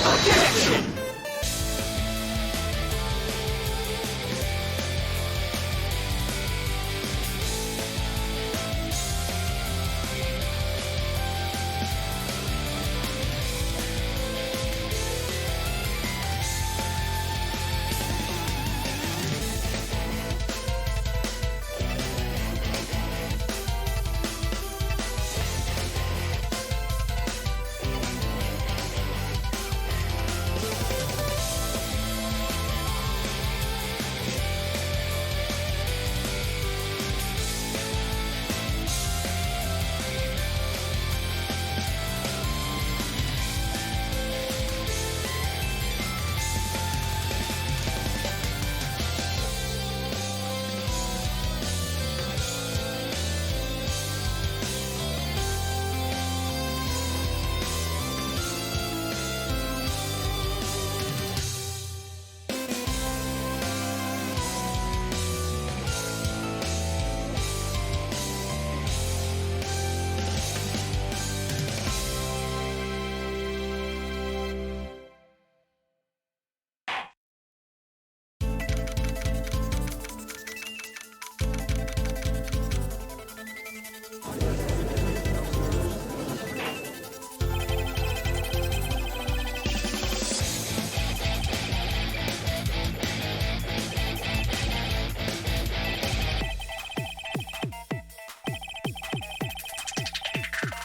Attention!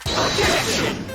Attention!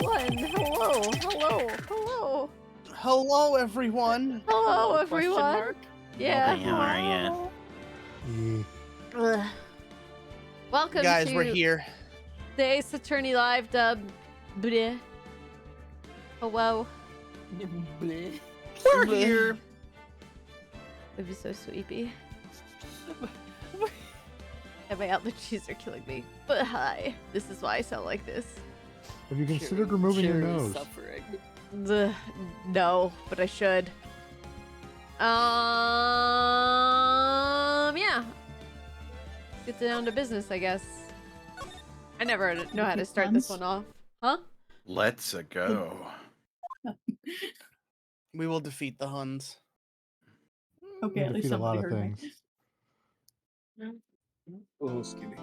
one. Hello, hello, hello. Hello, everyone. Hello, everyone. Yeah. How are ya? Welcome Guys, to we're here. the Ace Attorney Live dub. Bleh. Hello. We're here. It was so sleepy. And my allergies are killing me. But hi, this is why I sound like this. Have you considered removing your nose? Suffering. No, but I should. Yeah. Let's get down to business, I guess. I never know how to start this one off. Huh? Let's go. We will defeat the Huns. You Okay, at least defeat a lot somebody of heard me. things. Oh, Scooby.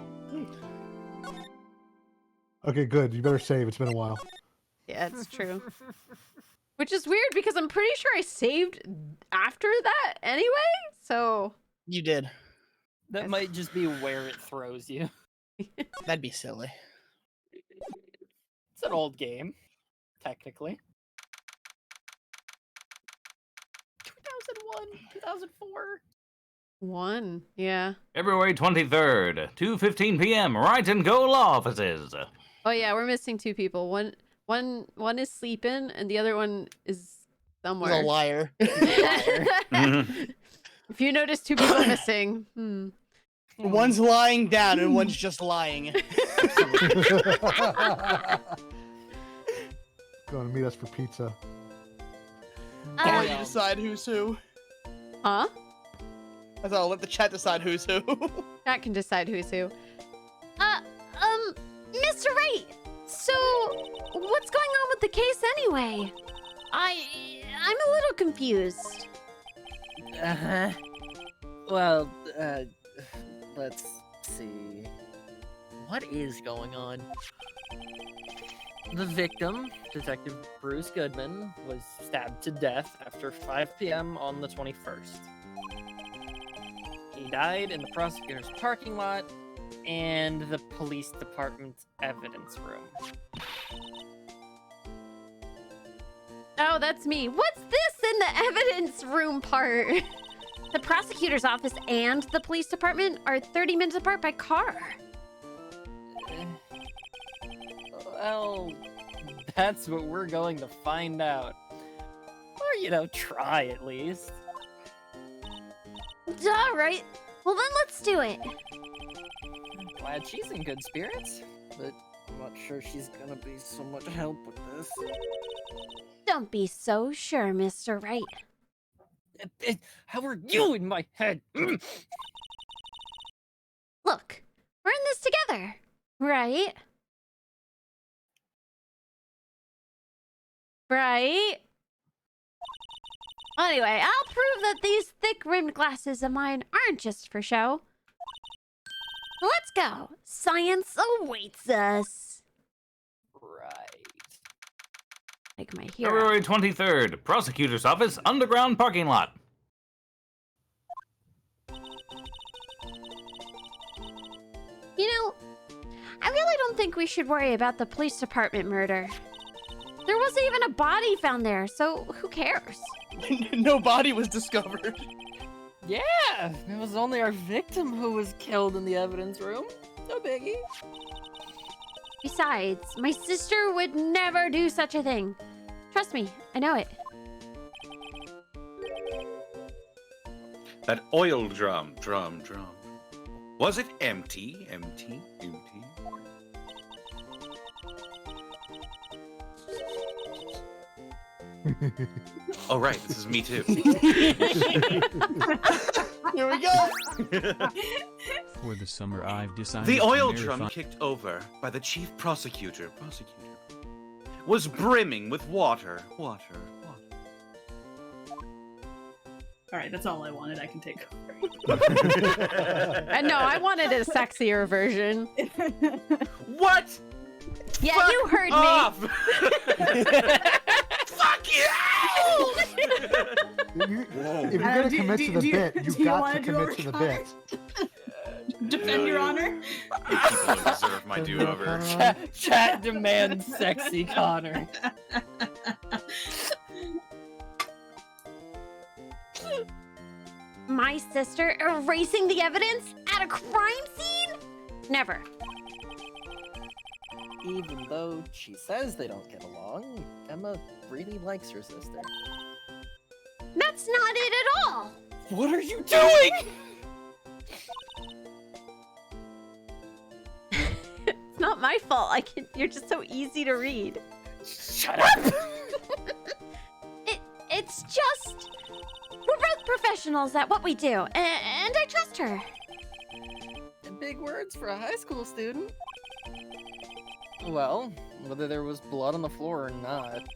Okay, good. You better save. It's been a while. Yeah, it's true. Which is weird because I'm pretty sure I saved after that anyway. So You did. That might just be where it throws you. That'd be silly. It's an old game, technically. 2001, 2004. one, yeah. February 23rd, 2:15 p.m. Right and Go Law Offices. Oh yeah, we're missing two people. One is sleeping, and the other one is He's somewhere. a liar. If you notice two people missing, One's lying down and one's just lying. Going to meet us for pizza. I'll let you decide who's who. Huh? I thought I'll let the chat decide who's who. Chat can decide who's who. Mr. Wright. So, what's going on with the case anyway? I'm a little confused. Uh-huh. Well, let's see. What is going on? The victim, Detective Bruce Goodman, was stabbed to death after 5 p.m. on the 21st. He died in the prosecutor's parking lot and the police department's evidence room. Oh, that's me. What's this in the evidence room part? The prosecutor's office and the police department are 30 minutes apart by car. Well, that's what we're going to find out. Or, try at least. All right. Well, then let's do it. Glad she's in good spirits, but I'm not sure she's gonna be so much help with this. Don't be so sure, Mr. Wright. How are you in my head? Look, we're in this together, right? Right? Anyway, I'll prove that these thick-rimmed glasses of mine aren't just for show. Let's go. Science awaits us. Right. Like my hero. February 23rd, Prosecutor's Office, underground parking lot. I really don't think we should worry about the police department murder. There wasn't even a body found there, so who cares? No body was discovered. Yeah, it was only our victim who was killed in the evidence room. No biggie. Besides, my sister would never do such a thing. Trust me, I know it. That oil drum. Was it empty? Empty? Oh, right, this is me too. Here we go. For the summer, I've decided The to oil marry drum fun- kicked over by the chief prosecutor was brimming with water. Alright, that's all I wanted. I can take No, I wanted a sexier version. What? Yeah, Fuck you heard off! me. Fuck you! If you're going to commit to the bit, you've got to commit to the bit. Defend your honor. You people don't deserve my do-over. Chat demands sexy Connor. My sister erasing the evidence at a crime scene? Never. Even though she says they don't get along, Emma really likes her sister. That's not it at all. What are you doing? It's not my fault. You're just so easy to read. Shut up! It's just we're both professionals at what we do, and I trust her. Big words for a high school student. Well, whether there was blood on the floor or not,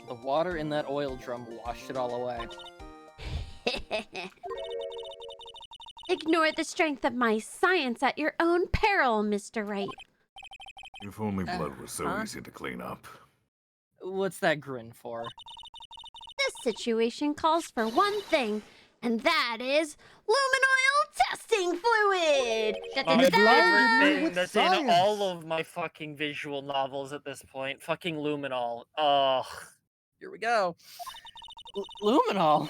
the water in that oil drum washed it all away. Ignore the strength of my science at your own peril, Mr. Wright. If only blood was so easy to clean up. What's that grin for? This situation calls for one thing, and that is luminoil testing fluid! My Da-da-da-da! favorite thing with that's in science. all of my fucking visual novels at this point. Fucking luminol. Ugh. Here we go. Luminol.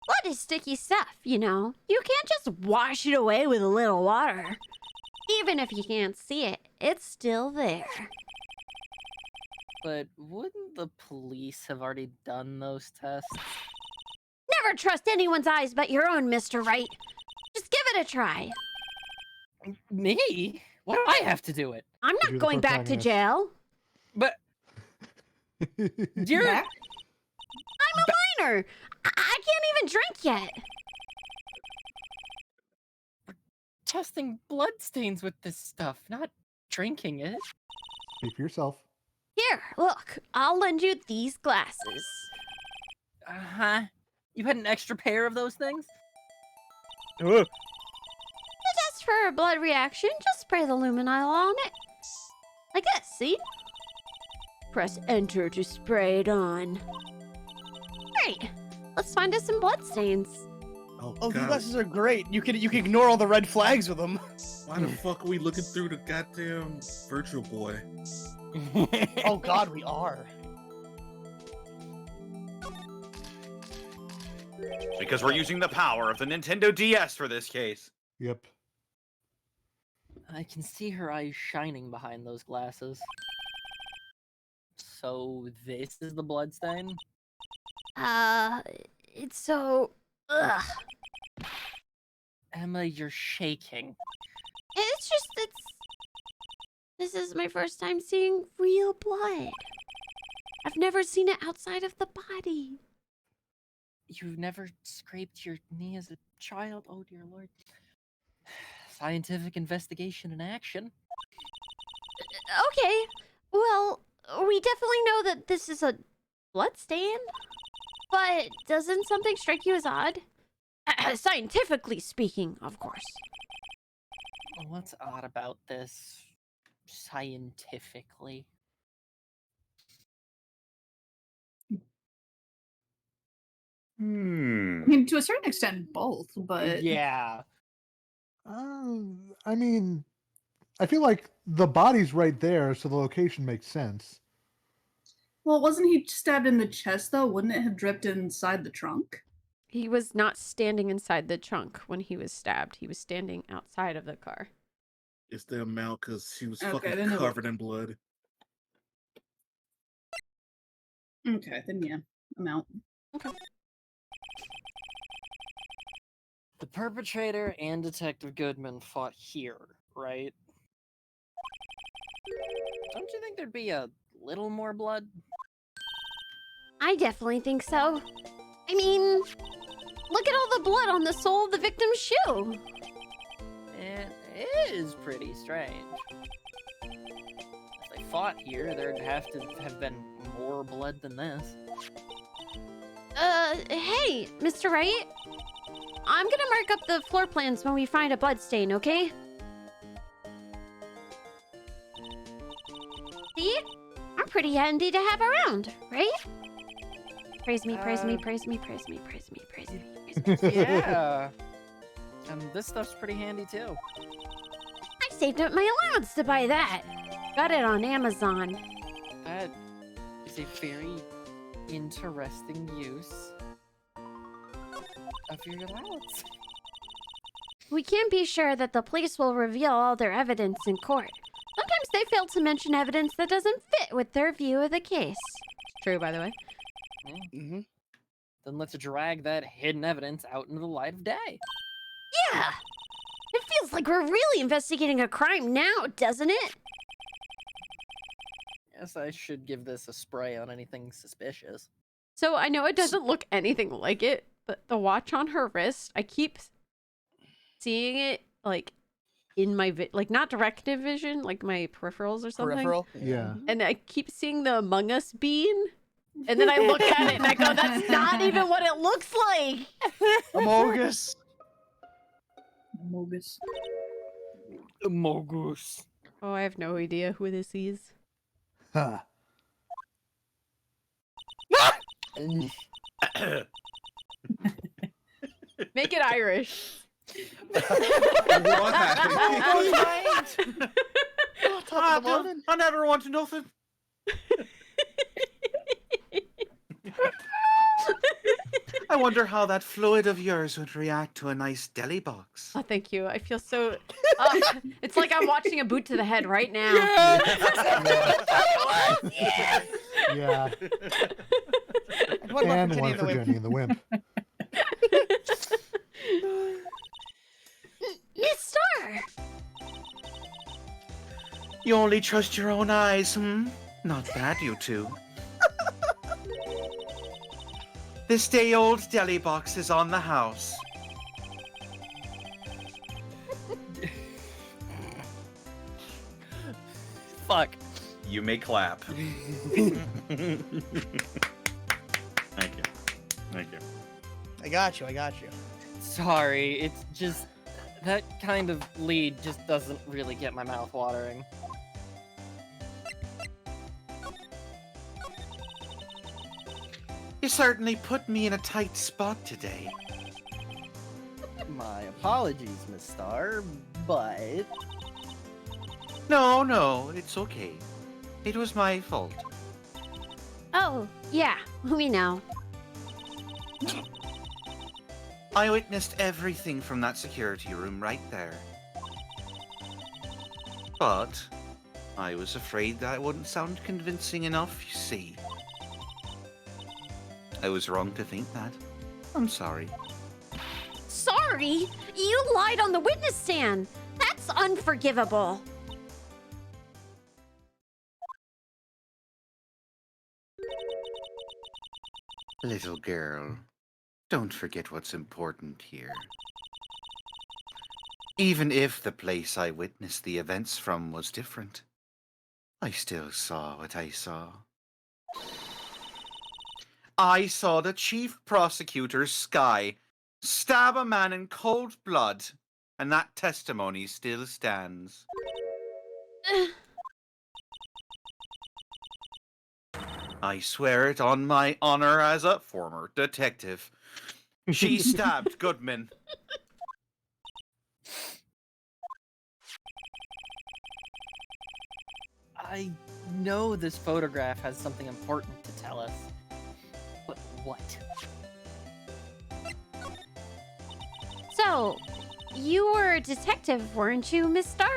Blood is sticky stuff, you know. You can't just wash it away with a little water. Even if you can't see it, it's still there. But wouldn't the police have already done those tests? Never trust anyone's eyes but your own, Mr. Wright. Just give it a try. Me? Why do I have to do it? I'm You're not the going back to protagonist. jail. But you're Back? Minor, I can't even drink yet. testing bloodstains with this stuff, not drinking it. Speak for yourself. Here, look. I'll lend you these glasses. Uh-huh. You had an extra pair of those things? To test for a blood reaction, just spray the luminol on it. Like this, see? Press enter to spray it on. Great. Let's find us some bloodstains. Oh, these glasses are great. You can ignore all the red flags with them. Why the fuck are we looking through the goddamn Virtual Boy? Oh god, we are. Because we're using the power of the Nintendo DS for this case. Yep. I can see her eyes shining behind those glasses. So this is the bloodstain? It's so... Ugh. Emma, you're shaking. It's just, this is my first time seeing real blood. I've never seen it outside of the body. You've never scraped your knee as a child? Oh dear lord. Scientific investigation in action. Okay, well, we definitely know that this is a bloodstain. But doesn't something strike you as odd? Scientifically speaking, of course. What's odd about this? Scientifically? I mean, to a certain extent, both, but... Yeah. I mean, I feel like the body's right there, so the location makes sense. Well, wasn't he stabbed in the chest, though? Wouldn't it have dripped inside the trunk? He was not standing inside the trunk when he was stabbed. He was standing outside of the car. It's the amount because she was Okay, fucking then it covered in blood. Okay, then yeah, amount. The perpetrator and Detective Goodman fought here, right? Don't you think there'd be a little more blood? I definitely think so. I mean, look at all the blood on the sole of the victim's shoe. It is pretty strange. If they fought here, there'd have to have been more blood than this. Hey, Mr. Wright. I'm gonna mark up the floor plans when we find a bloodstain, okay? See? I'm pretty handy to have around, right? Praise me, praise me, praise me, praise me, praise me, praise me, praise me. Yeah. And this stuff's pretty handy too. I saved up my allowance to buy that. Got it on Amazon. That is a very interesting use of your allowance. We can't be sure that the police will reveal all their evidence in court. Sometimes they fail to mention evidence that doesn't fit with their view of the case. True, by the way. Mm-hmm. Then let's drag that hidden evidence out into the light of day. Yeah! It feels like we're really investigating a crime now, doesn't it? Guess I should give this a spray on anything suspicious. So I know it doesn't look anything like it, but the watch on her wrist, I keep seeing it like in my like not direct vision, like my peripherals or something. Peripheral. Yeah. And I keep seeing the Among Us bean. And then I look at it and I go, that's not even what it looks like. Amogus. Mogus. Mogus. Oh, I have no idea who this is. Huh. Make it Irish. I never want to nothing. I wonder how that fluid of yours would react to a nice deli box. Oh, thank you. I feel so... it's like I'm watching a boot to the head right now. Yeah. And one for Jenny and the Wimp. Mister! You only trust your own eyes, hmm? Not bad, you two. This day-old deli box is on the house. Fuck. You may clap. Thank you. Thank you. I got you. Sorry, it's just... That kind of lead just doesn't really get my mouth watering. You certainly put me in a tight spot today. My apologies, Miss Star, but... No, it's okay. It was my fault. Oh, yeah, we know. I witnessed everything from that security room right there. But I was afraid that wouldn't sound convincing enough, you see. I was wrong to think that. I'm sorry. Sorry? You lied on the witness stand. That's unforgivable. Little girl, don't forget what's important here. Even if the place I witnessed the events from was different, I still saw what I saw. I saw the chief prosecutor, Sky, stab a man in cold blood, and that testimony still stands. I swear it on my honor as a former detective. She stabbed Goodman. I know this photograph has something important to tell us. But what? So, you were a detective, weren't you, Miss Star?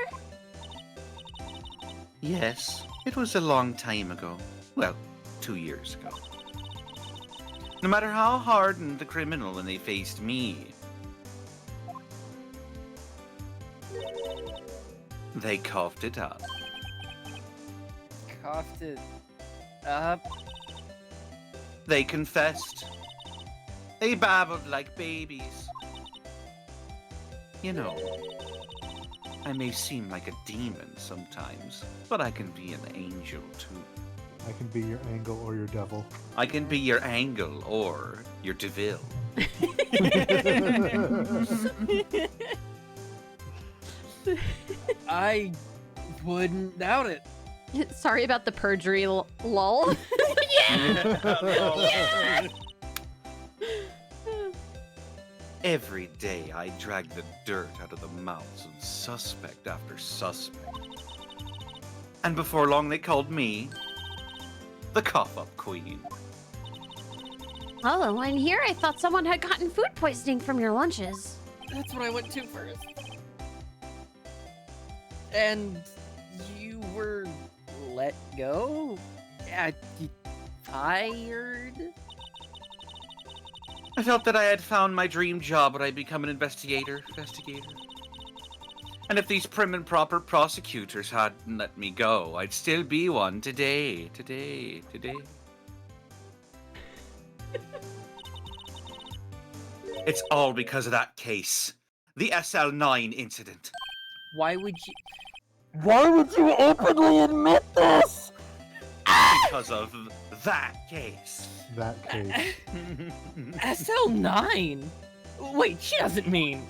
Yes, it was a long time ago. Well, 2 years ago. No matter how hardened the criminal when they faced me, they coughed it up. Coughed it up? They confessed. They babbled like babies. You know, I may seem like a demon sometimes, but I can be an angel too. I can be your angel or your devil. I can be your angel or your devil. I wouldn't doubt it. Sorry about the perjury lull. Yeah! Every day I drag the dirt out of the mouths of suspect after suspect. And before long they called me the cough-up queen. Oh, and here I thought someone had gotten food poisoning from your lunches. That's what I went to first. And you were let go? Tired? I felt that I had found my dream job when I become an investigator. And if these prim and proper prosecutors hadn't let me go, I'd still be one today. It's all because of that case. The SL9 incident. Why would you openly admit this? Because of that case. That case. SL9? Wait, she doesn't mean...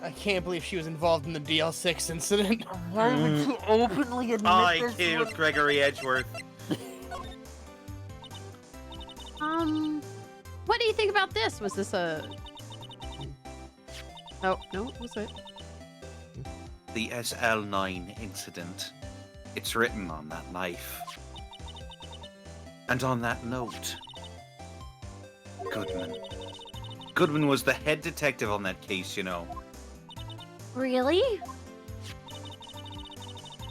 I can't believe she was involved in the DL6 incident. Why would you openly admit I this? killed Gregory Edgeworth. What do you think about this? Was this a... Oh, no, what's it? The SL9 incident. It's written on that knife. And on that note, Goodman. Goodman was the head detective on that case, you know. Really?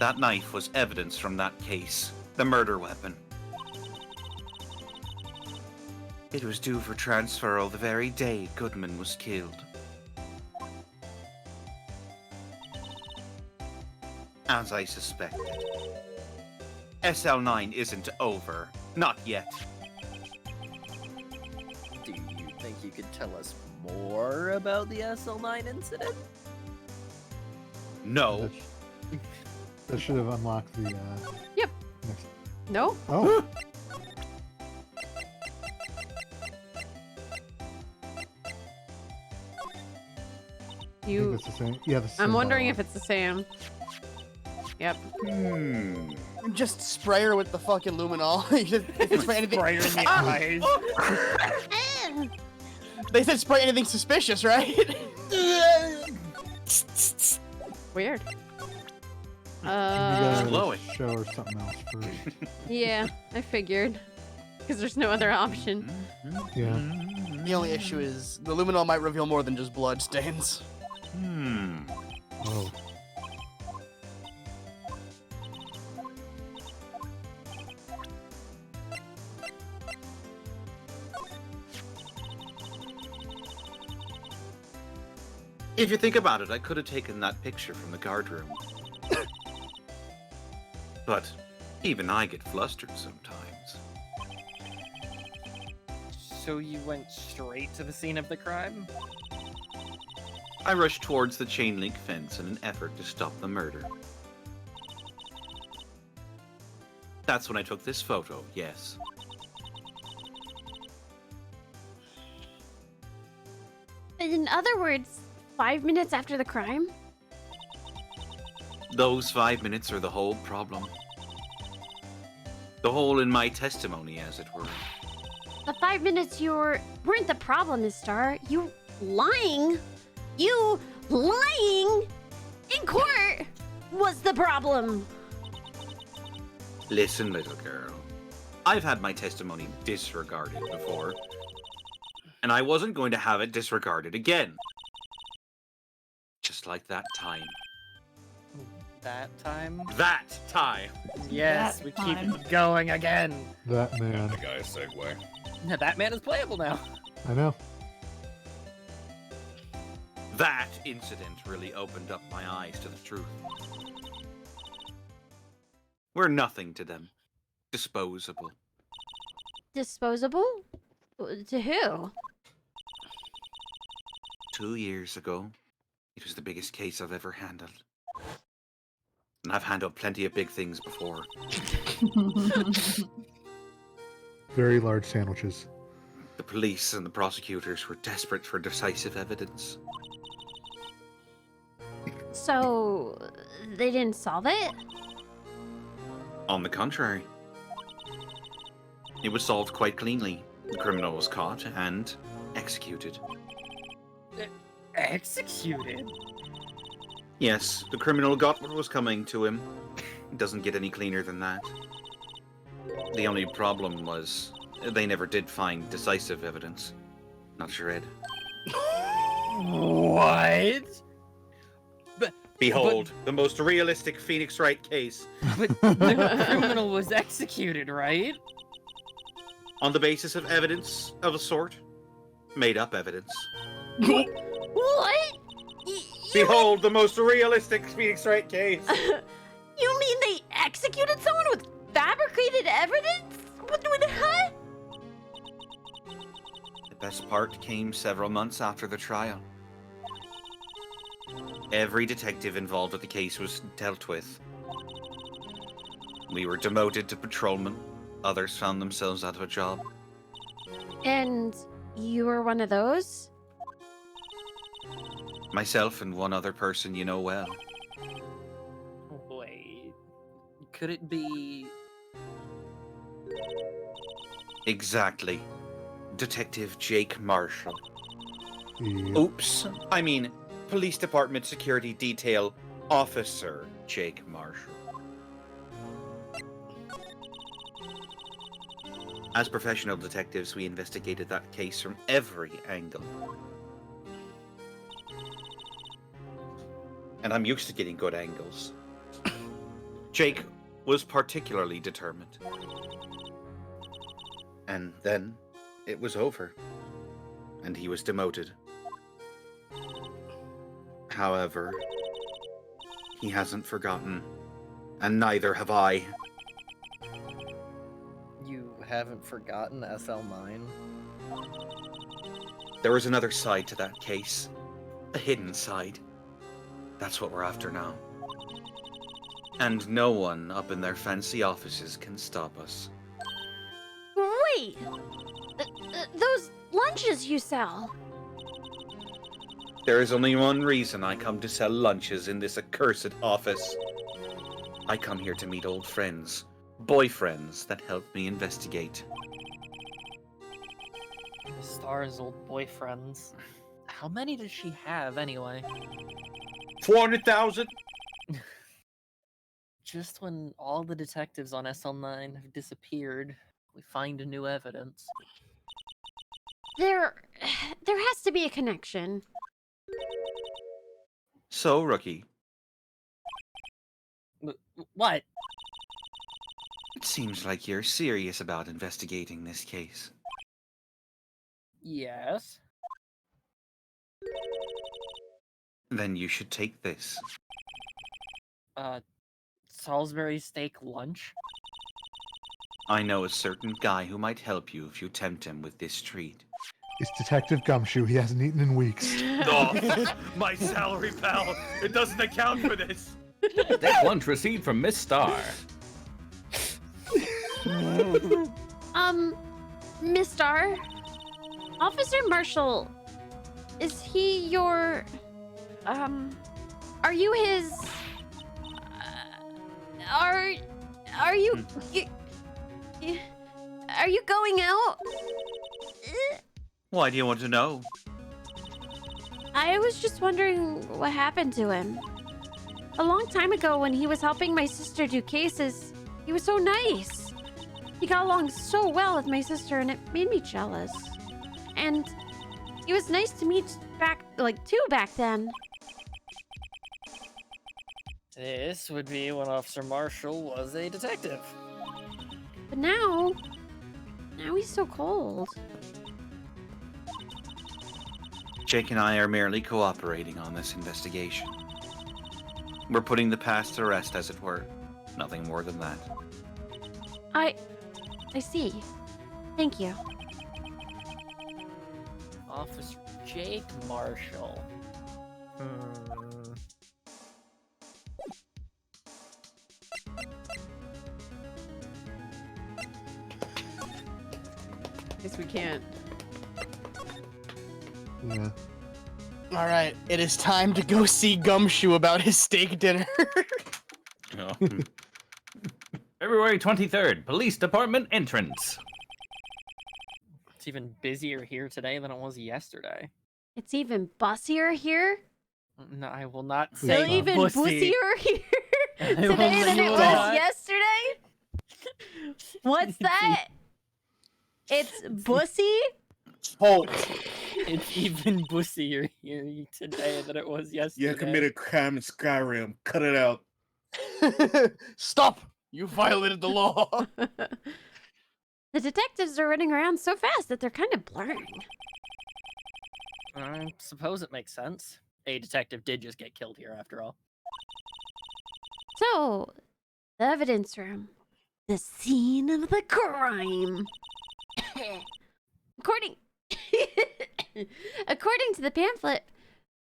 That knife was evidence from that case. The murder weapon. It was due for transferal the very day Goodman was killed. As I suspected. SL9 isn't over. Not yet. Do you think you could tell us more about the SL9 incident? No. That should have unlocked the, Yep. next... No? Oh! I think that's the same. Yeah, the same I'm wondering dialogue. if it's the same. Yep. Just spray her with the fucking luminol. You just spray anything. Spray her in the eyes. They said spray anything suspicious, right? Weird. You gotta glowing. show her something else first. Yeah, I figured. Because there's no other option. Yeah. The only issue is the luminol might reveal more than just blood stains. Oh. If you think about it, I could have taken that picture from the guard room. But even I get flustered sometimes. So you went straight to the scene of the crime? I rushed towards the chain link fence in an effort to stop the murder. That's when I took this photo, yes. In other words, 5 minutes after the crime? Those 5 minutes are the whole problem. The hole in my testimony, as it were. The 5 minutes weren't the problem, Miss Star. You lying in court was the problem. Listen, little girl. I've had my testimony disregarded before. And I wasn't going to have it disregarded again. Just like that time. That time? That time! Yes, That we time. keep it going again. That man. The guy segue. Now, that man is playable now. I know. That incident really opened up my eyes to the truth. We're nothing to them. Disposable. Disposable? To who? 2 years ago, it was the biggest case I've ever handled. And I've handled plenty of big things before. Very large sandwiches. The police and the prosecutors were desperate for decisive evidence. So, they didn't solve it? On the contrary. It was solved quite cleanly. The criminal was caught and executed. Executed? Yes, the criminal got what was coming to him. It doesn't get any cleaner than that. The only problem was they never did find decisive evidence. Not shred. What? Behold, the most realistic Phoenix Wright case. But the criminal was executed, right? On the basis of evidence of a sort. Made up evidence. What? Behold, the most realistic Phoenix Wright case. You mean they executed someone with fabricated evidence? What? Huh? The best part came several months after the trial. Every detective involved with the case was dealt with. We were demoted to patrolman. Others found themselves out of a job. And you were one of those? Myself and one other person you know well. Wait. Could it be... Exactly. Detective Jake Marshall. Yep. Oops. I mean, Police Department Security Detail Officer Jake Marshall. As professional detectives, we investigated that case from every angle. And I'm used to getting good angles. Jake was particularly determined. And then it was over. And he was demoted. However, he hasn't forgotten. And neither have I. You haven't forgotten SL9? There was another side to that case. A hidden side. That's what we're after now. And no one up in their fancy offices can stop us. Wait! Those lunches you sell. There is only one reason I come to sell lunches in this accursed office. I come here to meet old friends. Boyfriends that help me investigate. Star's old boyfriends. How many does she have, anyway? 400,000? Just when all the detectives on SL9 have disappeared, we find new evidence. There has to be a connection. So, Rookie, What? it seems like you're serious about investigating this case. Yes? Then you should take this. Salisbury steak lunch? I know a certain guy who might help you if you tempt him with this treat. It's Detective Gumshoe. He hasn't eaten in weeks. Oh, my salary, pal. It doesn't account for this. Steak lunch received from Miss Star. Miss Star? Officer Marshall, is he your... Are you his... Are you... Are you going out? Why do you want to know? I was just wondering what happened to him. A long time ago when he was helping my sister do cases, he was so nice. He got along so well with my sister and it made me jealous. And he was nice to me back then. This would be when Officer Marshall was a detective. But now he's so cold. Jake and I are merely cooperating on this investigation. We're putting the past to rest, as it were. Nothing more than that. I see. Thank you. Officer Jake Marshall. Guess we can't. Yeah. All right, it is time to go see Gumshoe about his steak dinner. February 23rd, Police Department entrance. It's even busier here today than it was yesterday. It's even bussier here. No, I will not So say even bussy. bussier here I today will than it was not. yesterday. What's that? It's bussy. Halt. It's even bussier here today than it was yesterday. You committed crime in Skyrim. Cut it out. Stop! You violated the law. The detectives are running around so fast that they're kind of blurring. I suppose it makes sense. A detective did just get killed here, after all. So, the evidence room. The scene of the crime. According to the pamphlet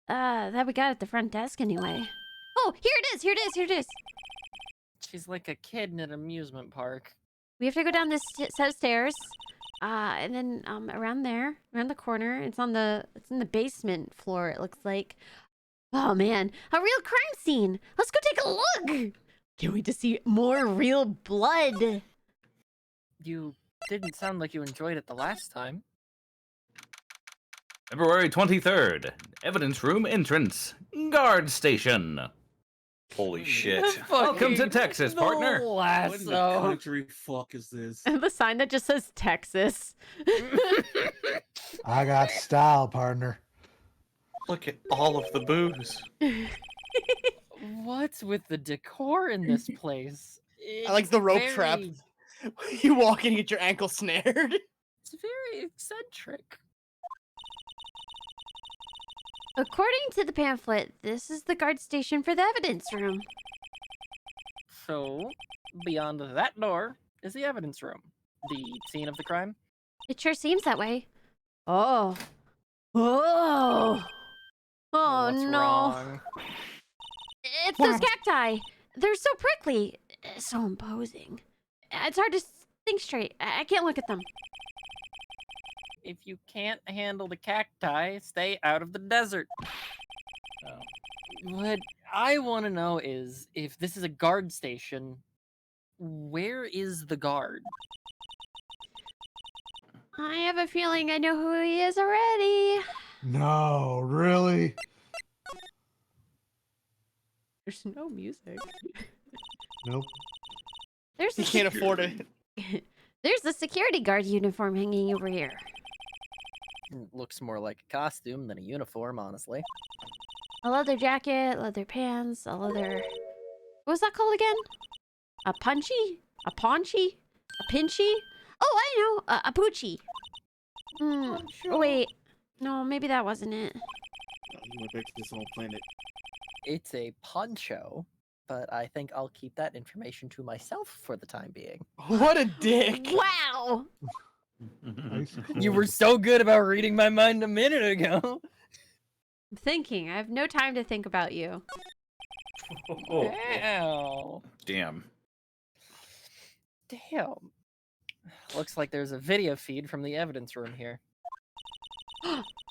that we got at the front desk anyway. Oh, here it is. She's like a kid in an amusement park. We have to go down this set of stairs. And then around the corner. It's in the basement floor, it looks like. Oh man, a real crime scene. Let's go take a look. Can't wait to see more real blood. You didn't sound like you enjoyed it the last time. February 23rd. Evidence room entrance. Guard station. Holy shit. Welcome to Texas, partner. What in the country fuck is this? The sign that just says Texas. I got style, partner. Look at all of the booze. What's with the decor in this place? I like the rope It's trap. very- You walk in and get your ankle snared. It's very eccentric. According to the pamphlet, this is the guard station for the evidence room. So, beyond that door is the evidence room. The scene of the crime? It sure seems that way. Oh. Oh. Oh What's no. wrong? It's those cacti. They're so prickly. So imposing. It's hard to think straight. I can't look at them. If you can't handle the cacti, stay out of the desert. What I want to know is, if this is a guard station, where is the guard? I have a feeling I know who he is already. No, really? There's no music. Nope. There's He can't afford it. There's the security guard uniform hanging over here. Looks more like a costume than a uniform, honestly. A leather jacket, leather pants, a leather... What was that called again? A punchy? A paunchy? A pinchy? Oh, I know! A poochie. Wait. No, maybe that wasn't it. You went back to this old planet. It's a poncho, but I think I'll keep that information to myself for the time being. What a dick. Wow! Ice You cold. were so good about reading my mind a minute ago. I'm thinking. I have no time to think about you. Wow. Damn. Damn. Looks like there's a video feed from the evidence room here.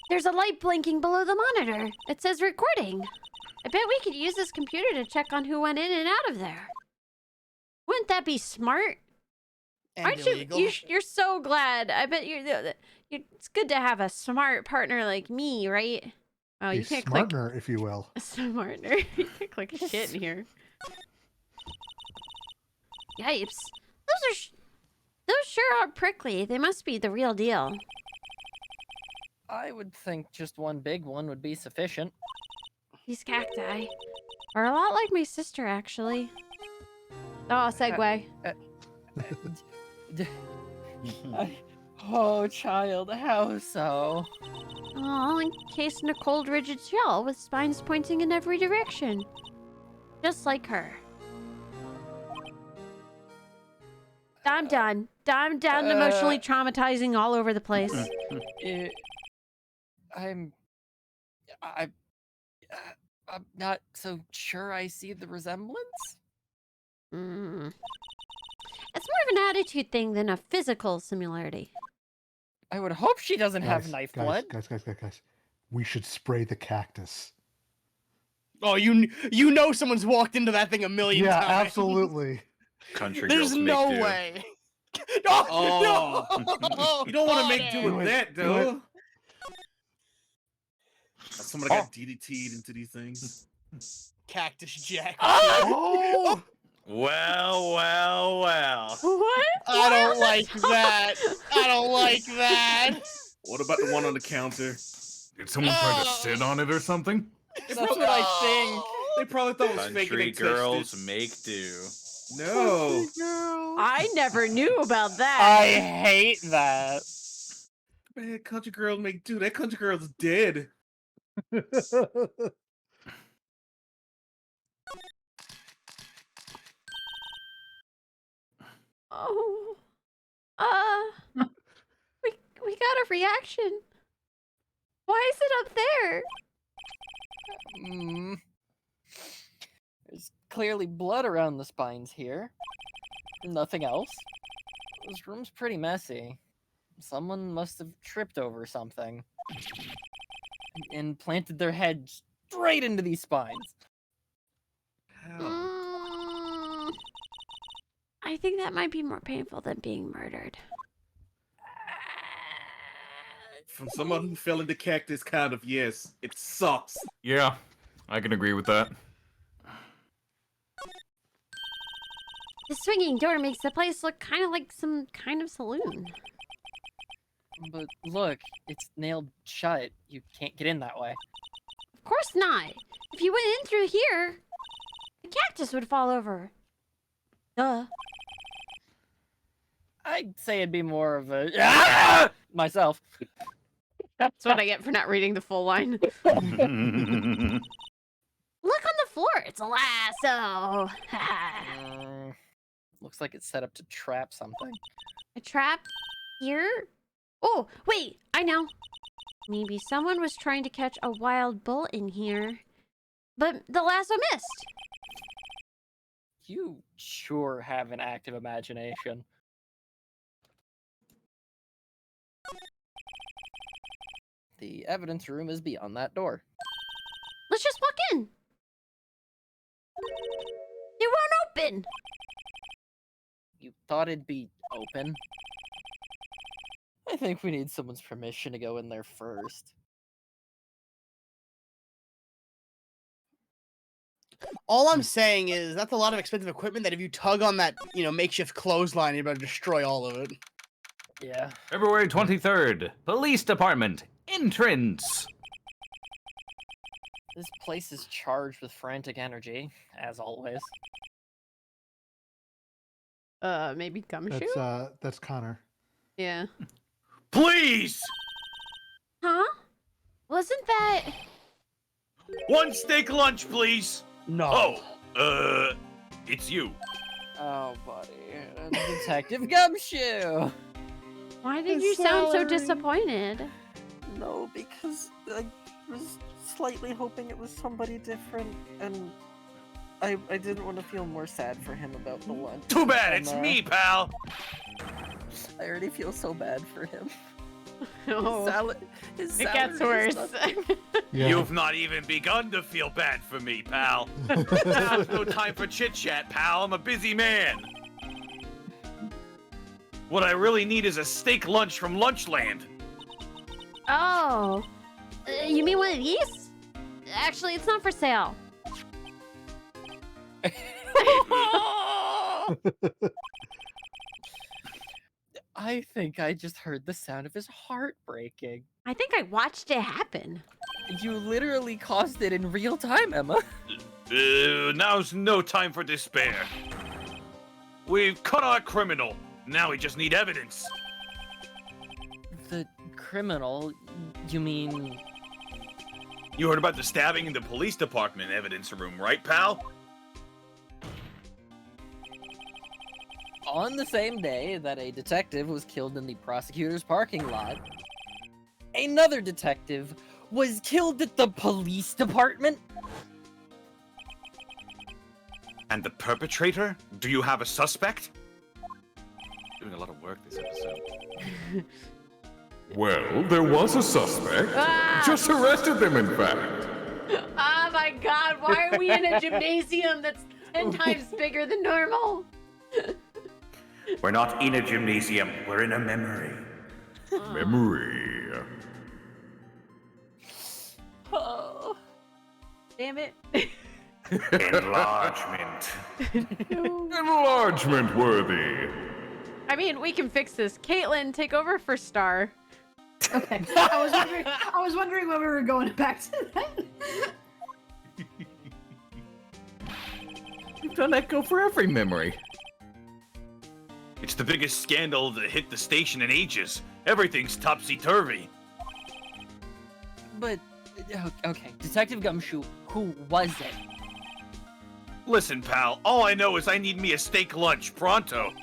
There's a light blinking below the monitor. It says recording. I bet we could use this computer to check on who went in and out of there. Wouldn't that be smart? And Aren't you? illegal. You're so glad. I bet you're. It's good to have a smart partner like me, right? Oh, A you can't click smartener, if you will. a smartener. You can't click shit in here. Yipes! Those sure are prickly. They must be the real deal. I would think just one big one would be sufficient. These cacti are a lot like my sister, actually. Oh, segue. Oh, child, how so? All encased in a cold, rigid shell with spines pointing in every direction. Just like her. I'm done. I'm done emotionally traumatizing all over the place. I'm not so sure I see the resemblance. It's more of an attitude thing than a physical similarity. I would hope she doesn't have knife blood. Guys. We should spray the cactus. Oh, you know someone's walked into that thing a million Yeah, times. absolutely. Country There's girls make no do. way. Oh. No! You don't want to make do Connor! with that, though. Somebody got DDT'd into these things. Cactus Jack. Oh! Well, well, well. What? I don't like that. I don't like that. What about the one on the counter? Did someone try to sit on it or something? That's what I think. They probably thought it was fake and Country they touched girls it. make do. No. I never knew about that. I hate that. Man, country girls make do. That country girl's dead. Oh. We got a reaction. Why is it up there? There's clearly blood around the spines here. Nothing else. This room's pretty messy. Someone must have tripped over something. And planted their head straight into these spines. How? I think that might be more painful than being murdered. From someone who fell into cactus, kind of, yes. It sucks. Yeah, I can agree with that. The swinging door makes the place look kind of like some kind of saloon. But look, it's nailed shut. You can't get in that way. Of course not. If you went in through here, the cactus would fall over. Duh. I'd say it'd be more of a myself. That's what I get for not reading the full line. Look on the floor. It's a lasso. Looks like it's set up to trap something. A trap here? Oh, wait. I know. Maybe someone was trying to catch a wild bull in here, but the lasso missed. You sure have an active imagination. The evidence room is beyond that door. Let's just walk in. It won't open. You thought it'd be open? I think we need someone's permission to go in there first. All I'm saying is that's a lot of expensive equipment that if you tug on that, makeshift clothesline, you're about to destroy all of it. Yeah. February 23rd, Police Department, entrance. This place is charged with frantic energy, as always. Maybe Gumshoe? That's Connor. Yeah. Please! Huh? Wasn't that... One steak lunch, please! No. Oh, it's you. Oh, buddy. Detective Gumshoe! Why did you sound so disappointed? No, because I was slightly hoping it was somebody different, and I didn't want to feel more sad for him about the lunch. Too bad, it's me, pal! I already feel so bad for him. Oh, His it gets worse. Yeah. You've not even begun to feel bad for me, pal. Now's no time for chit-chat, pal. I'm a busy man. What I really need is a steak lunch from Lunchland. Oh. You mean one of these? Actually, it's not for sale. I think I just heard the sound of his heart breaking. I think I watched it happen. You literally caused it in real time, Emma. Now's no time for despair. We've caught our criminal. Now we just need evidence. The criminal? You mean... You heard about the stabbing in the police department evidence room, right, pal? On the same day that a detective was killed in the prosecutor's parking lot, another detective was killed at the police department? And the perpetrator? Do you have a suspect? Doing a lot of work this episode. Well, there was a suspect. Just arrested them, in fact. Oh my god, why are we in a gymnasium that's 10 times bigger than normal? We're not in a gymnasium. We're in a memory. Memory. Oh. Damn it. Enlargement. Enlargement worthy. I mean, we can fix this. Caitlin, take over for Star. Okay. I was wondering when we were going back to that. You've done Echo for every memory. It's the biggest scandal that hit the station in ages. Everything's topsy-turvy. But, okay, Detective Gumshoe, who was it? Listen, pal, all I know is I need me a steak lunch, pronto.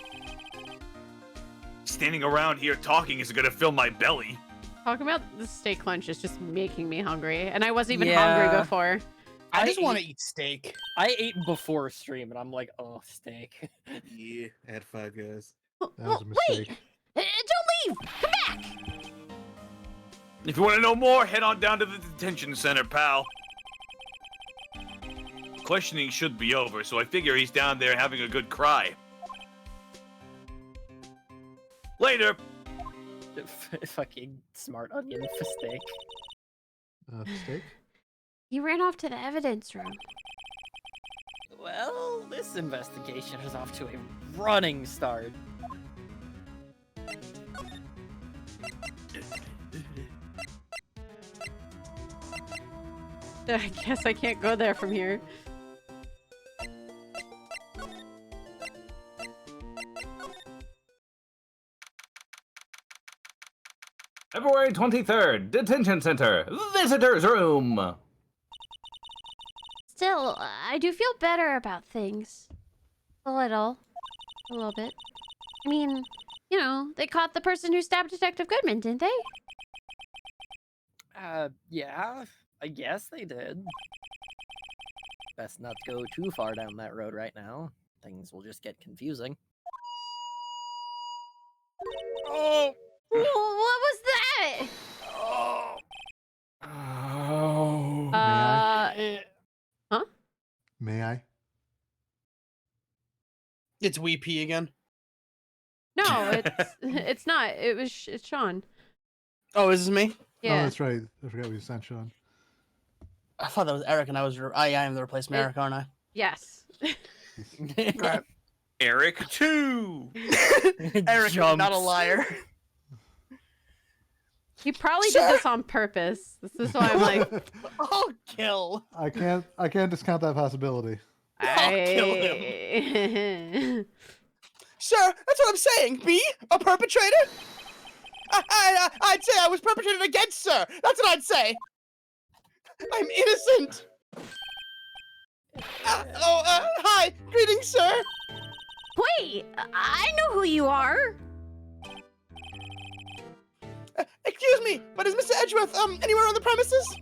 Standing around here talking isn't gonna fill my belly. Talking about the steak lunch is just making me hungry, and I wasn't even hungry before. I just want to eat steak. I ate before stream, and I'm like, oh, steak. Yeah, I had 5 guys. That was a mistake. Wait! Don't leave! Come back! If you want to know more, head on down to the detention center, pal. Questioning should be over, so I figure he's down there having a good cry. Later! Fucking smart onion for steak. Steak? He ran off to the evidence room. Well, this investigation is off to a running start. I guess I can't go there from here. February 23rd, Detention Center, Visitors Room. Still, I do feel better about things. A little bit. I mean, you know, they caught the person who stabbed Detective Goodman, didn't they? Yeah, I guess they did. Best not to go too far down that road right now. Things will just get confusing. Oh! What was that? Oh! Oh. Huh? May I? It's Weepy again. No, it's not. It's Sean. Oh, is this me? Yeah. Oh, that's right. I forgot we sent Sean. I thought that was Eric, and I am the replacement Eric, aren't I? Yes. Eric 2! Eric is not a liar. He probably did this on purpose. This is why I'm like, I'll kill. I can't discount that possibility. I'll kill him. Sir, that's what I'm saying. Me? A perpetrator? I'd say I was perpetrated against, sir. That's what I'd say. I'm innocent. Hi. Greetings, sir. wait, I know who you are. Excuse me, but is Mr. Edgeworth, anywhere on the premises?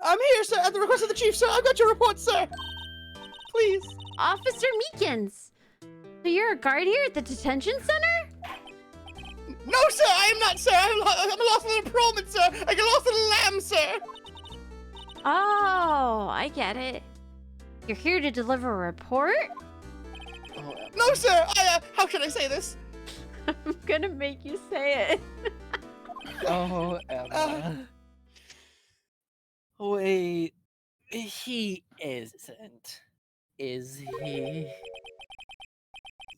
I'm here, sir, at the request of the chief, sir. I've got your report, sir. Please. Officer Meekins. So you're a guard here at the detention center? No, sir, I am not, sir. I'm a lost little patrolman, sir. Like a lost little lamb, sir. Oh, I get it. You're here to deliver a report? No, sir. How should I say this? I'm gonna make you say it. Oh, Emma. Wait, he isn't, is he?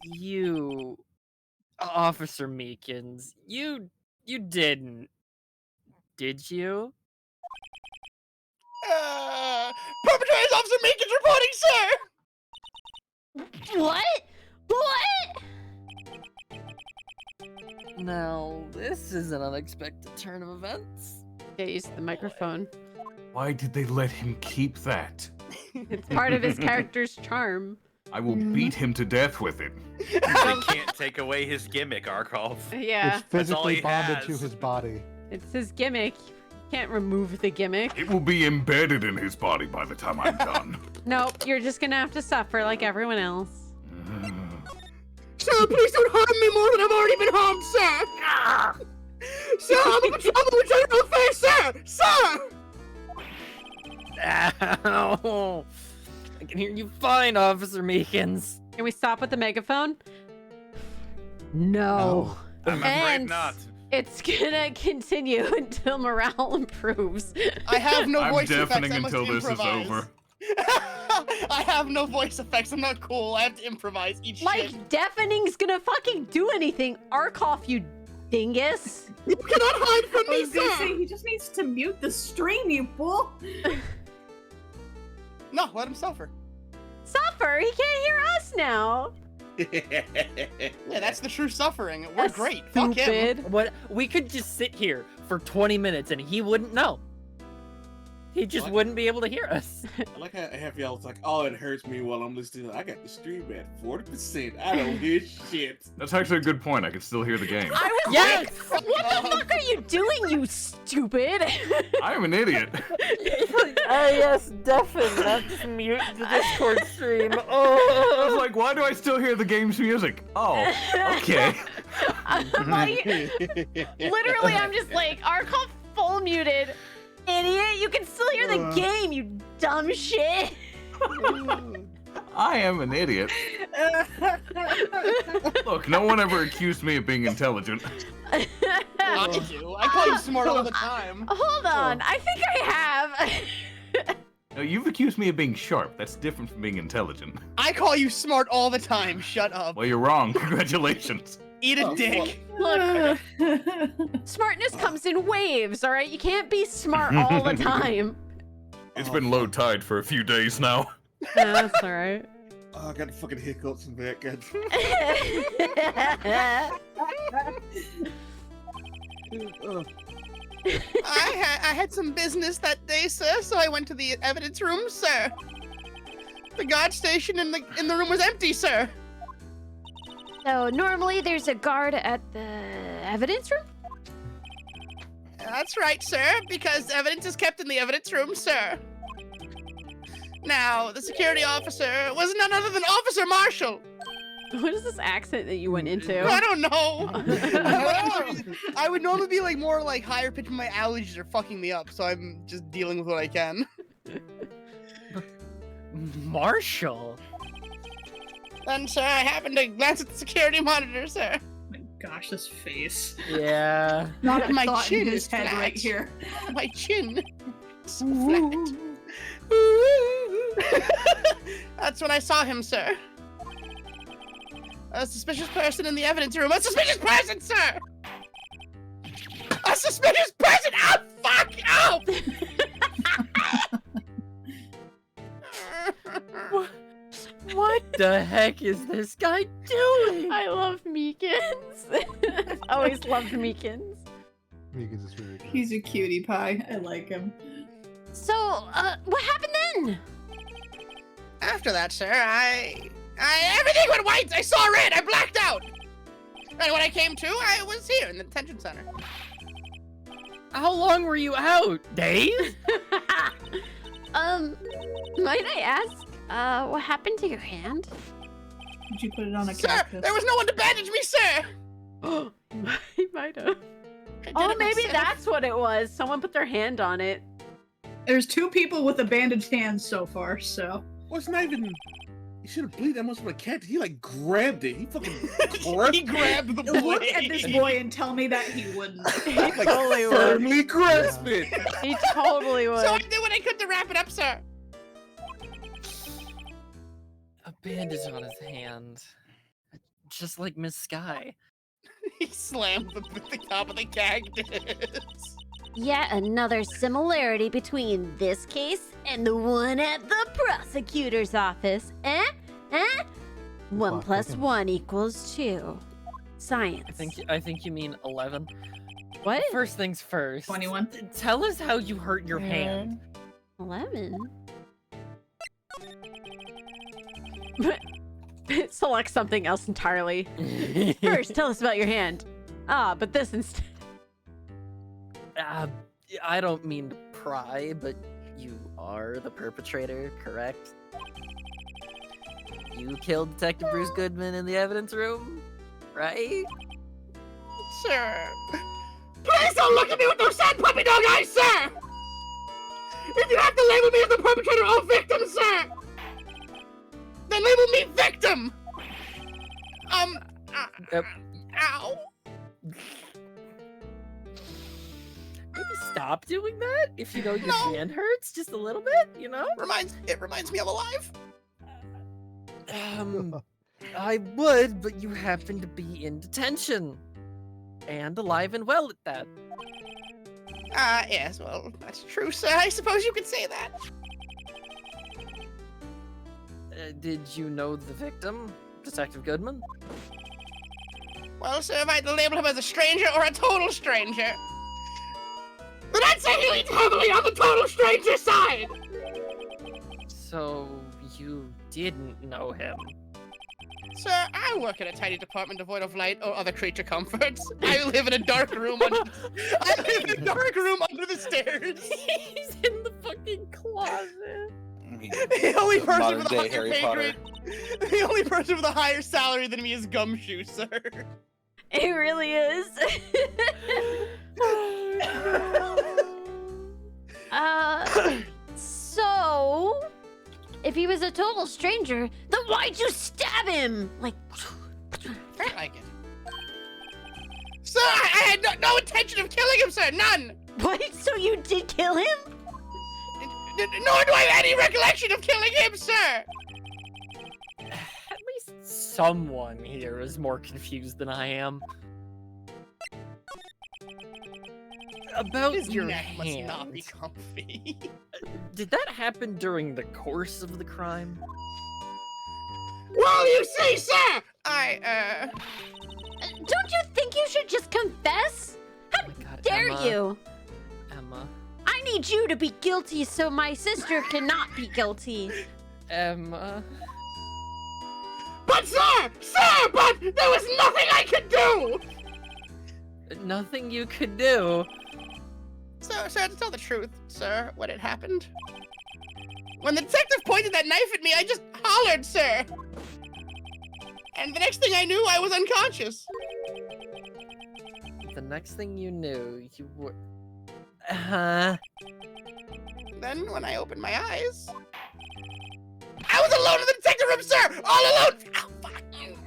You, Officer Meekins, you didn't, did you? Perpetrators, Officer Meekins reporting, sir! What? Now, this is an unexpected turn of events. Get used to the microphone. Why did they let him keep that? It's part of his character's charm. I will beat him to death with it. They can't take away his gimmick, Arcolf. Yeah. It's physically bonded has. to his body. It's his gimmick. You can't remove the gimmick. It will be embedded in his body by the time I'm done. Nope, you're just gonna have to suffer like everyone else. Sir, please don't harm me more than I've already been harmed, sir! Sir, I'm a patrolman with general affairs, sir! Sir! Ow. I can hear you fine, Officer Meekins. Can we stop with the megaphone? No. I'm afraid And not. it's gonna continue until morale improves. I have no I'm voice deafening effects. I must until this is improvise. over. I have no voice effects. I'm not cool. I have to improvise each Like, shit. deafening's gonna fucking do anything. Arcolf, you dingus. You cannot hide from I me, was gonna sir! say, he just needs to mute the stream, you fool. No, let him suffer. Suffer, he can't hear us now. Yeah, that's the true suffering. We're That's great. Fuck him. stupid. What? We could just sit here for 20 minutes and he wouldn't know. He just What? wouldn't be able to hear us. I like how half y'all was like, oh, it hurts me while I'm listening. I got the stream at 40%. I don't hear shit. That's actually a good point. I can still hear the game. I was Yes! like, what the fuck are you doing, you stupid? I'm an idiot. yes, deafen. Let's mute the Discord stream. I was Oh. like, why do I still hear the game's music? Oh, okay. I'm like, literally, I'm just like, Arcolf full muted. Idiot, you can still hear the game, you dumb shit. I am an idiot. Look, no one ever accused me of being intelligent. I do. I call you smart all the time. Hold on, I think I have. No, you've accused me of being sharp. That's different from being intelligent. I call you smart all the time. Shut up. Well, you're wrong. Congratulations. Eat a dick. Look, smartness comes in waves, all right? You can't be smart all the time. It's been low tide for a few days now. That's all right. Oh, I got fucking hiccups and that. God. I had some business that day, sir, so I went to the evidence room, sir. The guard station in the room was empty, sir. So normally there's a guard at the evidence room? That's right, sir, because evidence is kept in the evidence room, sir. Now, the security officer was none other than Officer Marshall. What is this accent that you went into? I don't know. I would normally be like more like higher pitch, but my allergies are fucking me up, so I'm just dealing with what I can. Marshall? Then, sir, I happened to glance at the security monitor, sir. My gosh, this face. Yeah. Not a My thought chin in his is head flat. right here. My chin. So flat. That's when I saw him, sir. A suspicious person in the evidence room. A suspicious person, sir! A suspicious person! Oh, fuck! Oh! What the heck is this guy doing? I love Meekins. I've always loved Meekins. Meekins is very good. He's a cutie pie. I like him. So, what happened then? After that, sir, everything went white! I saw red! I blacked out! And when I came to, I was here in the detention center. How long were you out? Days? Might I ask, what happened to your hand? Did you put it on a Sir, cactus? there was no one to bandage me, sir! He might have. I did Oh, it maybe myself. that's what it was. Someone put their hand on it. There's 2 people with a bandaged hand so far, so. Well, it's not even. You should have bleeded that much from a cat. He like grabbed it. He fucking grabbed He grabbed the boy. Look at this boy and tell me that he wouldn't. He totally would. firmly grasped it. He totally would. So I did what I could to wrap it up, sir. A bandage on his hand. Just like Miss Sky. He slammed the top of the cactus. Yet another similarity between this case and the one at the prosecutor's office. Eh? 1 plus 1 equals 2. Science. I think you mean 11. What? First things first. 21. Tell us how you hurt your hand. 11. Select something else entirely. First, tell us about your hand. But this instead. I don't mean to pry, but you are the perpetrator, correct? You killed Detective Bruce Goodman in the evidence room, right? Sir. Please don't look at me with those sad puppy dog eyes, sir! If you have to label me as the perpetrator or victim, sir! then labeled me victim! Ow. Maybe stop doing that if you know your hand hurts just a little bit, you know? It reminds me I'm alive. I would, but you happen to be in detention. And alive and well at that. Yes, well, that's true, sir. I suppose you could say that. Did you know the victim, Detective Goodman? Well, sir, if I had to label him as a stranger or a total stranger, then I'd say he leans heavily on the total stranger side! So, you didn't know him? Sir, I work in a tiny department devoid of light or other creature comforts. I live in a dark room under the stairs. He's in the fucking closet. The only person with a Modern-day higher Harry pay Potter. grade, the only person with a higher salary than me is Gumshoe, sir. It really is. So, if he was a total stranger, then why'd you stab him? Like, I like it. Sir, I had no intention of killing him, sir, none! what? So you did kill him? Nor do I have any recollection of killing him, sir! At least someone here is more confused than I am. About His your neck must hand. not be comfy. Did that happen during the course of the crime? Well, you see, sir, Don't you think you should just confess? How Oh my God, dare Emma. you? Emma. I need you to be guilty so my sister cannot be guilty. Emma. But sir, but there was nothing I could do! Nothing you could do. Sir, to tell the truth, sir, what had happened? When the detective pointed that knife at me, I just hollered, sir! And the next thing I knew, I was unconscious. The next thing you knew, you were... Then, when I opened my eyes... I was alone in the detective room, sir! All alone! Ow, fuck you!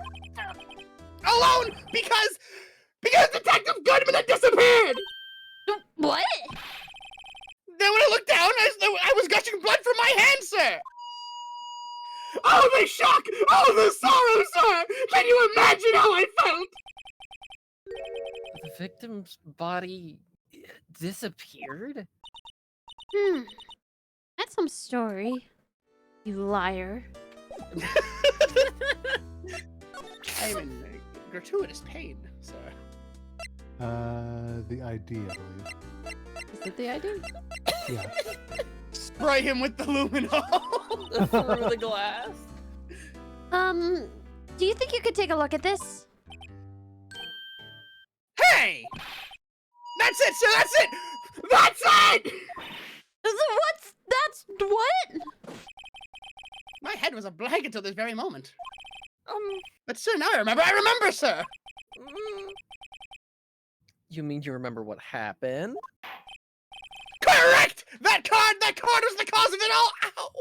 Alone because Detective Goodman had disappeared! What? Then when I looked down, I was gushing blood from my hand, sir! Oh, the shock! Oh, the sorrow, sir! Can you imagine how I felt? The victim's body disappeared? That's some story. You liar. I'm in gratuitous pain, sir. The ID, I believe. Is it the idea? Yeah. Spray him with the luminol. Through the glass? Do you think you could take a look at this? Hey! That's it, sir, that's it! That's it! That's what? My head was a blank until this very moment. But sir, now I remember, sir! You mean you remember what happened? Correct! That card was the cause of it all! Ow!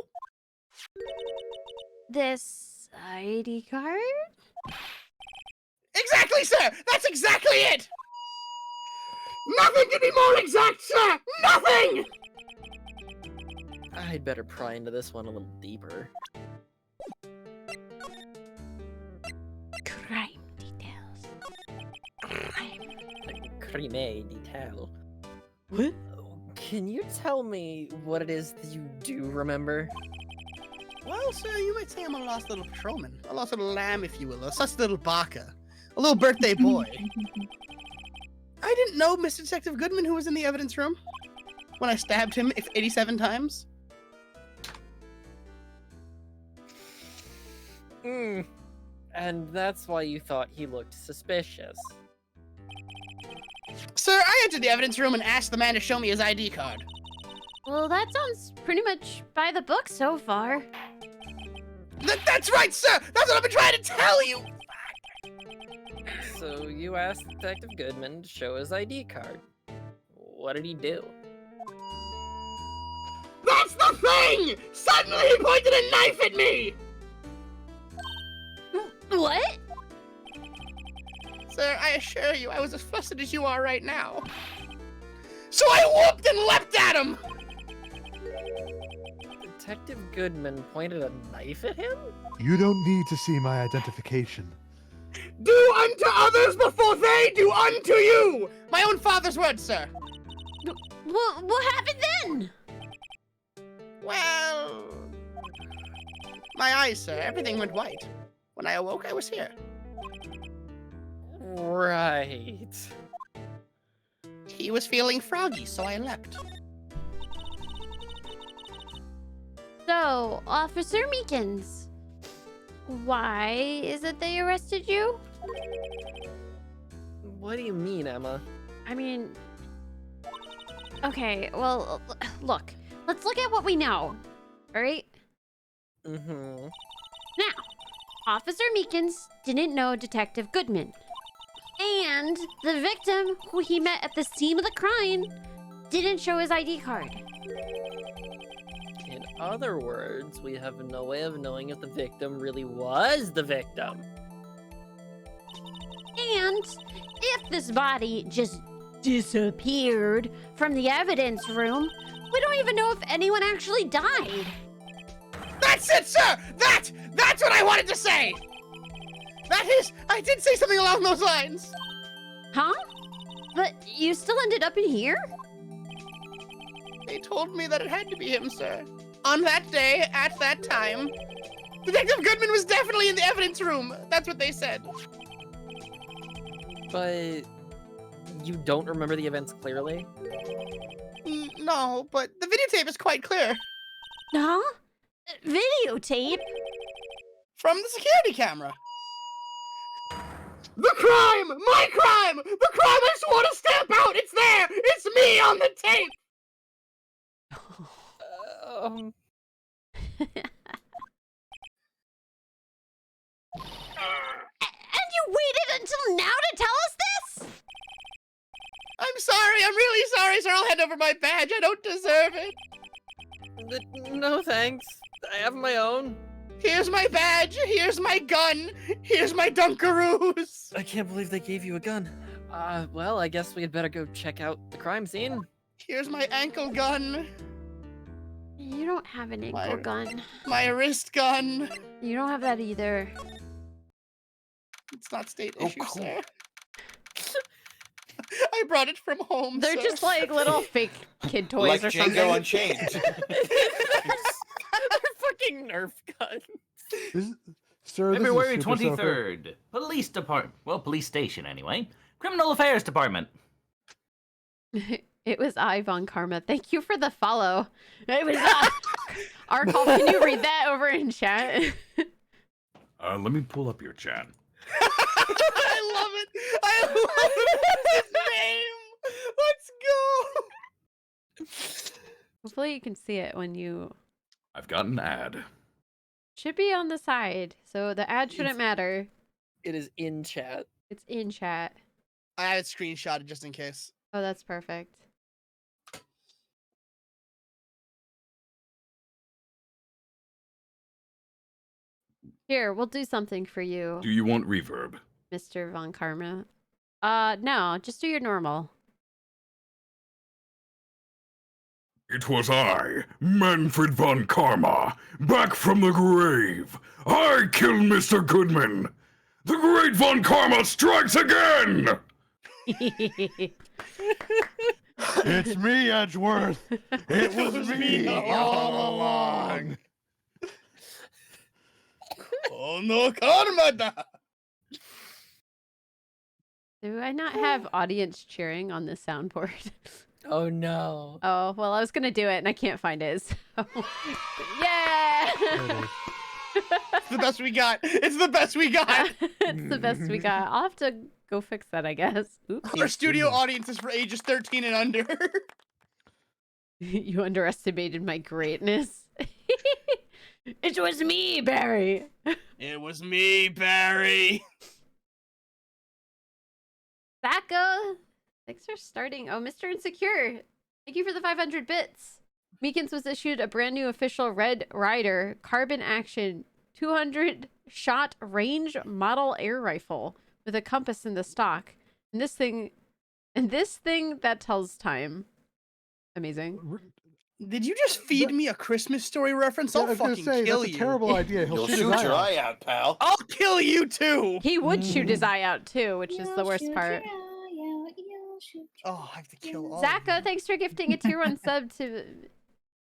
This ID card? Exactly, sir! That's exactly it! Nothing could be more exact, sir! Nothing! I'd better pry into this one a little deeper. Crime details. Crime detail. What? Can you tell me what it is that you do remember? Well, sir, you might say I'm a lost little patrolman. A lost little lamb, if you will. A sus little baka. A little birthday boy. I didn't know Mr. Detective Goodman, who was in the evidence room when I stabbed him 87 times. And that's why you thought he looked suspicious. Sir, I entered the evidence room and asked the man to show me his ID card. Well, that sounds pretty much by the book so far. That's right, sir! That's what I've been trying to tell you! So you asked Detective Goodman to show his ID card. What did he do? That's the thing! Suddenly he pointed a knife at me! What? Sir, I assure you, I was as flustered as you are right now. So I whooped and leapt at him! Detective Goodman pointed a knife at him? You don't need to see my identification. Do unto others before they do unto you! My own father's words, sir. What happened then? Well... My eyes, sir. Everything went white. When I awoke, I was here. Right. He was feeling froggy, so I leapt. So, Officer Meekins, why is it they arrested you? What do you mean, Emma? I mean... Okay, well, look. Let's look at what we know. Alright? Mm-hmm. Now, Officer Meekins didn't know Detective Goodman. And the victim, who he met at the scene of the crime, didn't show his ID card. In other words, we have no way of knowing if the victim really was the victim. And if this body just disappeared from the evidence room, we don't even know if anyone actually died. That's it, sir! That's what I wanted to say! I did say something along those lines! Huh? But you still ended up in here? They told me that it had to be him, sir. On that day, at that time, Detective Goodman was definitely in the evidence room. That's what they said. But you don't remember the events clearly? No, but the videotape is quite clear. Huh? Videotape? From the security camera. The crime! My crime! The crime I swore to stamp out! It's there! It's me on the tape! And you waited until now to tell us this? I'm sorry, I'm really sorry, sir. I'll hand over my badge. I don't deserve it. No thanks. I have my own. Here's my badge. Here's my gun. Here's my Dunkaroos. I can't believe they gave you a gun. Well, I guess we had better go check out the crime scene. Here's my ankle gun. You don't have an ankle gun. My wrist gun. You don't have that either. It's not state issue, sir. I brought it from home, They're sir. just like little fake kid toys Like or Django something. Unchained. They're fucking Nerf guns. Sir, this is February Super Soaker. 23rd. Police department. Well, police station anyway. Criminal Affairs Department. It was Von Karma. Thank you for the follow. It was Arcolf, can you read that over in chat? Let me pull up your chat. I love it. I love it. His name. Let's go. Hopefully you can see it when you... I've got an ad. Should be on the side, so the ad shouldn't matter. It is in chat. It's in chat. I had it screenshotted just in case. Oh, that's perfect. Here, we'll do something for you, Do you want reverb? Mr. Von Karma. No, just do your normal. It was I, Manfred von Karma, back from the grave. I killed Mr. Goodman. The great von Karma strikes again! It's me, Edgeworth. It was me all along. Oh no, karma! Do I not have audience cheering on this soundboard? Oh no. Oh, well, I was gonna do it and I can't find it, so... Yeah! It's the best we got. It's the best we got. It's the best we got. I'll have to go fix that, I guess. Oopsie. Our studio audience is for ages 13 and under. You underestimated my greatness. It was me, Barry. It was me, Barry. Saka, thanks for starting. Oh, Mr. Insecure, thank you for the 500 bits. Meekins was issued a brand new official Red Rider Carbon Action 200-shot range model air rifle with a compass in the stock. And this thing that tells time. Amazing. Did you just feed me a Christmas Story reference? Yeah, I'll I was gonna fucking say, kill that's a you. terrible idea. He'll shoot his shoot eye your out. eye out, pal. I'll kill you too. He would shoot his eye out too, which is the worst part. Oh, I have to kill all. Zaka, thanks for gifting a tier 1 sub to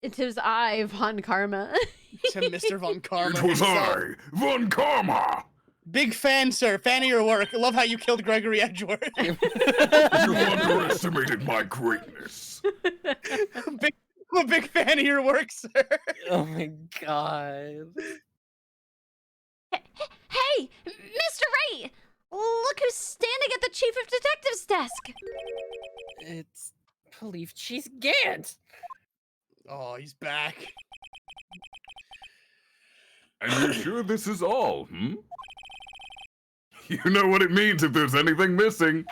his eye, Von Karma. To Mr. Von Karma. It was himself. I, Von Karma. Big fan, sir. Fan of your work. I love how you killed Gregory Edgeworth. You underestimated my greatness. I'm a big fan of your work, sir. Oh my god. Hey, Mr. Wright! Look who's standing at the Chief of Detectives desk! It's Police Chief Gant. Oh, he's back. And you're sure this is all, hmm? You know what it means if there's anything missing.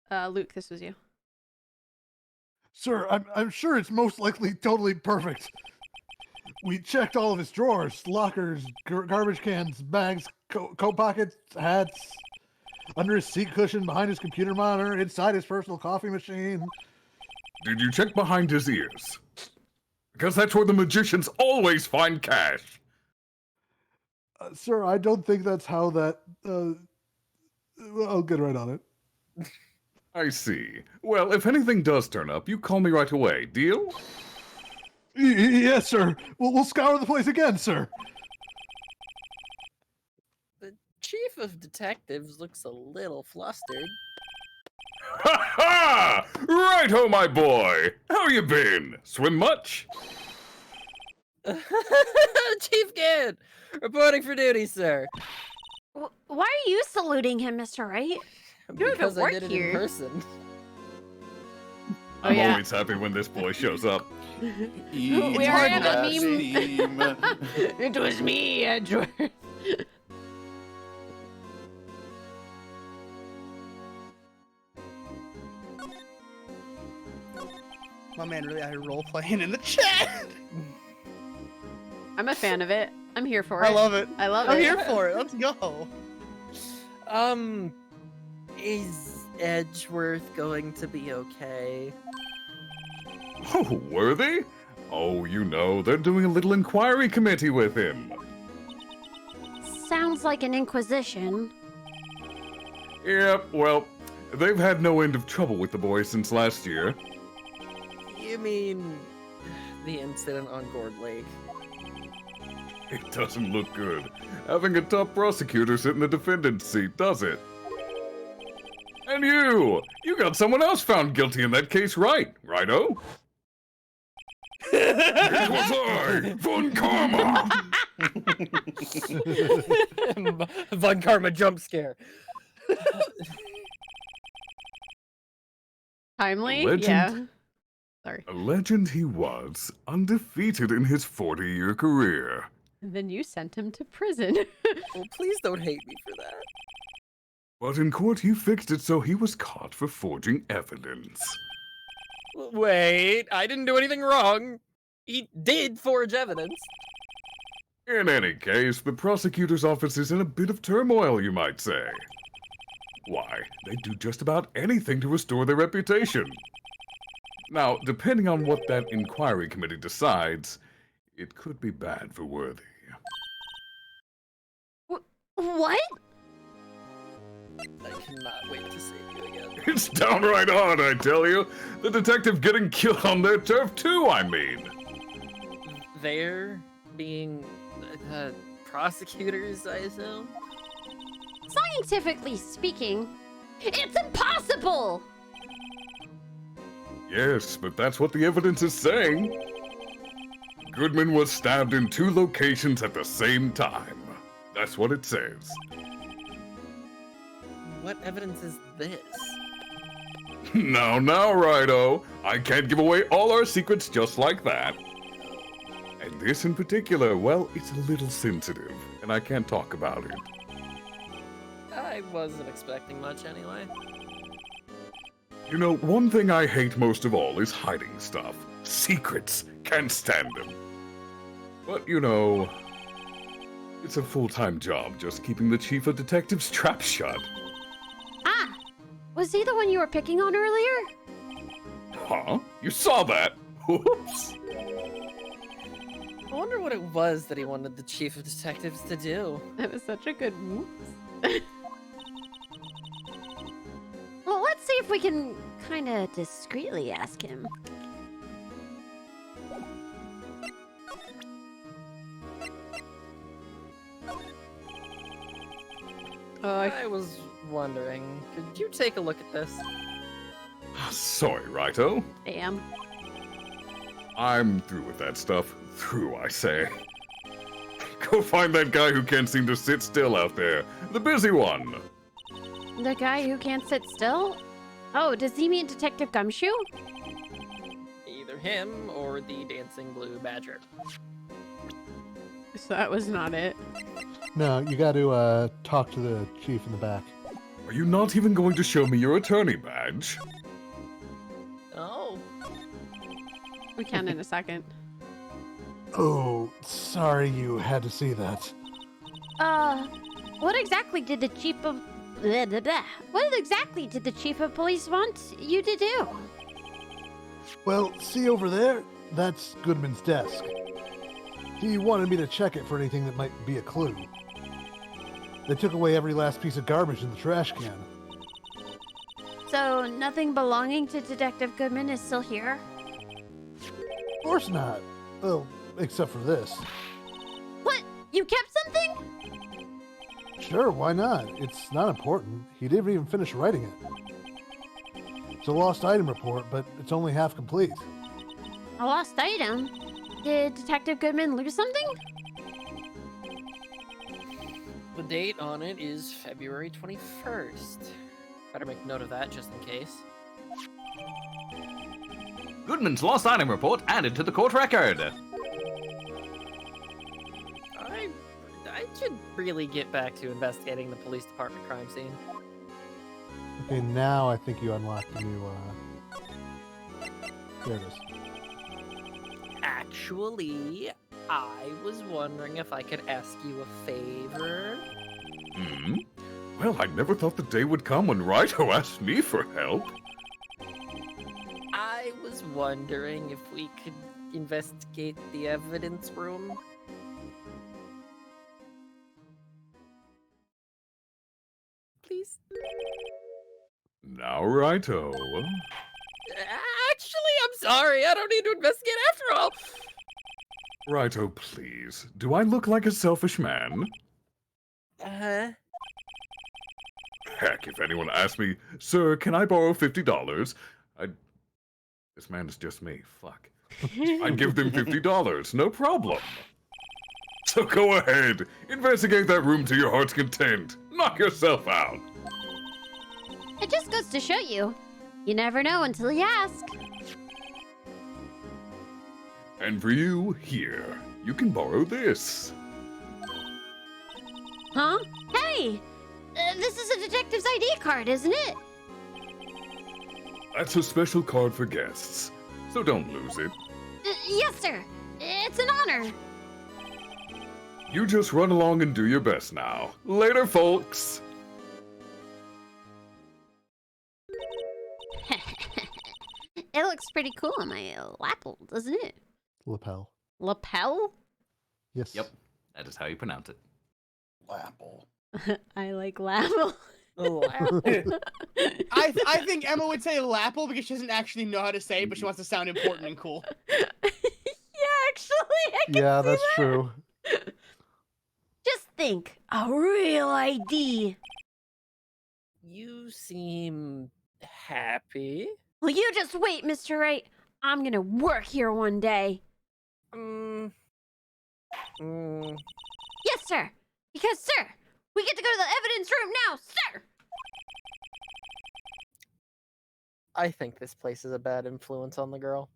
Luke, this was you. Sir, I'm sure it's most likely totally perfect. We checked all of his drawers, lockers, garbage cans, bags, coat pockets, hats, under his seat cushion, behind his computer monitor, inside his personal coffee machine. Did you check behind his ears? Because that's where the magicians always find cash. Sir, I don't think that's how that... I'll get right on it. I see. Well, if anything does turn up, you call me right away. Deal? Yes, sir. We'll scour the place again, sir. The Chief of Detectives looks a little flustered. Ha ha! Right-ho, my boy! How you been? Swim much? Chief Gant! Reporting for duty, sir. Why are you saluting him, Mr. Wright? You don't even Because I work did it here. in person. Oh, I'm yeah. always happy when this boy shows up. We are in a meme. It was me, Edgeworth. My man really out here role playing in the chat. I'm a fan of it. I'm here for it. I love it. I love it. I'm here for it. Let's go. Is Edgeworth going to be okay? Oh, Worthy? Oh, you know, they're doing a little inquiry committee with him. Sounds like an inquisition. Yep, well, they've had no end of trouble with the boy since last year. You mean the incident on Gourd Lake? It doesn't look good. Having a top prosecutor sit in the defendant's seat, does it? And you got someone else found guilty in that case, right-o? It was I, Von Karma! Von Karma jump scare. Timely? Legend. Yeah. Sorry. A legend he was, undefeated in his 40-year career. And then you sent him to prison. Well, please don't hate me for that. But in court he fixed it so he was caught for forging evidence. Wait, I didn't do anything wrong. He did forge evidence. In any case, the prosecutor's office is in a bit of turmoil, you might say. Why, they do just about anything to restore their reputation. Now, depending on what that inquiry committee decides, it could be bad for Worthy. What? I cannot wait to see you again. It's downright odd, I tell you. The detective getting killed on their turf too, I mean. They're being prosecutors, I assume? Scientifically speaking, it's impossible! Yes, but that's what the evidence is saying. Goodman was stabbed in 2 locations at the same time. That's what it says. What evidence is this? Now, right-o. I can't give away all our secrets just like that. And this in particular, well, it's a little sensitive, and I can't talk about it. I wasn't expecting much anyway. You know, one thing I hate most of all is hiding stuff. Secrets. Can't stand them. But, you know, it's a full-time job just keeping the chief of detectives' trap shut. Ah! Was he the one you were picking on earlier? Huh? You saw that? Whoops. I wonder what it was that he wanted the chief of detectives to do. That was such a good whoops. Well, let's see if we can kind of discreetly ask him. I was wondering, could you take a look at this? Sorry, Righto. Damn. I'm through with that stuff. Through, I say. Go find that guy who can't seem to sit still out there. The busy one. The guy who can't sit still? Oh, does he mean Detective Gumshoe? Either him or the dancing blue badger. So that was not it. No, you got to talk to the chief in the back. Are you not even going to show me your attorney badge? Oh. We can in a second. Oh, sorry you had to see that. What exactly did the chief of... Blah, blah, blah. What exactly did the chief of police want you to do? Well, see over there? That's Goodman's desk. He wanted me to check it for anything that might be a clue. They took away every last piece of garbage in the trash can. So, nothing belonging to Detective Goodman is still here? Of course not. Well, except for this. What? You kept something? Sure, why not? It's not important. He didn't even finish writing it. It's a lost item report, but it's only half complete. A lost item? Did Detective Goodman lose something? The date on it is February 21st. Better make note of that just in case. Goodman's lost item report added to the court record. I should really get back to investigating the police department crime scene. Okay, now I think you unlocked the new, There it is. Actually, I was wondering if I could ask you a favor. Hmm? Well, I never thought the day would come when Righto asked me for help. I was wondering if we could investigate the evidence room. Please? Now, Righto. Actually, I'm sorry. I don't need to investigate after all. Righto, please. Do I look like a selfish man? Uh-huh. Heck, if anyone asked me, "Sir, can I borrow $50?" This man is just me. Fuck. I'd give them $50, no problem. So go ahead, investigate that room to your heart's content. Knock yourself out. It just goes to show you. You never know until you ask. And for you, here, you can borrow this. Huh? Hey! This is a detective's ID card, isn't it? That's a special card for guests, so don't lose it. Yes, sir. It's an honor. You just run along and do your best now. Later, folks. It looks pretty cool on my lapel, doesn't it? Lapel. Lapel? Yes. Yep, that is how you pronounce it. Lapel. I like lapel. I think Emma would say lapel because she doesn't actually know how to say it, but she wants to sound important and cool. Yeah, actually, I can Yeah, see that's that. true. Just think, a real ID. You seem happy. Well, you just wait, Mr. Wright. I'm gonna work here one day. Yes, sir. Because, sir, we get to go to the evidence room now, sir. I think this place is a bad influence on the girl.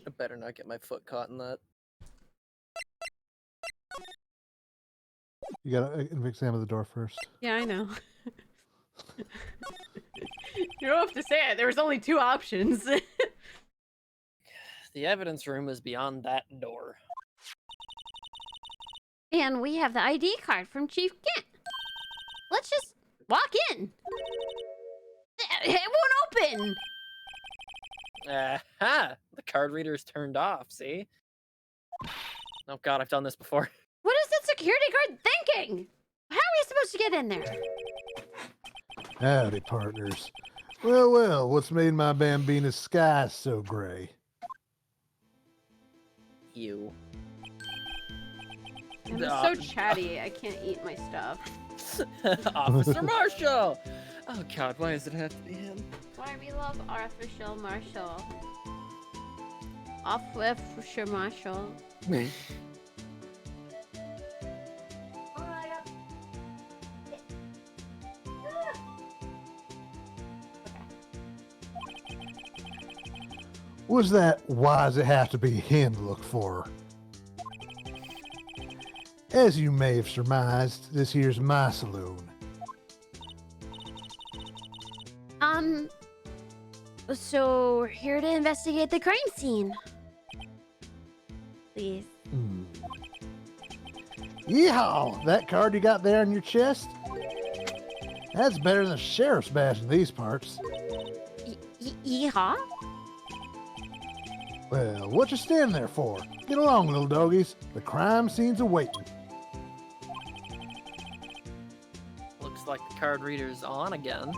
I better not get my foot caught in that. You gotta examine the door first. Yeah, I know. You don't have to say it. There was only 2 options. The evidence room is beyond that door. And we have the ID card from Chief Kent. Let's just walk in. It won't open. Aha! The card reader is turned off, see? Oh god, I've done this before. What is that security guard thinking? How are we supposed to get in there? Howdy, partners. Well, well, what's made my Bambina's sky so gray? You. I'm so chatty, I can't eat my stuff. Officer Marshall! Oh god, why does it have to be him? Why we love Officer Marshall. Officer Marshall. Me. Was that why does it have to be him to look for? As you may have surmised, this here's my saloon. So we're here to investigate the crime scene. Please. Yeehaw! That card you got there on your chest? That's better than the sheriff's badge in these parts. Yeehaw? Well, what you standing there for? Get along, little doggies. The crime scene's awaiting. Looks like the card reader's on again.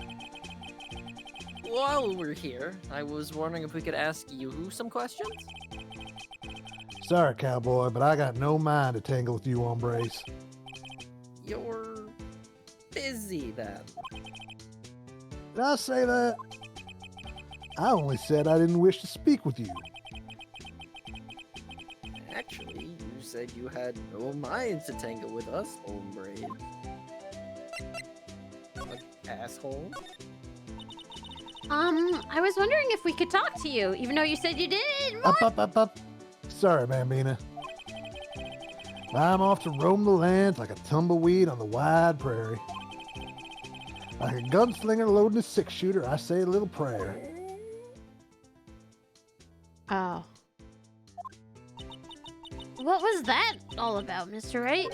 While we're here, I was wondering if we could ask you some questions? Sorry, cowboy, but I got no mind to tangle with you hombres. You're busy then. Did I say that? I only said I didn't wish to speak with you. Actually, you said you had no mind to tangle with us, hombres. Like, asshole. I was wondering if we could talk to you, even though you said you didn't want... Up. Sorry, Bambina. I'm off to roam the lands like a tumbleweed on the wide prairie. Like a gunslinger loading a 6-shooter, I say a little prayer. Oh. What was that all about, Mr. Wright?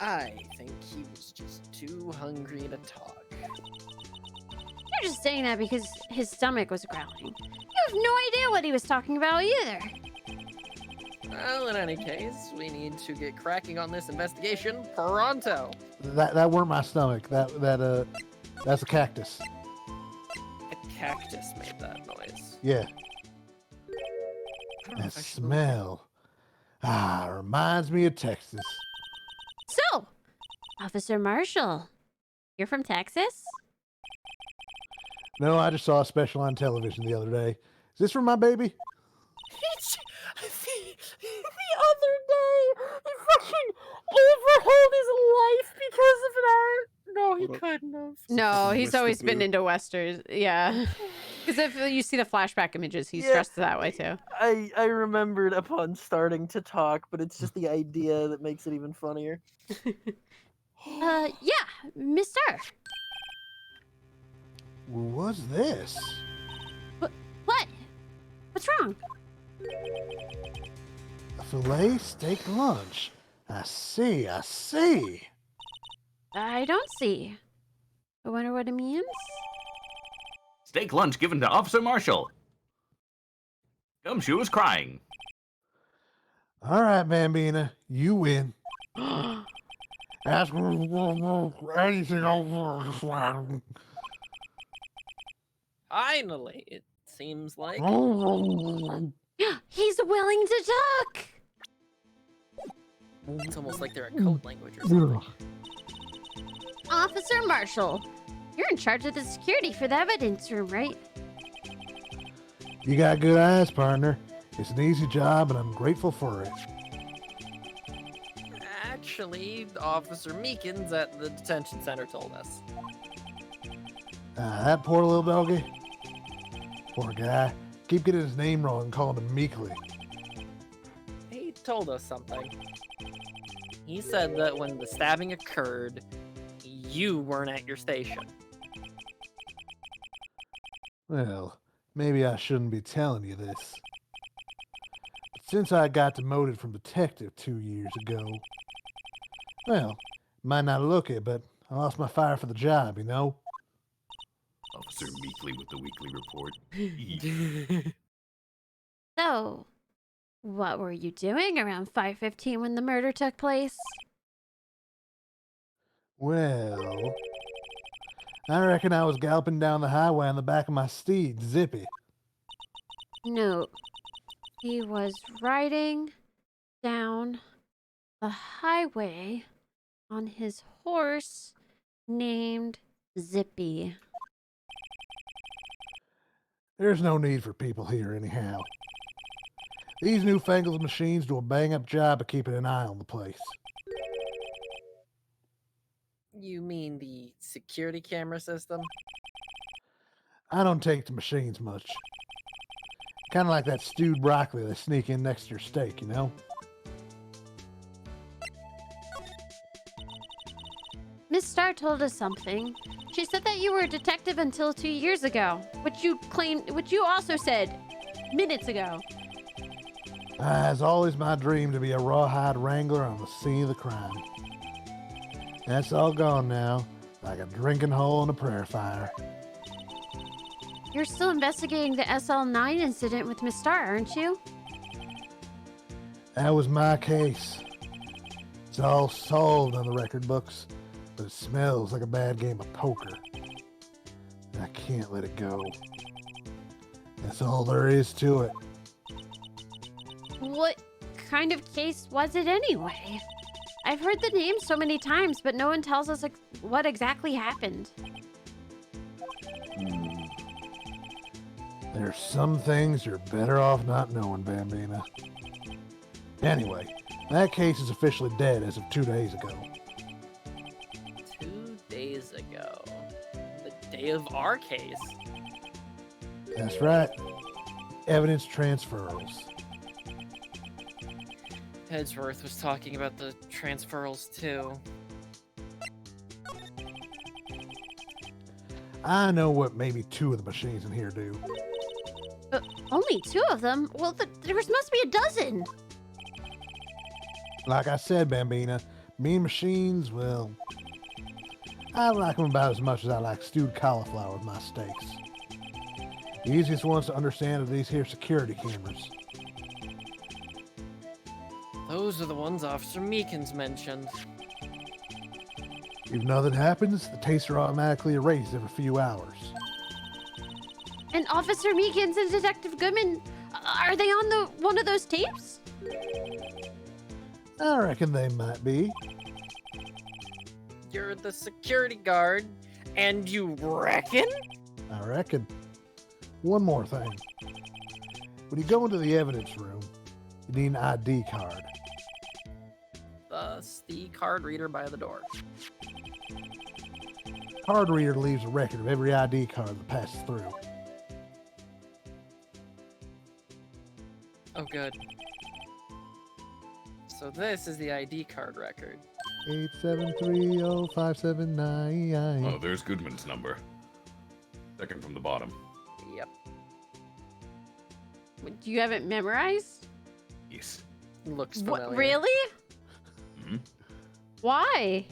I think he was just too hungry to talk. You're just saying that because his stomach was growling. You have no idea what he was talking about either. Well, in any case, we need to get cracking on this investigation pronto. That weren't my stomach. That's a cactus. A cactus made that noise. Yeah. I don't know That if I should- smell. Reminds me of Texas. So, Officer Marshall, you're from Texas? No, I just saw a special on television the other day. Is this from my baby? The other day, he fucking overhauled his life because of that. No, he couldn't have. No, he's always been Blue. into westerns. Yeah. Because if you see the flashback images, he's dressed that way too. I remembered upon starting to talk, but it's just the idea that makes it even funnier. Yeah, mister. What's this? What? What's wrong? A filet steak lunch. I see. I don't see. I wonder what it means. Steak lunch given to Officer Marshall. Gumshoe is crying. All right, Bambina, you win. Ask anything over. Finally, it seems like. He's willing to talk. It's almost like they're a code language or something. Officer Marshall, you're in charge of the security for the evidence room, right? You got good eyes, partner. It's an easy job, and I'm grateful for it. Actually, Officer Meekins at the detention center told us. That poor little doggy. Poor guy. Keep getting his name wrong and calling him Meekly. He told us something. He said that when the stabbing occurred, you weren't at your station. Well, maybe I shouldn't be telling you this. But since I got demoted from detective 2 years ago, well, might not look it, but I lost my fire for the job, you know? Officer Meekly with the weekly report. So, what were you doing around 5:15 when the murder took place? Well, I reckon I was galloping down the highway on the back of my steed, Zippy. No, he was riding down the highway on his horse named Zippy. There's no need for people here anyhow. These newfangled machines do a bang-up job of keeping an eye on the place. You mean the security camera system? I don't take to machines much. Kind of like that stewed broccoli they sneak in next to your steak, you know? Miss Starr told us something. She said that you were a detective until 2 years ago, which you also said minutes ago. It's always my dream to be a rawhide wrangler on the scene of the crime. That's all gone now, like a drinking hole in a prairie fire. You're still investigating the SL9 incident with Miss Starr, aren't you? That was my case. It's all solved on the record books, but it smells like a bad game of poker. I can't let it go. That's all there is to it. What kind of case was it anyway? I've heard the name so many times, but no one tells us what exactly happened. There's some things you're better off not knowing, Bambina. Anyway, that case is officially dead as of 2 days ago. 2 days ago. The day of our case. That's right. Evidence transfers. Edgeworth was talking about the transferals too. I know what maybe 2 of the machines in here do. Only 2 of them? Well, there must be a dozen. Like I said, Bambina, mean machines, well, I like them about as much as I like stewed cauliflower with my steaks. The easiest ones to understand are these here security cameras. Those are the ones Officer Meekins mentioned. If nothing happens, the tapes are automatically erased every few hours. And Officer Meekins and Detective Goodman, are they on one of those tapes? I reckon they might be. You're the security guard, and you reckon? I reckon. One more thing. When you go into the evidence room, you need an ID card. Thus, the card reader by the door. Card reader leaves a record of every ID card that passes through. Oh, good. So this is the ID card record. 8730579. Oh, there's Goodman's number. Second from the bottom. Yep. Do you have it memorized? Yes. Looks familiar. What, really? Hmm? Why?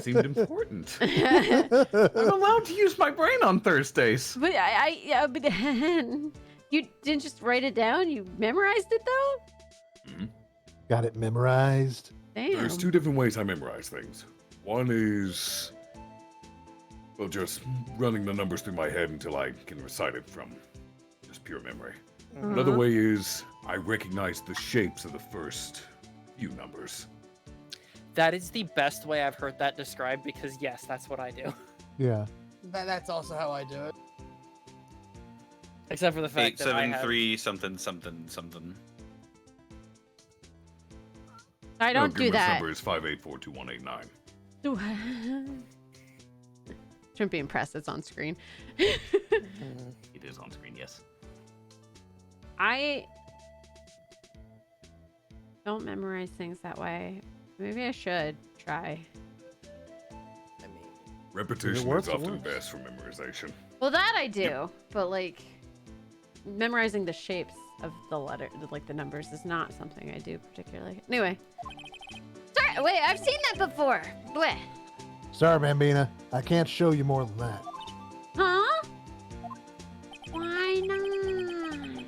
Seemed important. I'm allowed to use my brain on Thursdays. But but you didn't just write it down? You memorized it though? Hmm? Got it memorized? Damn. There's 2 different ways I memorize things. One is, well, just running the numbers through my head until I can recite it from just pure memory. Another way is I recognize the shapes of the first few numbers. That is the best way I've heard that described because, yes, that's what I do. Yeah. That's also how I do it. Except for the fact that I have... 873 something something something. I don't do Goodman's that. number is 5842189. Shouldn't be impressed. It's on screen. It is on screen, yes. I don't memorize things that way. Maybe I should try. I mean, Repetition works, is it often works. best for memorization. Well, that I do, but like memorizing the shapes of the letter, like the numbers, is not something I do particularly. Anyway, sorry. Wait, I've seen that before. Bleh. Sorry, Bambina. I can't show you more than that. Huh? Why not?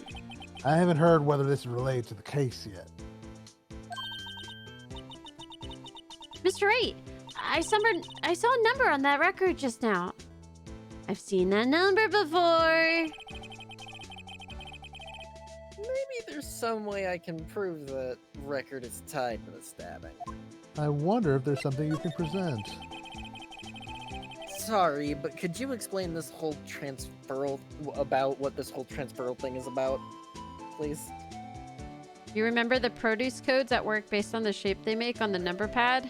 I haven't heard whether this is related to the case yet. Mr. 8, I saw a number on that record just now. I've seen that number before. maybe there's some way I can prove that record is tied to the stabbing. I wonder if there's something you can present. Sorry, but could you explain this whole transferal about what this whole transferal thing is about, please? You remember the produce codes at work based on the shape they make on the number pad?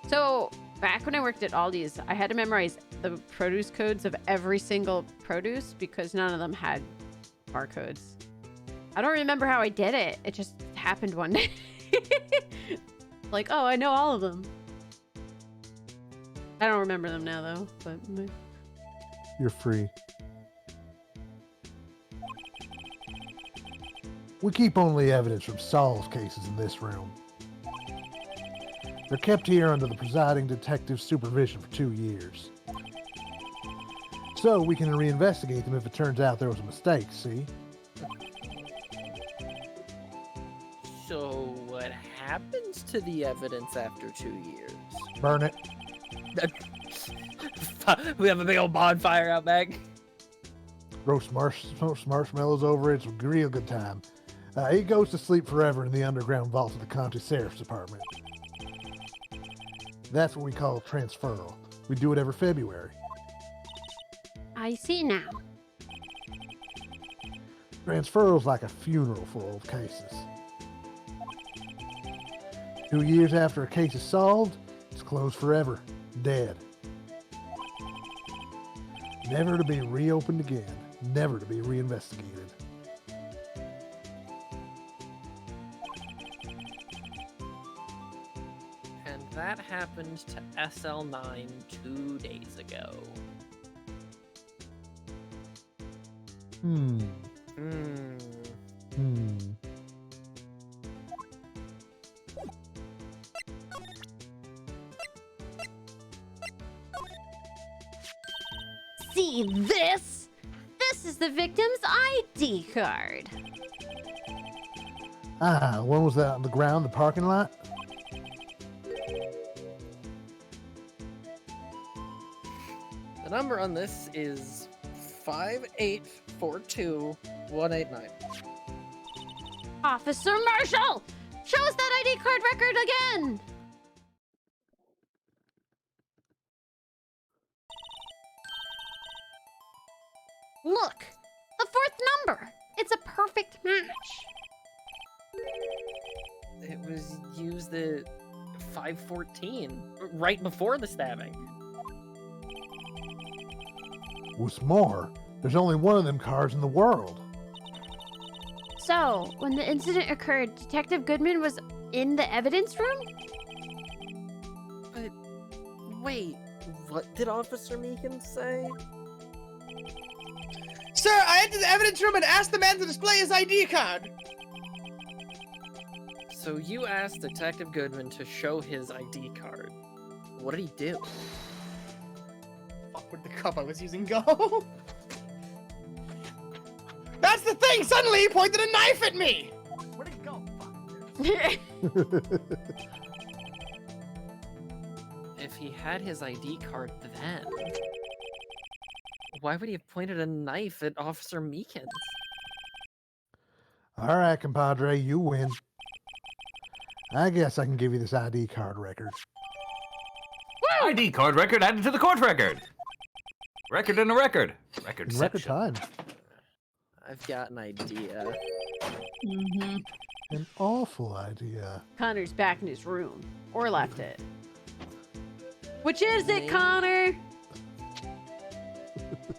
So, back when I worked at Aldi's, I had to memorize the produce codes of every single produce because none of them had barcodes. I don't remember how I did it. It just happened one day. Like, oh, I know all of them. I don't remember them now, though. But You're free. We keep only evidence from solved cases in this room. They're kept here under the presiding detective's supervision for 2 years. So we can reinvestigate them if it turns out there was a mistake, see? So what happens to the evidence after 2 years? Burn it. We have a big old bonfire out back. Roast marshmallows over it. It's a real good time. It goes to sleep forever in the underground vaults of the county sheriff's department. That's what we call transferal. We do it every February. I see now. Transferal's like a funeral for old cases. 2 years after a case is solved, it's closed forever. Dead. Never to be reopened again. Never to be reinvestigated. And that happened to SL9 2 days ago. Hmm. See this? This is the victim's ID card. Ah, when was that on the ground, the parking lot? The number on this is 5842189. Officer Marshall! Show us that ID card record again! Look! The fourth number! It's a perfect match! It was used at 514, right before the stabbing. What's more, there's only one of them cards in the world. So, when the incident occurred, Detective Goodman was in the evidence room? But, wait, what did Officer Meekin say? Sir, I entered the evidence room and asked the man to display his ID card. So you asked Detective Goodman to show his ID card. What did he do? Fuck, where'd the cup I was using go? That's the thing! Suddenly he pointed a knife at me! Where'd it go? If he had his ID card then, why would he have pointed a knife at Officer Meekins? All right, compadre, you win. I guess I can give you this ID card record. ID card record added to the court record. Record in a record. Record In record section. time. I've got an idea. An awful idea. Connor's back in his room. Or left it. Which is it, Me? Connor?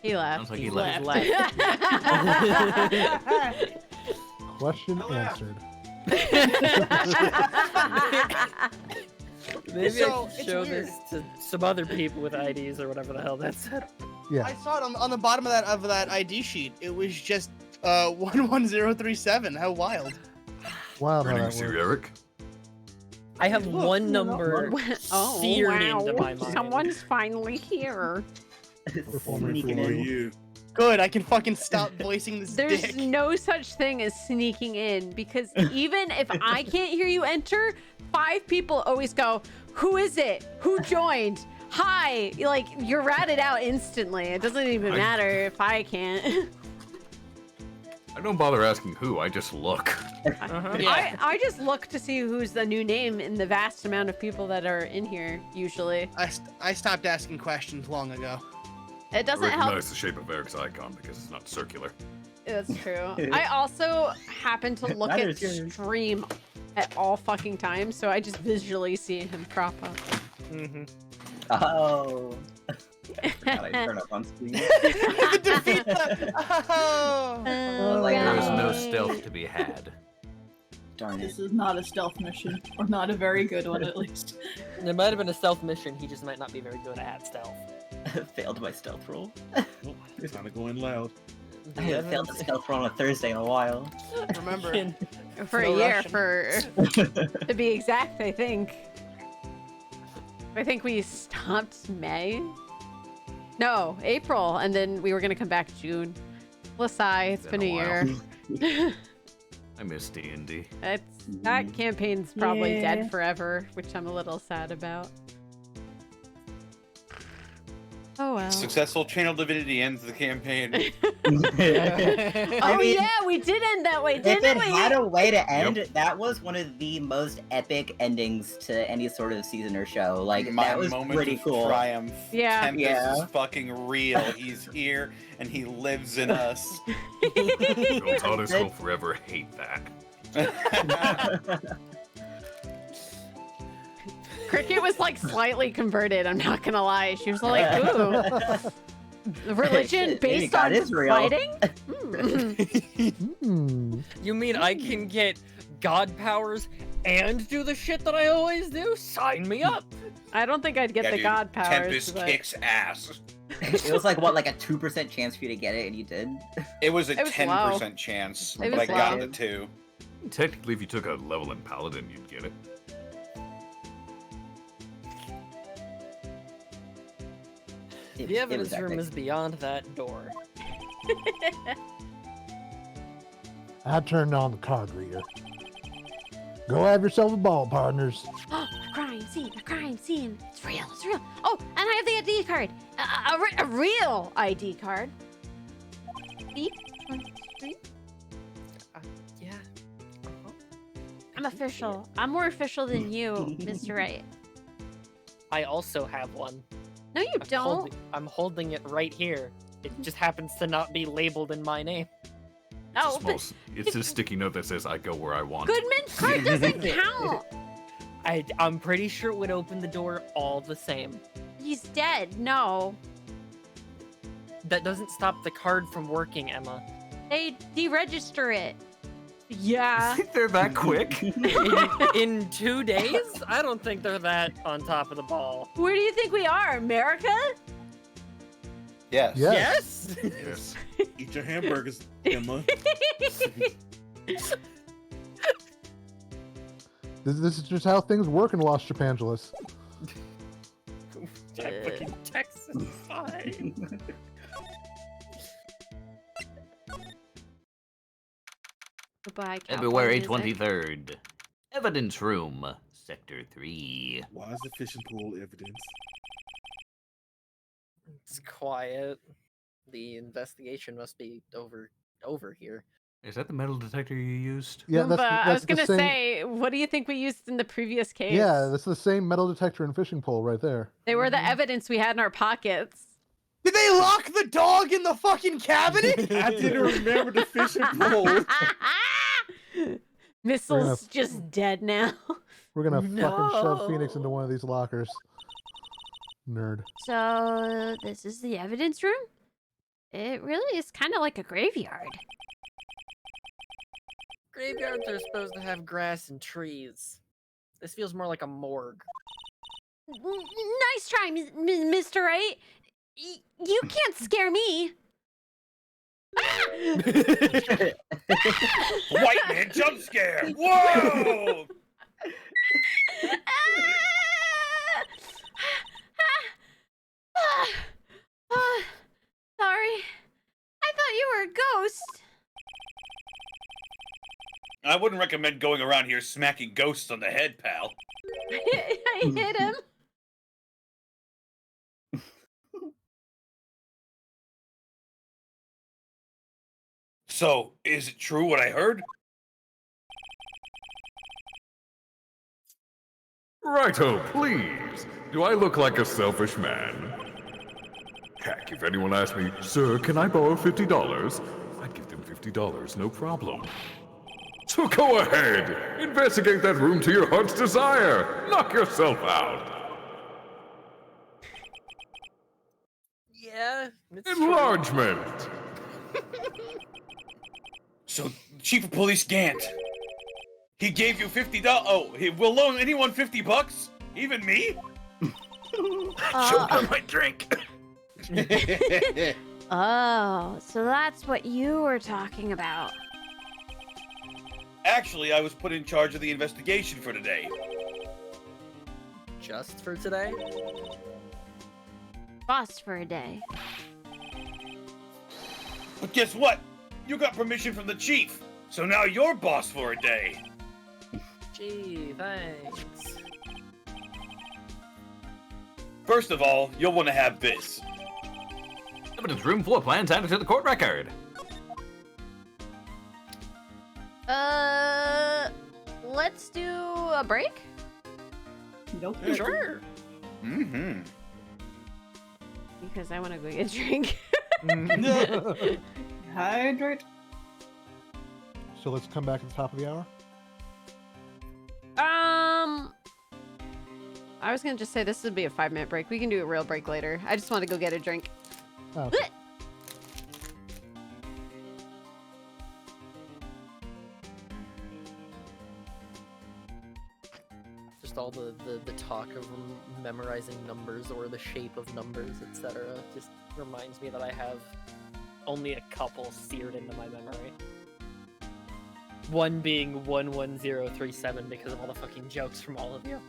He left. Sounds like he He's left. left. Question answered. Maybe So, I it's should show weird. this to some other people with IDs or whatever the hell that said. Yeah. I saw it on the bottom of that ID sheet. It was just 11037. How wild. Wow, how that Greetings to works. you, Eric. I have one number Oh, seared wow. into my mind. Someone's finally here. Sneaking in. You. Good, I can fucking stop voicing this There's dick. no such thing as sneaking in because even if I can't hear you enter, 5 people always go, "Who is it? Who joined? Hi!" Like, you're ratted out instantly. It doesn't even matter if I can't. I don't bother asking who, I just look. Yeah. I just look to see who's the new name in the vast amount of people that are in here, usually. I stopped asking questions long ago. It I doesn't help. recognize the shape of Eric's icon because it's not circular. That's true. I also happen to look That at is yours. stream at all fucking times, so I just visually see him crop up. Mm-hmm. Oh. I forgot I turned up on screen. Defeat the... Oh. There is no stealth to be had. Darn it. This is not a stealth mission, or not a very good one at least. There might have been a stealth mission, he just might not be very good at stealth. Failed my stealth roll. Time to go in loud. I haven't failed a stealth roll on a Thursday in a while. Remember, For a No year, Russian. to be exact, I think. I think we stopped May. No, April, and then we were gonna come back June. Lasai, it's been a year. I miss D&D. That campaign's probably Yeah. dead forever, which I'm a little sad about. Oh well. Successful channel divinity ends the campaign. Oh mean, yeah, we did end that way, If didn't it we? had a way to end, that was one of the most epic endings to any sort of season or show. Like, My that was moment pretty of cool. triumph. Yeah. Tempest Yeah. is fucking real. He's here and he lives in us. Gotalis will forever hate that. Cricket was like slightly converted, I'm not gonna lie. She was like, ooh. Religion Shit, maybe based God on is real. fighting? You mean I can get god powers and do the shit that I always do? Sign me up! I don't think I'd get Yeah, the dude, god powers. Tempest but- kicks ass. It was like, what, like a 2% chance for you to get it, and you did? It was a It was 10% chance, It but was I got low. the 2. Technically, if you took a level in Paladin, you'd get it. The evidence room is beyond that door. I turned on the card reader. Go have yourself a ball, partners. A crime scene, a crime scene. It's real, it's real. Oh, and I have the ID card. A real ID card. Beep. 1, 2, 3. Yeah. I'm official. I'm more official than you, Mr. Wright. I also have one. No, you don't. I'm holding it right here. It just happens to not be labeled in my name. Oh, It's, it's a sticky note that says, I go where I want. Goodman's card doesn't count. I'm pretty sure it would open the door all the same. He's dead. No. That doesn't stop the card from working, Emma. They deregister it. Yeah. They're that quick? In 2 days? I don't think they're that on top of the ball. Where do you think we are? America? Yes. Yes? Yes. Eat your hamburgers, Emma. This is just how things work in Los Japangeles. Fucking Texas. Fine. Goodbye, February cowboy music. 23rd. Evidence room, Sector 3. Why is the fishing pool evidence? It's quiet. The investigation must be over here. Is that the metal detector you used? Yeah, Goomba, I was the gonna same- say, what do you think we used in the previous case? Yeah, that's the same metal detector and fishing pole right there. They were the evidence we had in our pockets. Did they lock the dog in the fucking cabinet? I didn't remember the fishing pole. Missile's just dead now. We're gonna fucking shove No. Phoenix into one of these lockers. Nerd. So, this is the evidence room? It really is kind of like a graveyard. Graveyards are supposed to have grass and trees. This feels more like a morgue. Nice try, Mr. Right. You can't scare me. White man jump scare! Whoa! Sorry. I thought you were a ghost. I wouldn't recommend going around here smacking ghosts on the head, pal. I hit him. So, is it true what I heard? Righto, please. Do I look like a selfish man? Heck, if anyone asked me, sir, can I borrow $50? I'd give them $50, no problem. So go ahead, investigate that room to your heart's desire. Knock yourself out. Yeah, it's Enlargement. So, Chief of Police Gant, he gave you $50. Oh, he will loan anyone $50? Even me? Choke on my drink. Oh, so that's what you were talking about. Actually, I was put in charge of the investigation for today. Just for today? Boss for a day. But guess what? You got permission from the chief, so now you're boss for a day. Gee, thanks. First of all, you'll want to have this. Evidence room floor plans added to the court record. Let's do a break? Nope. Sure. Mm-hmm. Because I want to go get a drink. Hydrate. So let's come back at the top of the hour. I was gonna just say this would be a 5-minute break. We can do a real break later. I just want to go get a drink. Oh. Just all the talk of memorizing numbers or the shape of numbers, etc. just reminds me that I have only a couple seared into my memory. One being 11037 because of all the fucking jokes from all of you.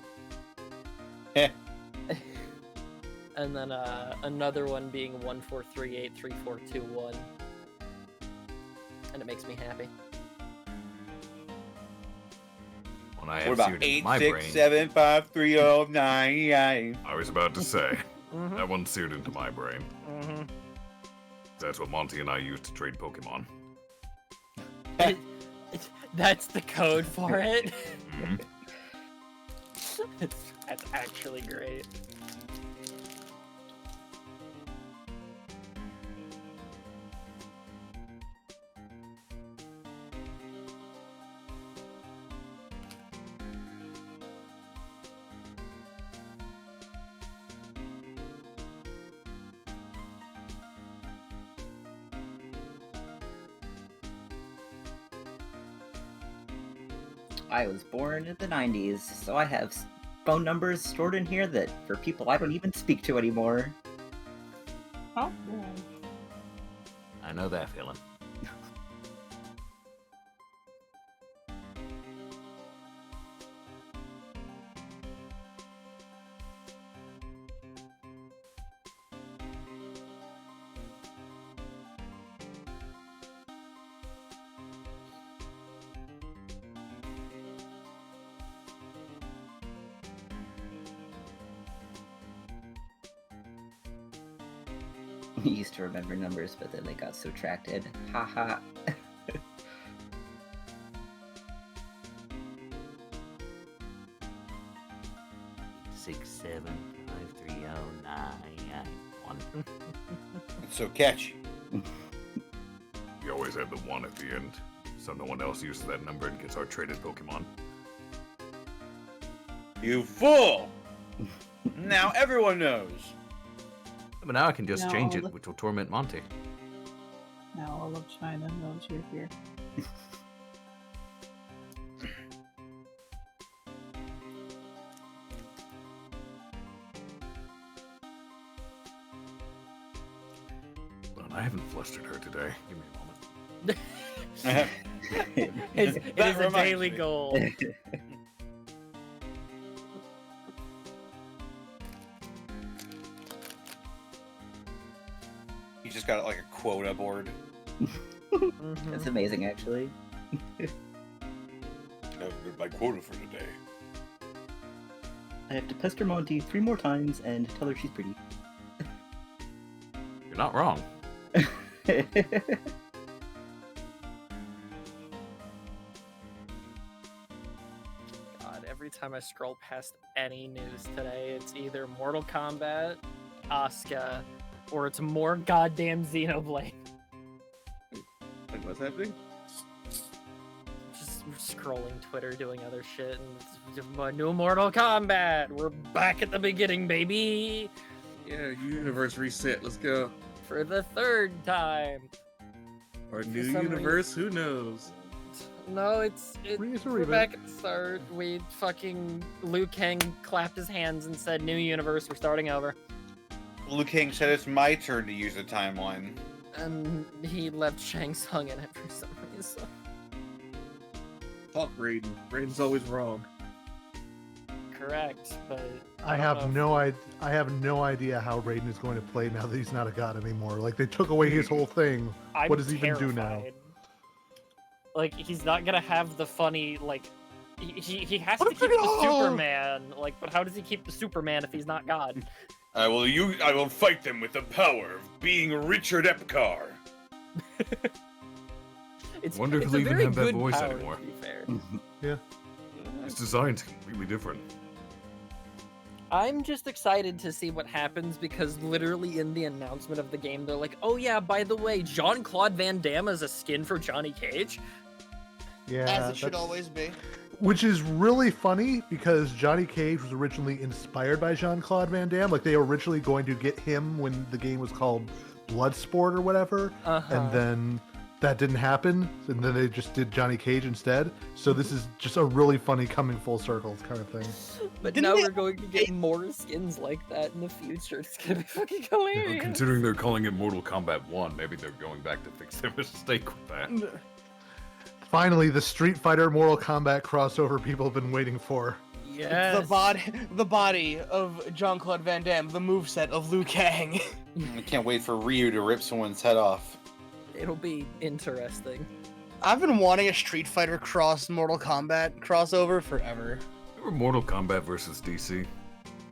And then another one being 14383421. And it makes me happy. When I What have about seared into 8, my 6, brain. 7, 5, 3, 0, 9, 9? I was about to say, that one's seared into my brain. That's what Monty and I used to trade Pokemon. That's the code for it. Mhm. That's actually great. I was born in the 90s, so I have phone numbers stored in here that for people I don't even speak to anymore. Oh, I know that feeling. I used to remember numbers, but then they got subtracted. Haha. 6, 7, 5, 3, 0, 9, 1. It's so catchy. We always have the 1 at the end, so no one else uses that number and gets our traded Pokemon. You fool! Now everyone knows. But now I can just No, change it, look- which will torment Monty. now all of China knows you're here. haven't flustered her today. Give me a moment. It is a daily goal. You just got like a quota board. That's amazing, actually. That's my quota for today. I have to pester Monty 3 more times and tell her she's pretty. You're not wrong. God, every time I scroll past any news today, it's either Mortal Kombat, Asuka, or it's more goddamn Xenoblade. Like, what's happening? Just scrolling Twitter, doing other shit, and it's a new Mortal Kombat. We're back at the beginning, baby. Yeah, universe reset. Let's go. For the 3rd time. Or For new some universe? Who knows? No, we're reboot. back at the start. We fucking Liu Kang clapped his hands and said, "New universe, we're starting over." Liu Kang said it's my turn to use the timeline. And he left Shang Tsung in it for some reason. Fuck Raiden. Raiden's always wrong. Correct, but I have no idea how Raiden is going to play now that he's not a god anymore. Like, they took away his whole thing. I'm What does he even do now? terrified. Like, he's not gonna have the funny, like, he has to keep the Superman. Like, but how does he keep the Superman if he's not God? I will fight them with the power of being Richard Epcar. Wonder if it's he'll a even very have that good voice power, anymore. to be fair. Yeah. His design's completely different. I'm just excited to see what happens because literally in the announcement of the game, they're like, "Oh yeah, by the way, Jean-Claude Van Damme is a skin for Johnny Cage." Yeah, As it should that's- always be. Which is really funny because Johnny Cage was originally inspired by Jean-Claude Van Damme. Like, they were originally going to get him when the game was called Bloodsport or whatever, and then that didn't happen, and then they just did Johnny Cage instead. So this is just a really funny coming full circle kind of thing. But now we're going to get more skins like that in the future. It's gonna be fucking hilarious. Considering they're calling it Mortal Kombat 1, maybe they're going back to fix their mistake with that. Finally, the Street Fighter Mortal Kombat crossover people have been waiting for. Yes. The body of Jean-Claude Van Damme, the moveset of Liu Kang. I can't wait for Ryu to rip someone's head off. It'll be interesting. I've been wanting a Street Fighter cross Mortal Kombat crossover forever. Remember Mortal Kombat versus DC?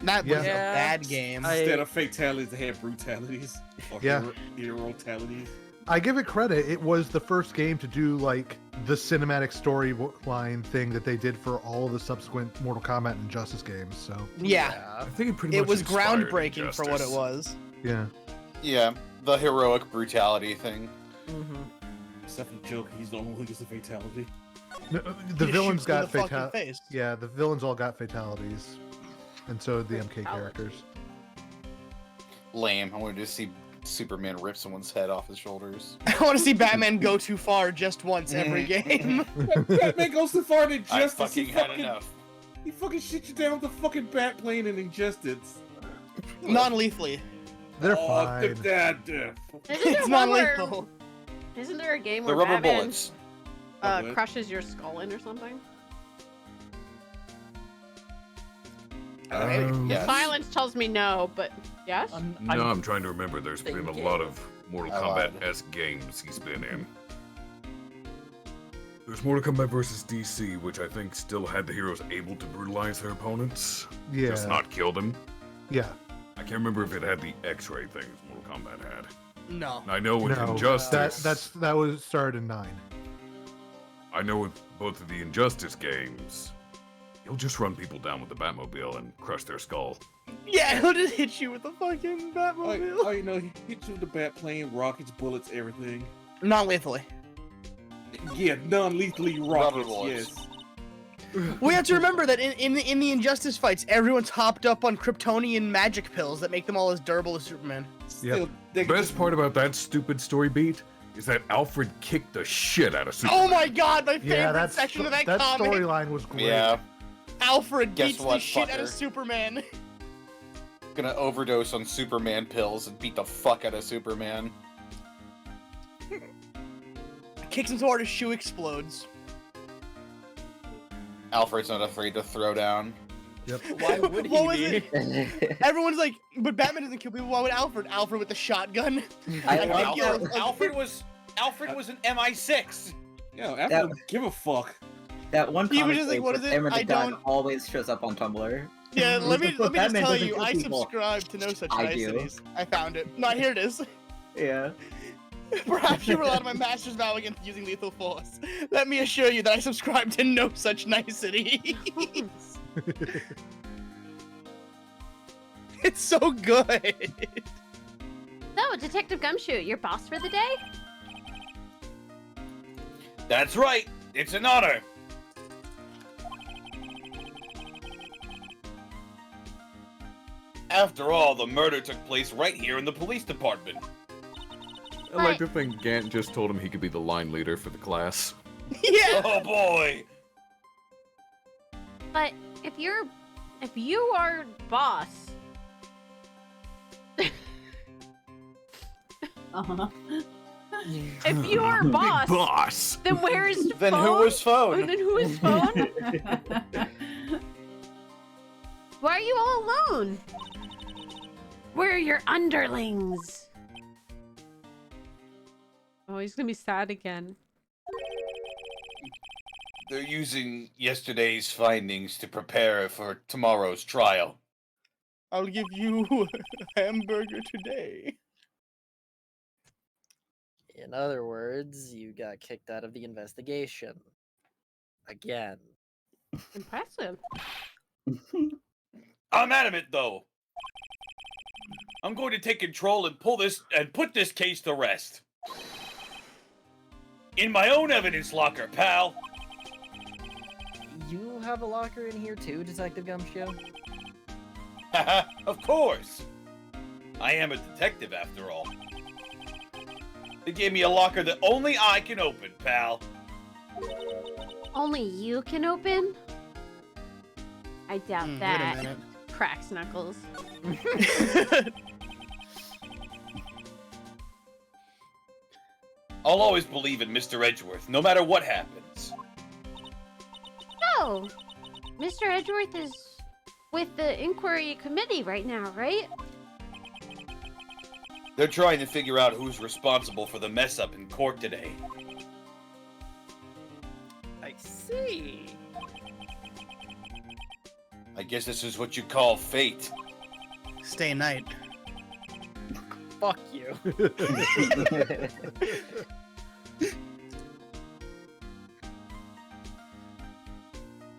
That was a Yeah. bad game. Instead of fatalities, they had brutalities. Or Yeah. hero-talities. I give it credit. It was the first game to do like the cinematic storyline thing that they did for all of the subsequent Mortal Kombat and Injustice games. So yeah, I think it pretty it much was inspired groundbreaking for what it Injustice. was. yeah, Yeah, the heroic brutality thing. Except for Joker, he's the only one who gets a fatality. No, the He villains shoots in got the fucking fatalities. face. Yeah, the villains all got fatalities, and so did the MK characters. Lame. I wanted to see Superman rip someone's head off his shoulders. I want to see Batman go too far just once every game. Batman goes too far in I Injustice. fucking had enough. He fucking shit you down with the fucking bat plane in Injustice. Non-lethally. They're Oh, fine. Isn't there It's one where- non-lethal. Isn't there a game The where rubber Batman bullets. Okay. crushes your skull in or something? Yes. Silence tells me no, but yes? No, I'm trying to remember. There's been a thinking. lot of Mortal I lied. Kombat-esque games he's been in. There's Mortal Kombat vs. DC, which I think still had the heroes able to brutalize their opponents, Yeah, just not kill them. yeah. I can't remember if it had the X-ray things Mortal Kombat had. No. And I know with No, Injustice, that was started in 9. I know with both of the Injustice games, he'll just run people down with the Batmobile and crush their skull. Yeah, he'll just hit you with the fucking Batmobile. Oh, you know, he hits you with the bat plane, rockets, bullets, everything. Non-lethally. Yeah, non-lethally Rubber rockets, bullets. yes. We have to remember that in the Injustice fights, everyone's hopped up on Kryptonian magic pills that make them all as durable as Superman. Still, The best part about that stupid story beat is that Alfred kicked the shit out of Superman. Oh my god, my favorite Yeah, section of that that comic. storyline was great. Yeah. Alfred Guess beats what, the shit out fucker? of Superman. Gonna overdose on Superman pills and beat the fuck out of Superman. kicks him so hard his shoe explodes. Alfred's not afraid to throw down. Yep. Why would What was he be? it? Everyone's like, but Batman doesn't kill people. Why would Alfred? Alfred with the shotgun. I I love think that. Alfred was an MI6. Yo, Alfred That- don't give a fuck. That one He was comic just like, page what where is it? Emma the I Dog don't- always shows up on Tumblr. Yeah, let me just Batman tell doesn't you, kill I people. subscribe to No Such I do. Niceties. I found it. No, here it is. Yeah. Perhaps you relied on my master's vow against using lethal force. Let me assure you that I subscribe to No Such Niceties. It's so good. So, Detective Gumshoe, your boss for the day? That's right. It's an honor. After all, the murder took place right here in the police department. I like to think Gant just told him he could be the line leader for the class. Yeah. Oh boy. But if you are boss, Uh-huh. if you are boss, Boss. then where is Then phone? who was phone? Then who is phone? Why are you all alone? Where are your underlings? Oh, he's gonna be sad again. They're using yesterday's findings to prepare for tomorrow's trial. I'll give you a hamburger today. In other words, you got kicked out of the investigation. Again. Impressive. I'm adamant, though. I'm going to take control and put this case to rest. In my own evidence locker, pal. You have a locker in here too, Detective Gumshoe? Haha, of course. I am a detective, after all. They gave me a locker that only I can open, pal. Only you can open? I doubt Wait a that. minute. Cracks Knuckles. I'll always believe in Mr. Edgeworth, no matter what happens. Oh, Mr. Edgeworth is with the inquiry committee right now, right? They're trying to figure out who's responsible for the mess up in court today. I see. I guess this is what you call fate. Stay night. Fuck you.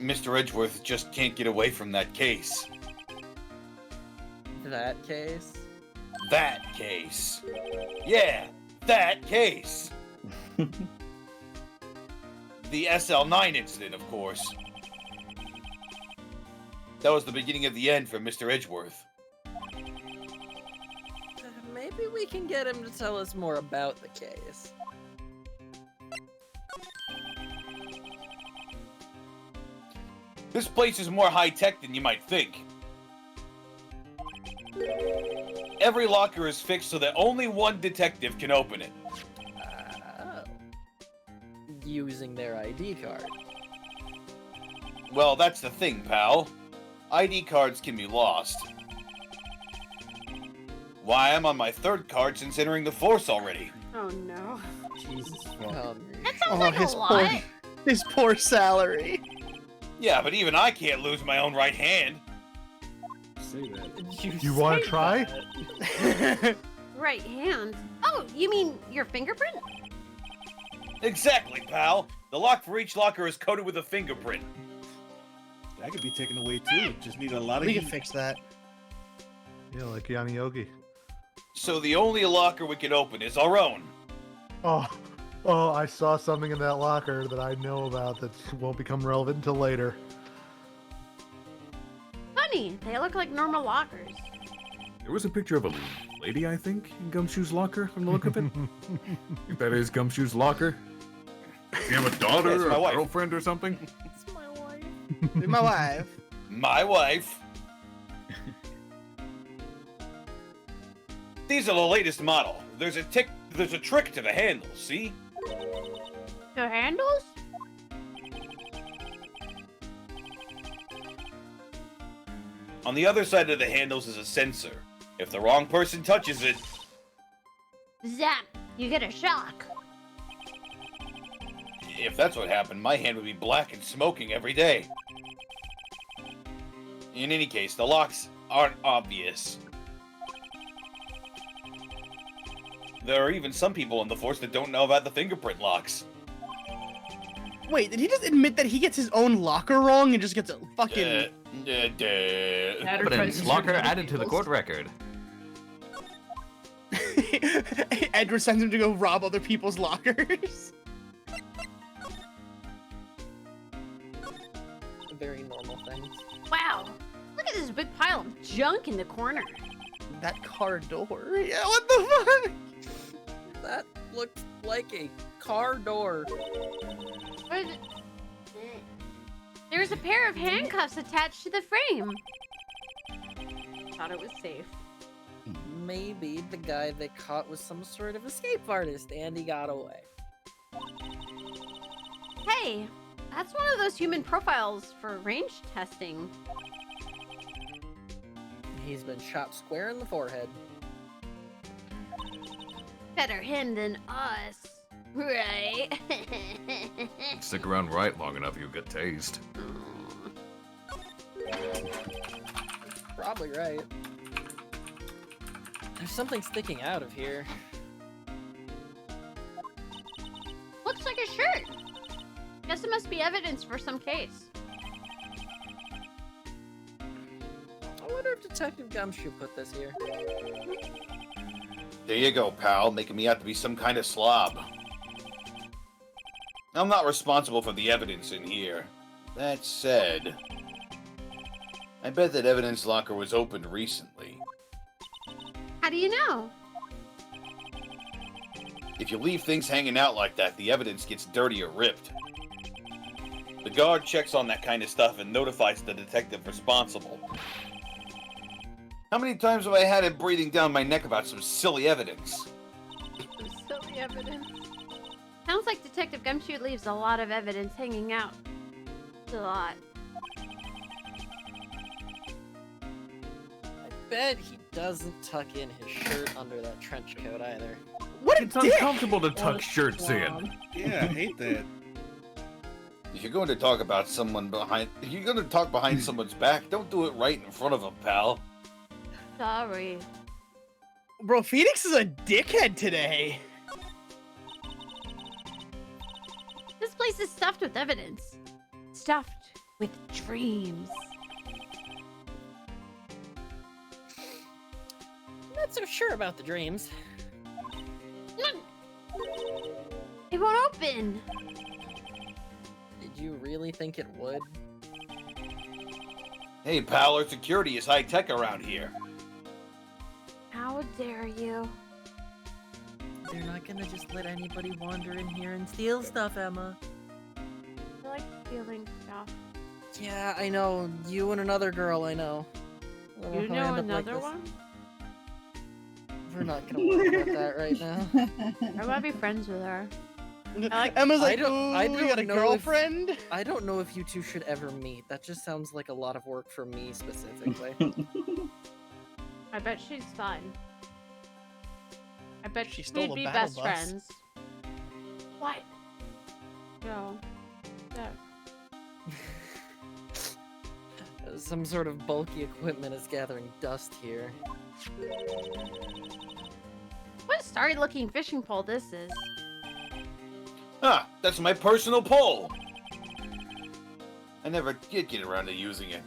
Mr. Edgeworth just can't get away from that case. That case? That case. Yeah, that case. The SL9 incident, of course. That was the beginning of the end for Mr. Edgeworth. Maybe we can get him to tell us more about the case. This place is more high-tech than you might think. Every locker is fixed so that only one detective can open it. Oh. Using their ID card. Well, that's the thing, pal. ID cards can be lost. Why, I'm on my third card since entering the force already. Oh no. Jesus fuck. That sounds like a lot. His poor salary. Yeah, but even I can't lose my own right hand. Say that. You want to try? Right hand. Oh, you mean your fingerprint? Exactly, pal. The lock for each locker is coated with a fingerprint. That could be taken away too. Just need a lot of We can heat. fix that. Yeah, like Yanni Yogi. So the only locker we can open is our own. Oh, I saw something in that locker that I know about that won't become relevant until later. Funny, they look like normal lockers. There was a picture of a lady, I think, in Gumshoe's locker from the look of it. I think that is Gumshoe's locker. Does he have a daughter That's or my a wife. girlfriend or something? It's my wife. My wife. My wife. These are the latest model. There's a trick to the handle, see? The handles? On the other side of the handles is a sensor. If the wrong person touches it, Zap! You get a shock. if that's what happened, my hand would be black and smoking every day. In any case, the locks aren't obvious. There are even some people in the force that don't know about the fingerprint locks. Wait, did he just admit that he gets his own locker wrong and just gets a fucking... Evidence locker added to the court record. Edward sends him to go rob other people's lockers. Very normal things. Wow. Look at this big pile of junk in the corner. That car door? Yeah, what the fuck? That looked like a car door. There's a pair of handcuffs attached to the frame. Thought it was safe. Maybe the guy they caught was some sort of escape artist and he got away. Hey, that's one of those human profiles for range testing. He's been shot square in the forehead. Better him than us, right? Stick around right long enough, you'll get tased. Probably right. There's something sticking out of here. Looks like a shirt. Guess it must be evidence for some case. I wonder if Detective Gumshoe put this here. There you go, pal, making me out to be some kind of slob. I'm not responsible for the evidence in here. That said, I bet that evidence locker was opened recently. How do you know? If you leave things hanging out like that, the evidence gets dirty or ripped. The guard checks on that kind of stuff and notifies the detective responsible. How many times have I had him breathing down my neck about some silly evidence? Some silly evidence. Sounds like Detective Gumshoe leaves a lot of evidence hanging out. A lot. I bet he doesn't tuck in his shirt under that trench coat either. What a It's dick! uncomfortable to tuck shirts in. Yeah, I hate that. If you're going to talk about someone behind, if you're going to talk behind someone's back, don't do it right in front of them, pal. Sorry. Bro, Phoenix is a dickhead today. This place is stuffed with evidence. Stuffed with dreams. I'm not so sure about the dreams. It won't open. Did you really think it would? Hey, pal, our security is high-tech around here. How dare you? They're not gonna just let anybody wander in here and steal stuff, Emma. I like stealing stuff. Yeah, I know. You and another girl, I know. I don't You how I know end up like another this. one? We're not gonna worry about that right now. I want to be friends with her. Like, Emma's like, I ooh, you got a know girlfriend? If, I don't know if you two should ever meet. That just sounds like a lot of work for me specifically. I bet she's fun. I bet She we'd stole a be battle best bus. friends. What? No. No. Some sort of bulky equipment is gathering dust here. What a starry looking fishing pole this is. Ah, that's my personal pole. I never did get around to using it.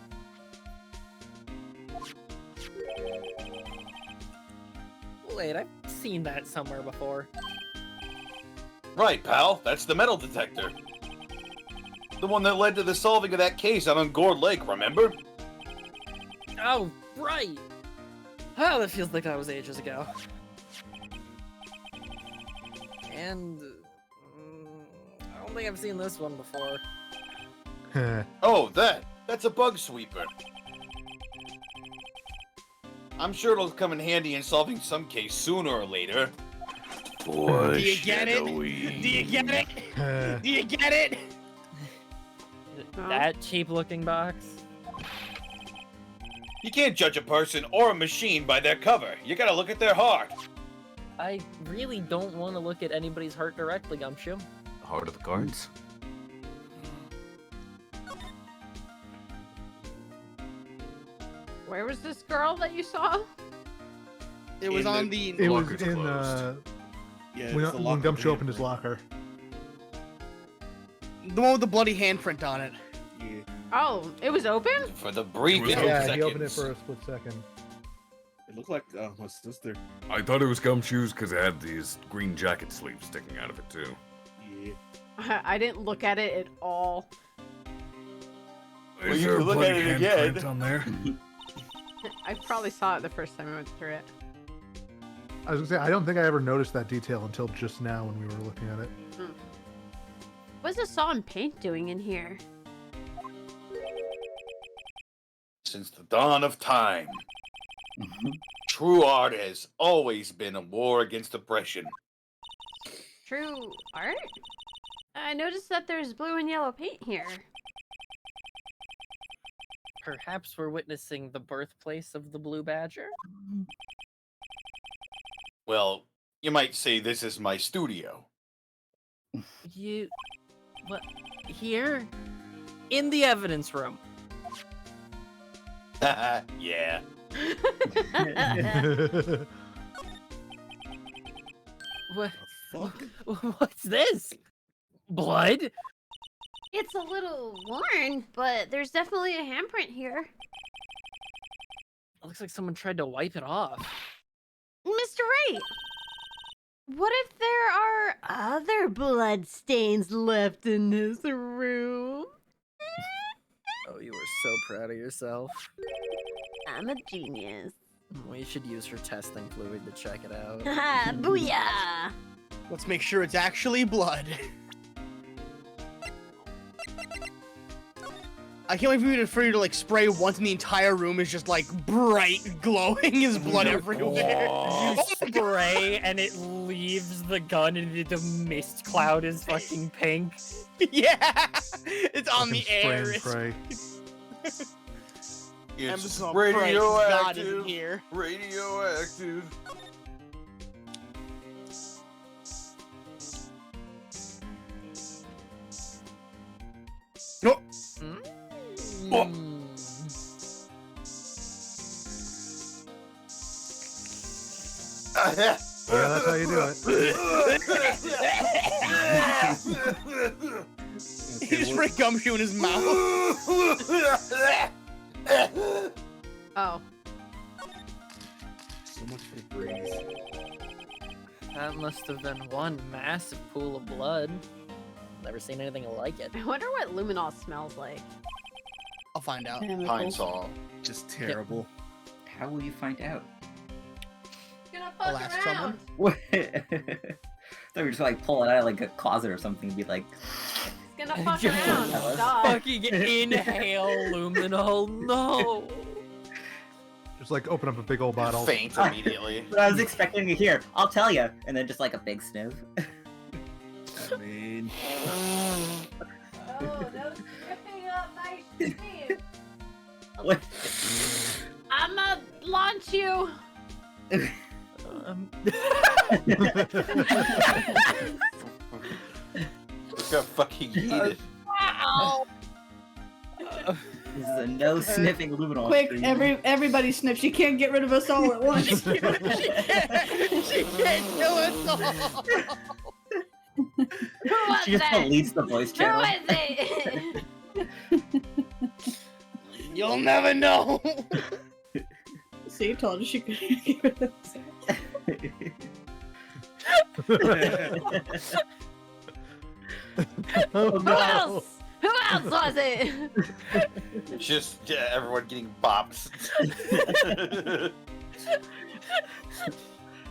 Wait, I've seen that somewhere before. Right, pal. That's the metal detector. The one that led to the solving of that case out on Gourd Lake, remember? Oh, right! Oh, that feels like that was ages ago. And... I don't think I've seen this one before. Oh, that's a bug sweeper. I'm sure it'll come in handy in solving some case sooner or later. For Do you get it? Do you get it? Do you get it? That cheap-looking box. You can't judge a person or a machine by their cover. You gotta look at their heart. I really don't want to look at anybody's heart directly, Gumshoe. Heart of the cards. Where was this girl that you saw? It was on the. It was Locker's in closed. Yeah, when Gumshoe opened his locker. The one with the bloody handprint on it. Yeah. Oh, it was open? For the brief Yeah, he opened it seconds. for a split second. It looked like my sister. I thought it was Gumshoes because it had these green jacket sleeves sticking out of it too. Yeah. I didn't look at it at all. Well, Is you there a can look bloody at it again. handprint on there? I probably saw it the first time I went through it. I was gonna say, I don't think I ever noticed that detail until just now when we were looking at it. What's the saw and paint doing in here? Since the dawn of time, true art has always been a war against oppression. True art? I noticed that there's blue and yellow paint here. Perhaps we're witnessing the birthplace of the Blue Badger? Well, you might say this is my studio. You... What? Here? In the evidence room. Yeah. What? What's this? Blood? It's a little worn, but there's definitely a handprint here. It looks like someone tried to wipe it off. Mr. Wright! What if there are other blood stains left in this room? Oh, you were so proud of yourself. I'm a genius. We should use her testing fluid to check it out. Ha! Booyah! Let's make sure it's actually blood. I can't wait for you to like spray once and the entire room is just like bright glowing as blood everywhere. You spray and it leaves the gun and the mist cloud is fucking pink. Yeah! It's on the Fucking air. spray and It's It's Amazon Prime, God radioactive. isn't here. Radioactive. No. Oh. Yeah, that's how you do it. He just sprayed gumshoe in his mouth. Oh. So much for breeze. That must have been one massive pool of blood. Never seen anything like it. I wonder what luminol smells like. I'll find out. Pine saw. Just terrible. How will you find out? Gonna I'll ask someone. What? They were just like pull it out of like a closet or something and be like, It's gonna fuck Just around. Stop. Fucking inhale luminol, no! Just like open up a big old bottle. Faint immediately. but I was expecting to hear, I'll tell you, and then just like a big sniff. I mean, Oh, those dripping up my sleeve. What? I'ma launch you. Look how fucking heated. Wow. This is a no sniffing luminol. Quick, stream. everybody sniff. She can't get rid of us all at once. She can't kill us all. Who was She just that? deletes the voice Who channel. is it? You'll never know. See, told you she couldn't get rid of us. Oh, Who no. else? Who else was it? Just everyone getting bopped.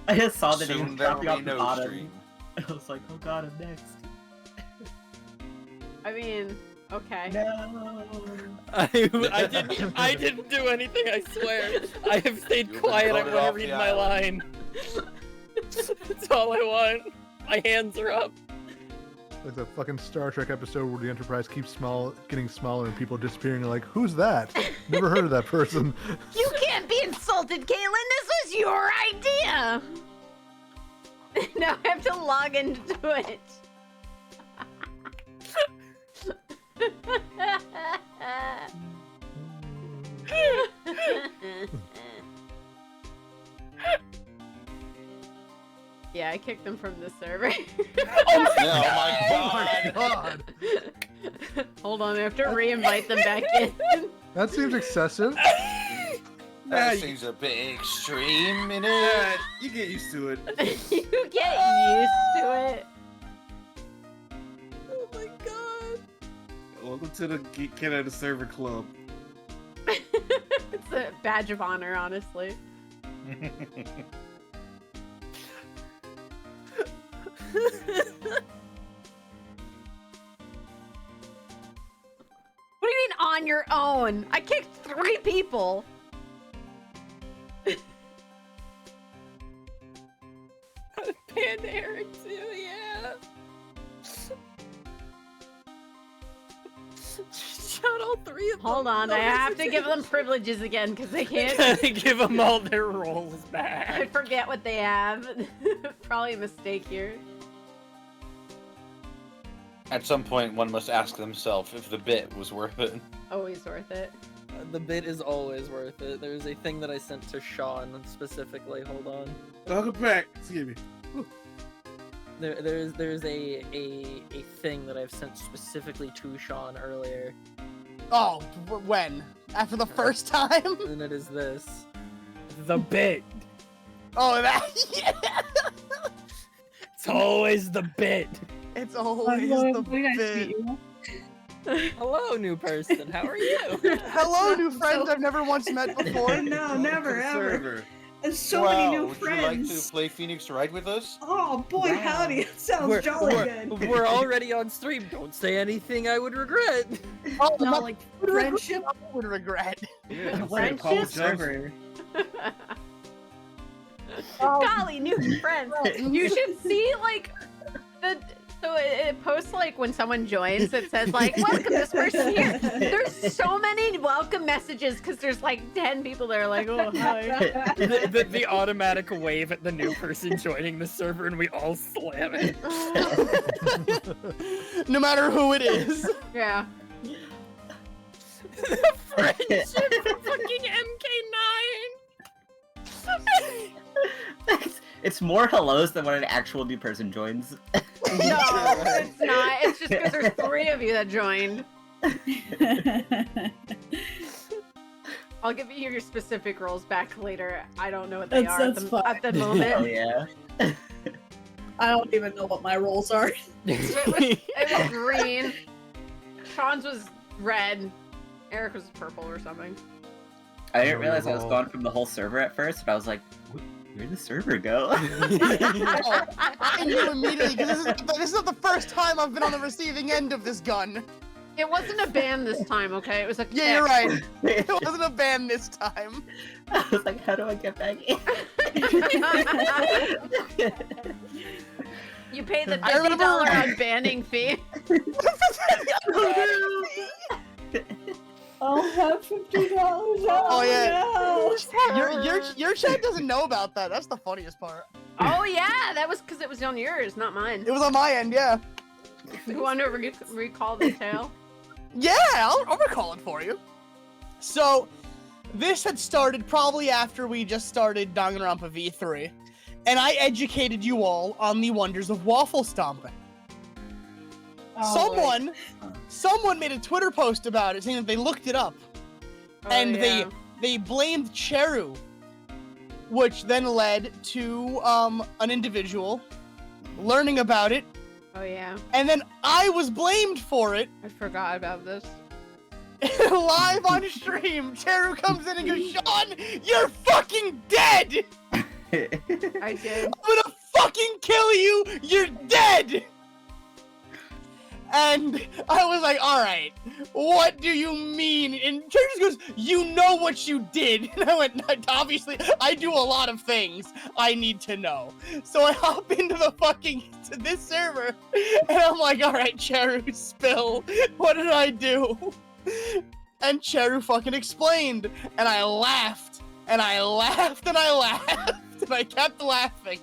I just saw the Soon name there will dropping off be the no bottom. stream. I was like, oh god, I'm next. I mean, okay. No. I didn't do anything, I swear. I have stayed You've been quiet, I voted want off to read the my island. line. That's all I want. My hands are up. Like the fucking Star Trek episode where the Enterprise keeps getting smaller and people disappearing. You're like, who's that? Never heard of that person. You can't be insulted, Caitlin. This was your idea. Now I have to log into Twitch. Yeah, I kicked them from the server. Oh my god! Hold on, I have to re-invite them back in. That seems excessive. That seems a bit extreme, innit? Yeah, you get used to it. You get used to it. Oh my god. Welcome to the Geek Canada Server Club. It's a badge of honor, honestly. What do you mean on your own? I kicked 3 people. Panda Eric too, yeah. Shot all 3 of them. Hold on, I have to give them privileges again because they can't. Gotta give them all their rolls I back. forget what they have. Probably a mistake here. At some point, one must ask themselves if the bit was worth it. Always worth it. The bit is always worth it. There's a thing that I sent to Sean specifically. Hold on. Welcome back. Excuse me. There's a thing that I've sent specifically to Sean earlier, Oh, when? After the first time? and it is this. The bit. Oh, that. Yeah. It's always the bit. It's always the bit. Hello, new person. How are you? Hello, new friends I've never once met before. No, never, ever. Server. There's so many new would friends. you like to play Phoenix Wright with us? Oh boy, Wow. howdy! It sounds jolly good. We're already on stream. Don't say anything I would regret. Oh, No, like friendship. I would regret. Yeah, Friendship? Paul Server. Golly, new friends. You should see like it posts like when someone joins. It says like, "Welcome this person here." There's so many welcome messages because there's like 10 people that are like, "Oh hi." the automatic wave at the new person joining the server, and we all slam it. No matter who it is. Yeah. Friendship for fucking MK9. It's more hellos than when an actual new person joins. No, it's not. It's just because there's 3 of you that joined. I'll give you your specific roles back later. I don't know what they are That's at the moment. Oh yeah. I don't even know what my roles are. It was green. Sean's was red. Eric was purple or something. I didn't realize I was gone from the whole server at first, but I was like, where'd the server go? I knew immediately because this is not the first time I've been on the receiving end of this gun. It wasn't a ban this time, okay? It was a Yeah, you're right. It wasn't a ban this time. I was like, how do I get back in? You paid the $50 unbanning fee. I'll have $50. Oh yeah. No. Your chat doesn't know about that. That's the funniest part. Oh yeah, that was because it was on yours, not mine. It was on my end, yeah. You want to recall the tale? Yeah, I'll recall it for you. So, this had started probably after we just started Danganronpa V3, and I educated you all on the wonders of waffle stomping. Someone made a Twitter post about it, saying that they looked it up, and they blamed Cheru, which then led to an individual learning about it. Oh yeah. And then I was blamed for it. I forgot about this. Live on stream, Cheru comes in and goes, "Sean, you're fucking dead! I did. I'm gonna fucking kill you! You're dead!" And I was like, all right, what do you mean? And Cheru just goes, you know what you did. And I went, obviously, I do a lot of things I need to know. So I hop into to this server, and I'm like, all right, Cheru, spill. What did I do? And Cheru fucking explained, and I laughed, and I laughed, and I laughed, and I kept laughing.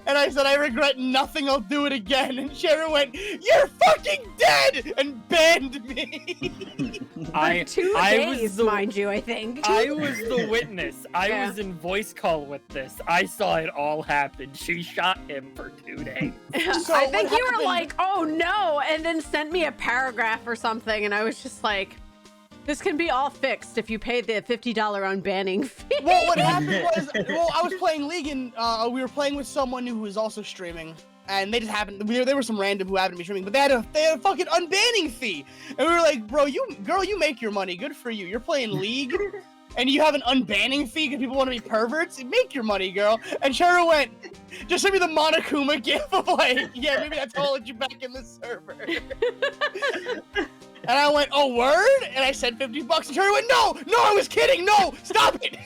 And I said, I regret nothing, I'll do it again. And Cheru went, you're fucking dead! And banned me. Two days, mind you, I think. I was the witness. I was in voice call with this. I saw it all happen. She shot him for 2 days. So I think you were like, oh no, and then sent me a paragraph or something, and I was just like, this can be all fixed if you pay the $50 unbanning fee. Well, what happened was, I was playing League, and we were playing with someone who was also streaming, and they just happened. There were some random who happened to be streaming, but they had a fucking unbanning fee, and we were like, bro, you make your money. Good for you. You're playing League, and you have an unbanning fee because people want to be perverts. Make your money, girl. And Cheru went, just send me the Monokuma gif of like, yeah, maybe that's all let you back in the server. And I went, oh, word? And I said $50, and Cheru went, no, I was kidding, no, stop it.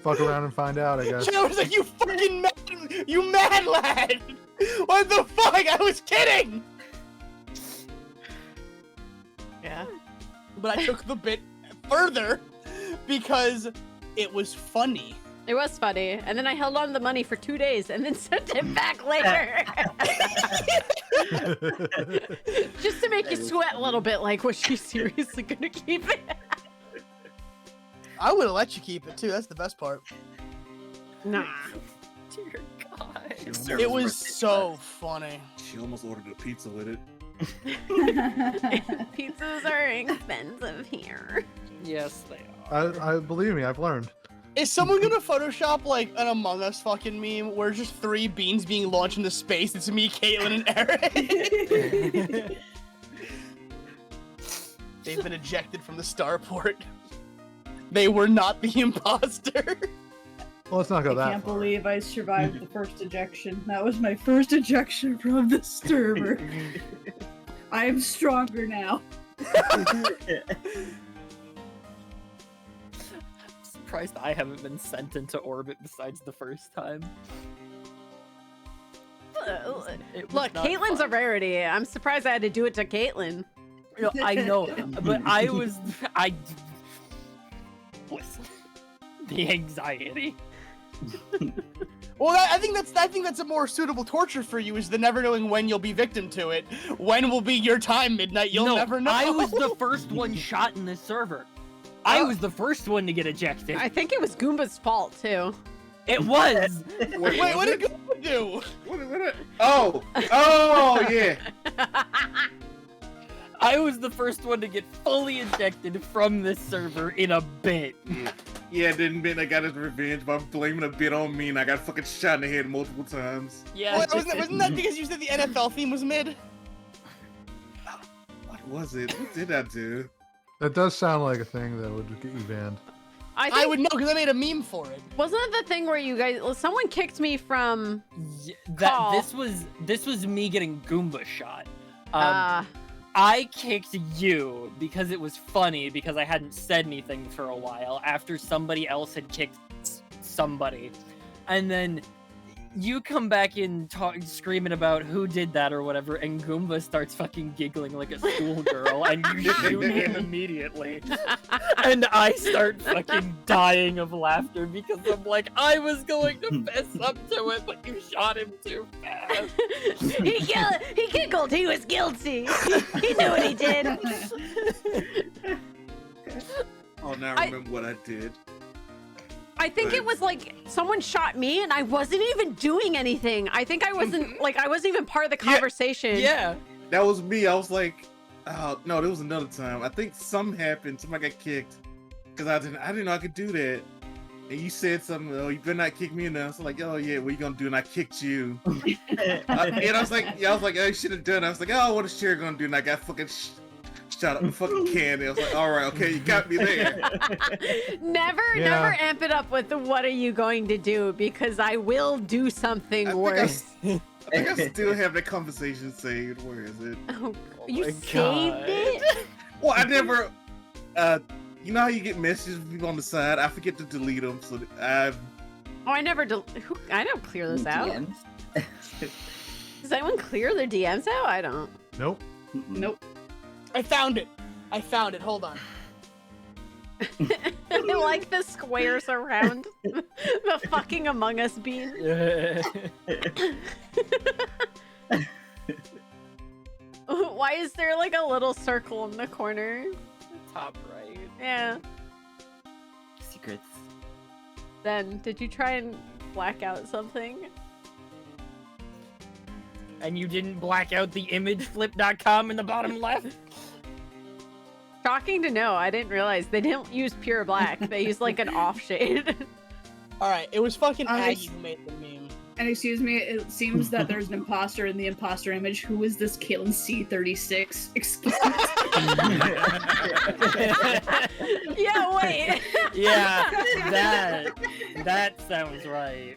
Fuck around and find out, I guess. Cheru was like, you fucking mad lad. What the fuck? I was kidding. Yeah. But I took the bit further because it was funny. It was funny, and then I held on to the money for 2 days and then sent it back later. Just to make you sweat a little bit, like, was she seriously gonna keep it? I would have let you keep it too, that's the best part. Nah. Dear God. It was so funny. She almost ordered a pizza with it. Pizzas are expensive here. Yes, they are. I believe me, I've learned. Is someone gonna Photoshop like an Among Us fucking meme where just 3 beans being launched into space? It's me, Caitlin, and Eric. They've been ejected from the starport. They were not the imposter. Well, let's not go that I can't far. believe I survived the first ejection. That was my first ejection from the server. I am stronger now. Surprised I haven't been sent into orbit besides the first time. Look, Caitlin's a rarity. I'm surprised I had to do it to Caitlin. No, I know, but listen, the anxiety. Well, I think that's a more suitable torture for you, is the never knowing when you'll be victim to it. When will be your time, midnight? You'll never know. I was the first one shot in this server. I was the first one to get ejected. I think it was Goomba's fault too. It was. Wait, what did Goomba do? Oh, yeah. I was the first one to get fully ejected from this server in a bit. Yeah, then Ben, I got his revenge by blaming a bit on me, and I got fucking shot in the head multiple times. Yeah. Wasn't that because you said the NFL theme was mid? What was it? What did I do? That does sound like a thing that would get you banned. I would know because I made a meme for it. Wasn't it the thing where you guys? Someone kicked me from. This was me getting Goomba shot. I kicked you because it was funny because I hadn't said anything for a while after somebody else had kicked somebody, and then you come back in screaming about who did that or whatever, and Goomba starts fucking giggling like a schoolgirl, and you shoot him immediately. And I start fucking dying of laughter because I'm like, I was going to fess up to it, but you shot him too fast. He giggled. He was guilty. He knew what he did. Oh, now I remember what I did. I think it was like someone shot me and I wasn't even doing anything. I think I wasn't like I wasn't even part of the conversation. Yeah. That was me. I was like, no, there was another time. I think something happened. Somebody got kicked because I didn't know I could do that. And you said something. Oh, you better not kick me enough. So like, oh yeah, what you gonna do? And I kicked you. And I was like, oh, you should have done it. I was like, oh, what is Cheru gonna do? And I got fucking shot up the fucking candy. I was like, all right, okay, you got me there. Never amp it up with the what are you going to do, because I will do something worse. I think I still have that conversation saved. Where is it? Oh, Oh you my saved God. it? Well, I never. You know how you get messages from people on the side? I forget to delete them, so I've. Oh, I never. I don't clear this out. DMs? Does anyone clear their DMs out? I don't. Nope. Nope. I found it. Hold on. I like the squares around the fucking Among Us bean. Why is there like a little circle in the corner? Top right. Yeah. Secrets. Then, did you try and black out something? And you didn't black out the imageflip.com in the bottom left? Shocking to know. I didn't realize they didn't use pure black. They used like an off shade. All right, it was fucking I Aggy who made the meme. And excuse me, it seems that there's an imposter in the imposter image. Who is this ColonelCheru? Excuse me. Yeah, wait. Yeah, that sounds right.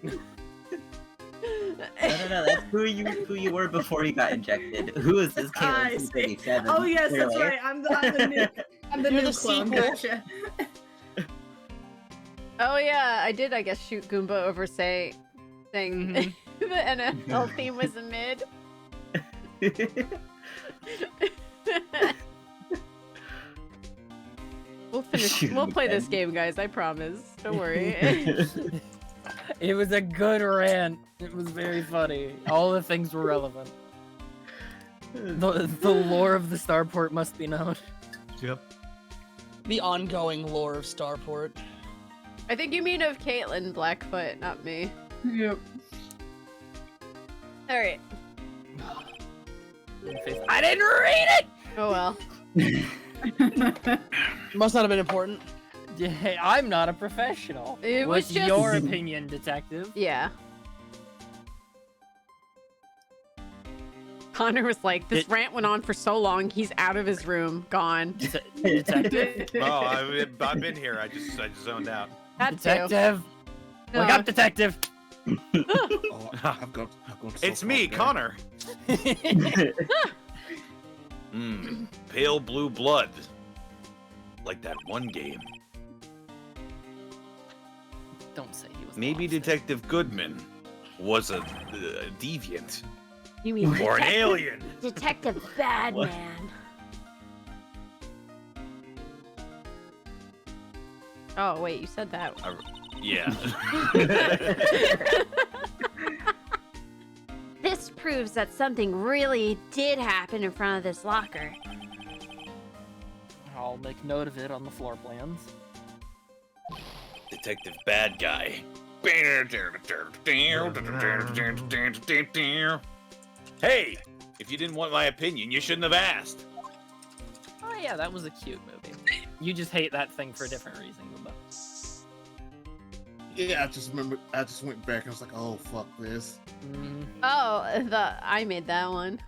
No, that's who you were before you got injected. Who is this I see. ColonelCheru? Oh yes, that's Clearly. right. I'm the new You're new the clone. sequel. Gotcha. Oh yeah, I did. I guess shoot Goomba over saying the NFL theme was a mid. We'll finish. We'll play this game, guys. I promise. Don't worry. It was a good rant. It was very funny. All the things were relevant. The lore of the starport must be known. Yep. The ongoing lore of Starport. I think you mean of Caitlin Blackfoot, not me. Yep. All right. I didn't read it. Oh well. Must not have been important. Yeah, I'm not a professional. It was What's just- your opinion, detective? Yeah. Connor was like, this rant went on for so long, he's out of his room, gone. Detective? Oh, I've been here. I just zoned out. That too. Detective? No. Wake up, detective! Oh, I've got It's me, Connor. Pale blue blood. Like that one game. Don't say he was Maybe lost. Detective Goodman was a deviant. You mean Or an alien. Detective Badman. Oh, wait, you said that. Yeah. This proves that something really did happen in front of this locker. I'll make note of it on the floor plans. Detective Bad Guy. Hey, if you didn't want my opinion, you shouldn't have asked. Oh yeah, that was a cute movie. You just hate that thing for a different reason, Goomba. Yeah, I just went back and I was like, oh fuck this. Oh, I made that one.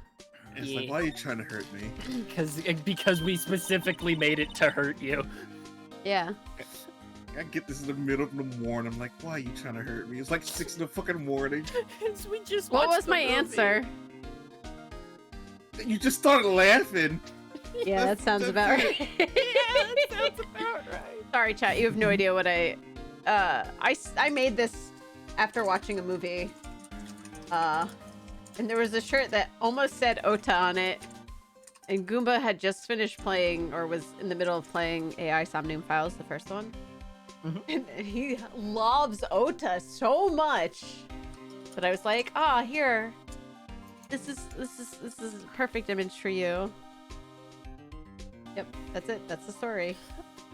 It's like, why are you trying to hurt me? Because we specifically made it to hurt you. Yeah. I get this in the middle of the morning. I'm like, why are you trying to hurt me? It's like 6 in the fucking morning. We just What watched was the my movie. answer? You just started laughing. Yeah, that sounds about right. That sounds about right. Sorry, chat. You have no idea what I made this after watching a movie. And there was a shirt that almost said Ota on it. And Goomba had just finished playing, or was in the middle of playing AI Somnium Files, the first one. And he loves Ota so much that I was like, here. This is a perfect image for you. Yep, that's it. That's the story.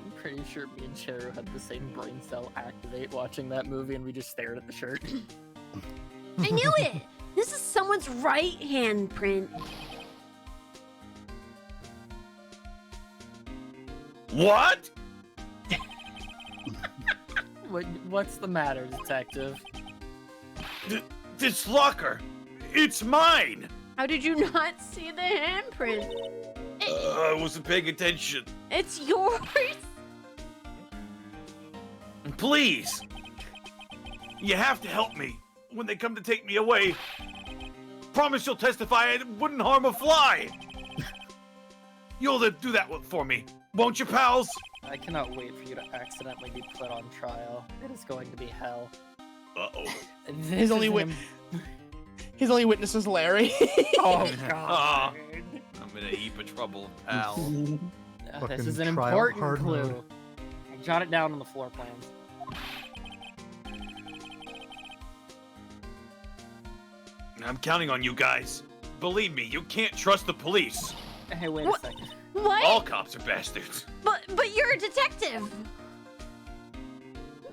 I'm pretty sure me and Cheru had the same brain cell activate watching that movie, and we just stared at the shirt. I knew it! This is someone's right handprint. What? What's the matter, detective? This locker, it's mine. How did you not see the handprint? I wasn't paying attention. It's yours. Please, you have to help me when they come to take me away. promise you'll testify it wouldn't harm a fly. You'll do that for me, won't you, pals? I cannot wait for you to accidentally be put on trial. It is going to be hell. Uh-oh. His only witness is Larry. Oh, God. I'm in a heap of trouble, pal. This is an Fucking trial important hard clue. mode. Jot it down on the floor plans. I'm counting on you guys. Believe me, you can't trust the police. Hey, wait a second. What? All cops are bastards. But you're a detective.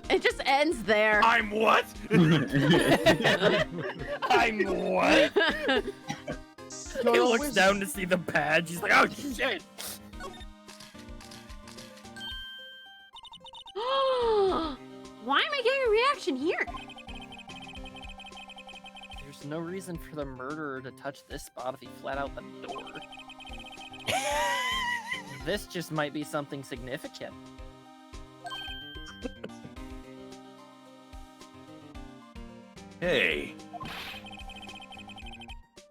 It just ends there. I'm what? I'm what? He looks down to see the badge. He's like, oh shit. Why am I getting a reaction here? There's no reason for the murderer to touch this spot if he flat out the door. This just might be something significant. Hey.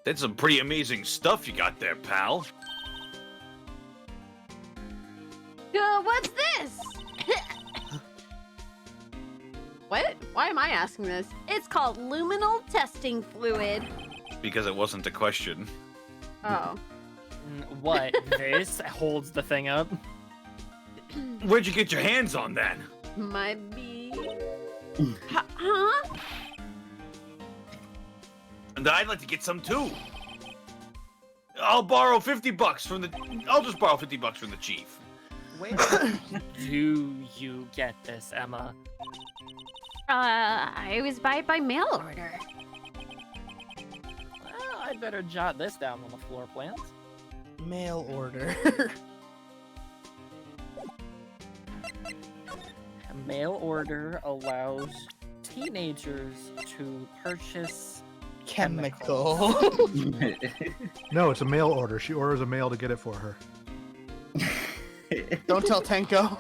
That's some pretty amazing stuff you got there, pal. What's this? What? Why am I asking this? It's called luminal testing fluid. Because it wasn't a question. Oh. What? This holds the thing up? Where'd you get your hands on that? Might be. Huh? And I'd like to get some too. I'll borrow $50 from the. I'll just borrow $50 from the chief. Wait. Do you get this, Emma? I was by mail order. Well, I'd better jot this down on the floor plans. Mail order. A mail order allows teenagers to purchase Chemical. No, it's a mail order. She orders a mail to get it for her. Don't tell Tenko.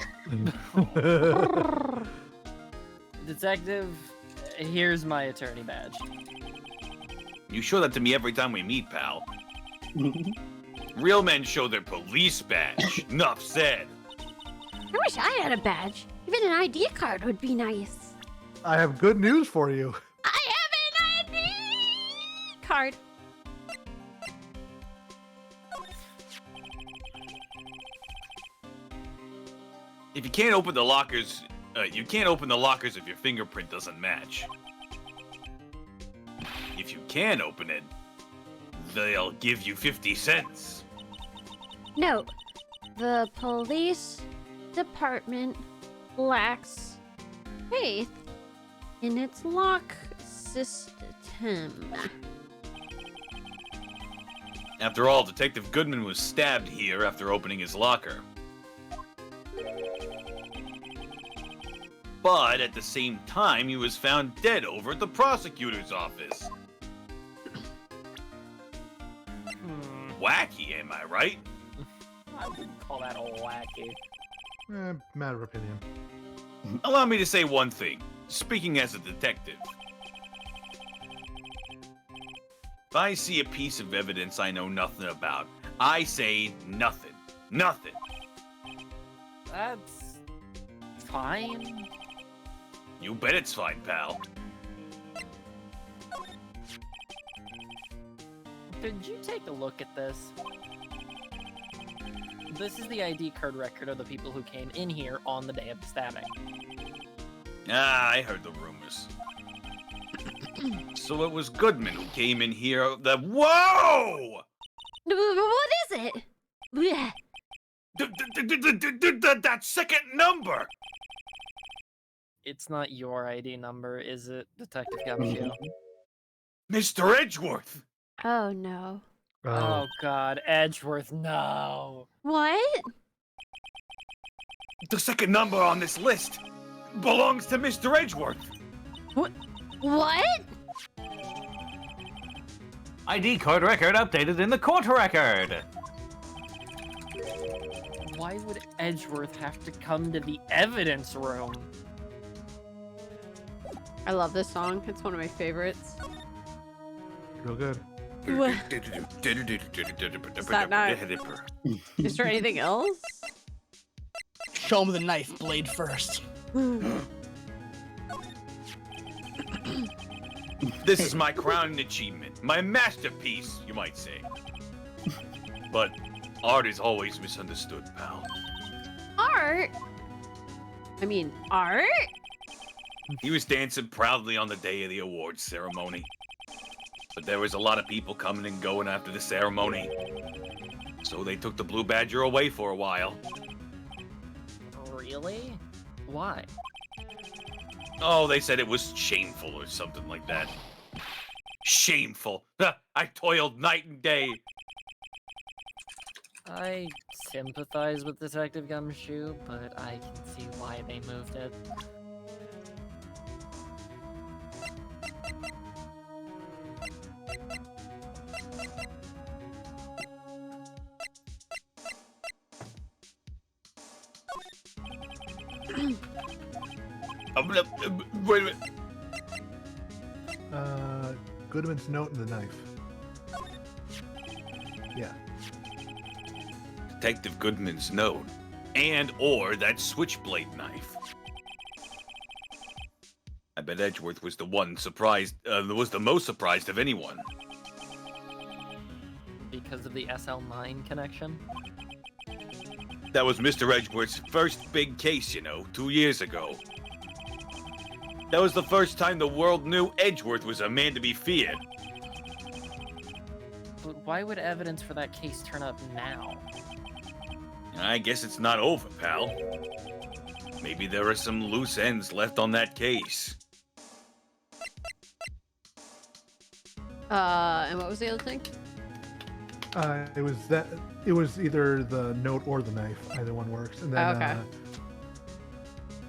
Detective, here's my attorney badge. You show that to me every time we meet, pal. Real men show their police badge. Enough said. I wish I had a badge. Even an ID card would be nice. I have good news for you. I have an ID card. If you can't open the lockers, you can't open the lockers if your fingerprint doesn't match. If you can open it, they'll give you 50 cents. Note, the police department lacks faith in its lock system. After all, Detective Goodman was stabbed here after opening his locker. But at the same time, he was found dead over at the prosecutor's office. Wacky, am I right? I wouldn't call that all wacky. Matter of opinion. Allow me to say one thing, speaking as a detective. If I see a piece of evidence I know nothing about, I say nothing. Nothing. That's fine. You bet it's fine, pal. Did you take a look at this? This is the ID card record of the people who came in here on the day of the stabbing. Ah, I heard the rumors. So it was Goodman who came in here. Whoa! What is it? Blech. That second number! It's not your ID number, is it, Detective Gumshoe? Mr. Edgeworth! Oh no. Oh god, Edgeworth, no. What? The second number on this list belongs to Mr. Edgeworth. What? ID code record updated in the court record. Why would Edgeworth have to come to the evidence room? I love this song. It's one of my favorites. Real good. that not- Is there anything else? Show him the knife blade first. This is my crowning achievement, my masterpiece, you might say. But art is always misunderstood, pal. Art? I mean, art? He was dancing proudly on the day of the awards ceremony. But there was a lot of people coming and going after the ceremony. So they took the Blue Badger away for a while. Really? Why? Oh, they said it was shameful or something like that. Shameful. I toiled night and day. I sympathize with Detective Gumshoe, but I can see why they moved it. Wait a minute. Goodman's note and the knife. Yeah. Detective Goodman's note, and or that switchblade knife. I bet Edgeworth was the one surprised, was the most surprised of anyone. Because of the SL9 connection? That was Mr. Edgeworth's first big case, you know, 2 years ago. That was the first time the world knew Edgeworth was a man to be feared. But why would evidence for that case turn up now? I guess it's not over, pal. Maybe there are some loose ends left on that case. And what was the other thing? It was either the note or the knife. Either one works. And then Okay.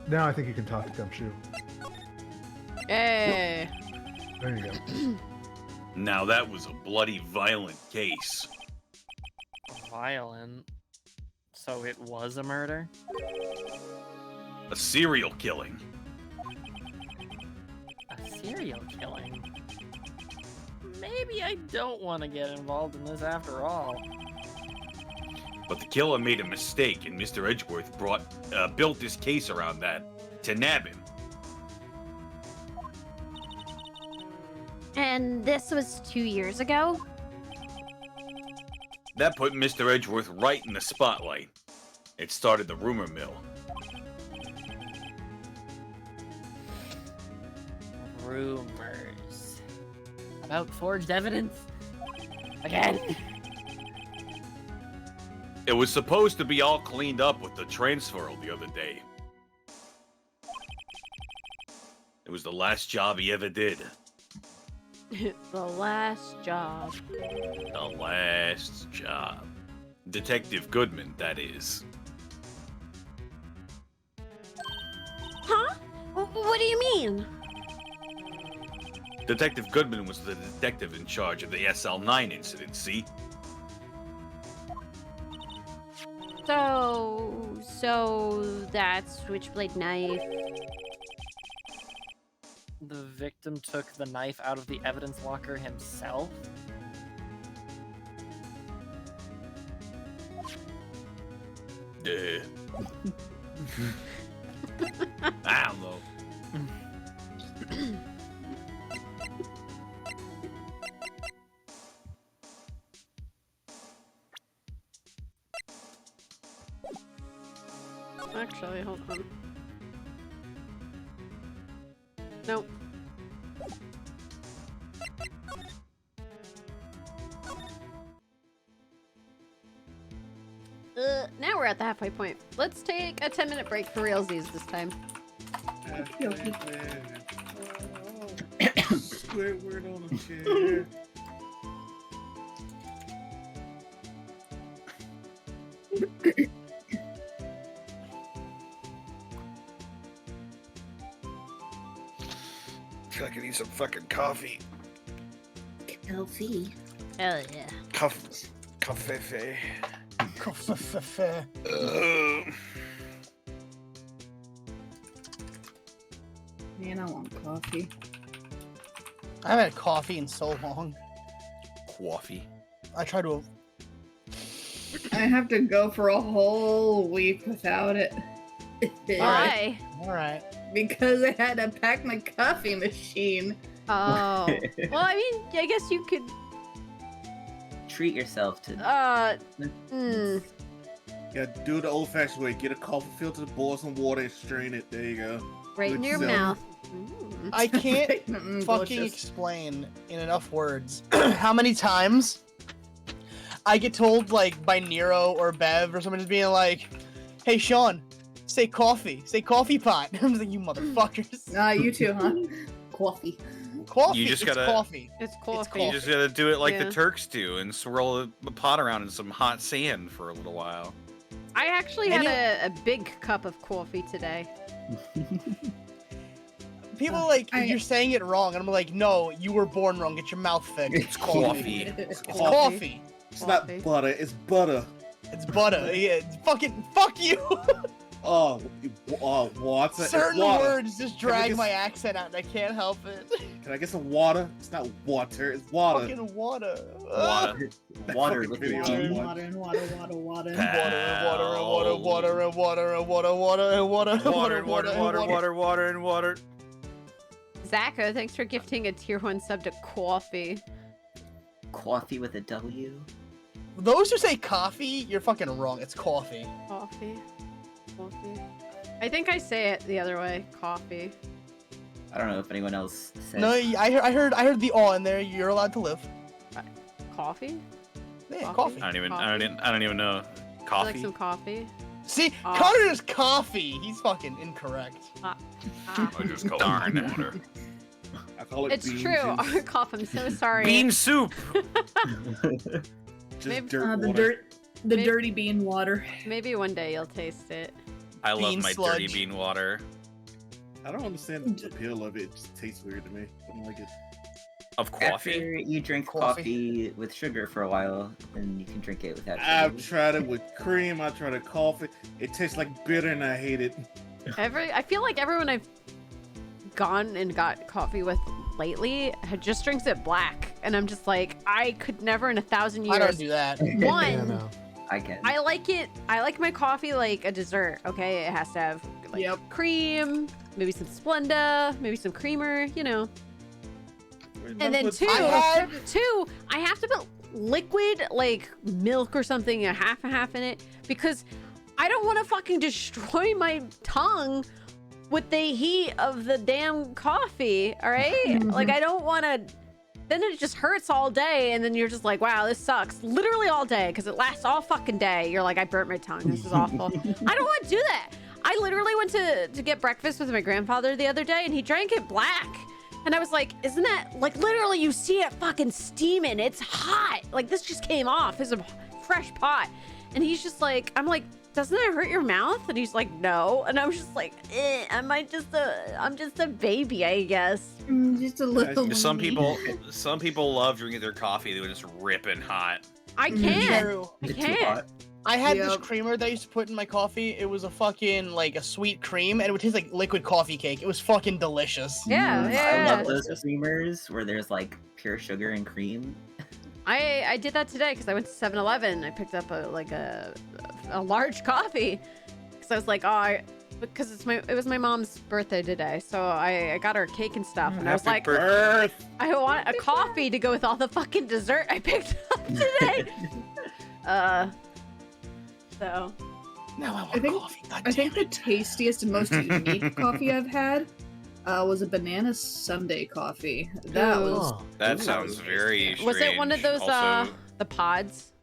Now I think you can talk to Gumshoe. Hey. There you go. Now that was a bloody violent case. Violent? So it was a murder? A serial killing. A serial killing? Maybe I don't want to get involved in this after all. But the killer made a mistake, and Mr. Edgeworth built his case around that to nab him. And this was 2 years ago? That put Mr. Edgeworth right in the spotlight. It started the rumor mill. Rumors. About forged evidence? Again? It was supposed to be all cleaned up with the transferal the other day. It was the last job he ever did. The last job. The last job. Detective Goodman, that is. Huh? What do you mean? Detective Goodman was the detective in charge of the SL9 incident, see? So that switchblade knife. The victim took the knife out of the evidence locker himself? I don't know. Actually, hold on. Nope. Now we're at the halfway point. Let's take a 10-minute break for realsies this time. Squidward on the chair. I could eat some fucking coffee. Healthy. Hell yeah. Coffee. Man, I want coffee. I haven't had coffee in so long. coffee. I try to. I have to go for a whole week without it. Why? All right. Because I had to pack my coffee machine. Oh. Well, I mean, I guess you could. Treat yourself to. Yeah, do the old-fashioned way. Get a coffee filter, boil some water, and strain it. There you go. Right in your yourself. mouth. I can't fucking delicious. explain in enough words how many times I get told, like, by Nero or Bev or someone just being like, "Hey, Sean, say coffee pot." I'm just like, you motherfuckers. You too, huh? Coffee. Coffee. You just it's gotta- coffee. It's coffee. You just gotta do it like Yeah. the Turks do and swirl the pot around in some hot sand for a little while. I actually had a big cup of coffee today. People are like, you're saying it wrong, and I'm like, no, you were born wrong. Get your mouth fixed. It's coffee. It's coffee. It's not butter. It's butter. It's butter. Yeah, it's fucking fuck you. Water. Certain water. words just Can I drag get my accent out, and I can't help it. Can I get some water? It's not water. It's water. Fucking water. Water. Water Fucking with video. G. And water and water. Water and water and water and water and water and water and water and water and water and water. Zacho, thanks for gifting a tier 1 sub to coffee. Coffee with a W. Those who say coffee, you're fucking wrong. It's coffee. Coffee. Coffee. I think I say it the other way. Coffee. I don't know if anyone else says. No, I heard the "aw" in there. You're allowed to live. Coffee? Yeah, coffee. I don't even know. I Coffee. like some coffee. See, Connor is coffee. He's fucking incorrect. I just call it water. I call it It's beans true. and Arcolf, I'm so sorry. Bean soup. just Maybe- dirt The water. Maybe- dirty bean water. Maybe one day you'll taste it. I love Bean my sludge. dirty bean water. I don't understand the appeal of it. It just tastes weird to me. I don't like it. Of coffee. After you drink Coffee. coffee with sugar for a while, then you can drink it without I've sugar. tried it with cream. I tried it coffee. It tastes like bitter, and I hate it. I feel like everyone I've gone and got coffee with lately just drinks it black, and I'm just like, I could never in 1,000 years. I don't do that. One, I can. I like it. I like my coffee like a dessert. Okay, it has to have like cream, maybe some Splenda, maybe some creamer. You know. And then two, I have to put liquid like milk or something, a half in it, because I don't want to fucking destroy my tongue with the heat of the damn coffee. All right, like I don't want to. Then it just hurts all day, and then you're just like, wow, this sucks. Literally all day, because it lasts all fucking day. You're like, I burnt my tongue. This is awful. I don't want to do that. I literally went to get breakfast with my grandfather the other day, and he drank it black. And I was like, isn't that, like, literally you see it fucking steaming. It's hot. Like, this just came off. It's a fresh pot. And he's just like, I'm like, doesn't it hurt your mouth? And he's like, no. And I was just like, I'm just a baby, I guess. Just a little. Some people love drinking their coffee. They would just ripping hot. I can't. True. I can't. I had this creamer that I used to put in my coffee. It was a fucking, like, a sweet cream, and it would taste like liquid coffee cake. It was fucking delicious. Yeah, I love those creamers where there's like pure sugar and cream. I did that today because I went to 7-Eleven. I picked up a large coffee because I was like, because it was my mom's birthday today, so I got her cake and stuff, and I was like, I want a coffee to go with all the fucking dessert I picked up today. So. Now I want coffee. I think the tastiest and most unique coffee I've had was a banana sundae coffee. That sounds very strange. Was it one of those Also, the pods?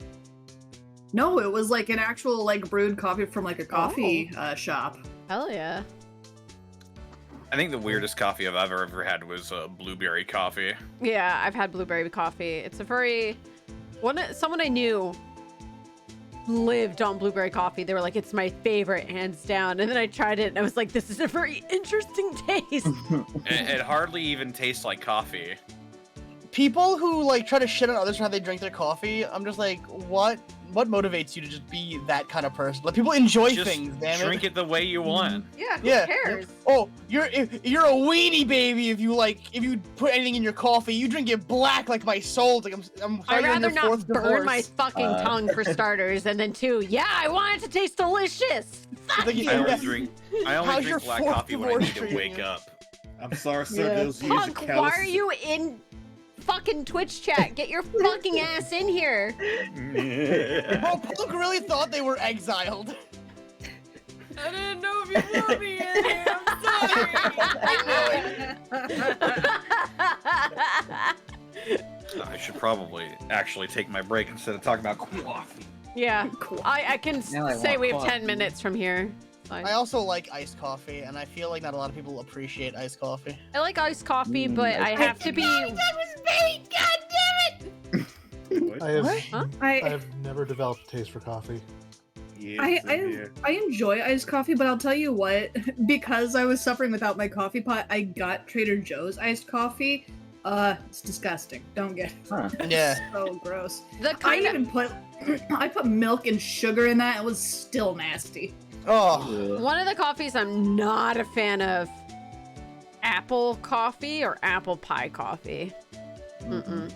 No, it was like an actual like brewed coffee from like a coffee shop. Hell yeah. I think the weirdest coffee I've ever had was blueberry coffee. Yeah, I've had blueberry coffee. It's a very someone I knew lived on blueberry coffee. They were like, it's my favorite, hands down. And then I tried it and I was like, this is a very interesting taste. It hardly even tastes like coffee. People who, like, try to shit on others for how they drink their coffee, I'm just like, what What motivates you to just be that kind of person? Let people enjoy Just things, damn it. drink it the way you want. Yeah, who Yeah. cares? Oh, you're a weenie baby if you put anything in your coffee. You drink it black like my soul. Like I'm sorry I'd you're on rather your fourth not burn divorce. my fucking tongue for starters, and then 2, yeah, I want it to taste delicious. Fuck Like, you. I only drink How's your black fourth coffee when I need divorce to wake treating you? up. I'm sorry, sir. Yeah. Those years of Punk, why are calluses- you in fucking Twitch chat? Get your fucking ass in here. Bro, Punk really thought they were exiled. I didn't know if you wanted me in here. I'm sorry. I should probably actually take my break instead of talking about coffee. Yeah, I can Now I say want we have coffee. 10 minutes from here. Fine. I also like iced coffee, and I feel like not a lot of people appreciate iced coffee. I like iced coffee, but I have to be. I have, Huh? I have never developed a taste for coffee. Yeah, I enjoy iced coffee, but I'll tell you what, because I was suffering without my coffee pot, I got Trader Joe's iced coffee. It's disgusting. Don't get it. Huh. Yeah. So gross. The I kind of even put I put milk and sugar in that. It was still nasty. Oh, one of the coffees I'm not a fan of. Apple coffee or apple pie coffee. Mm-mm.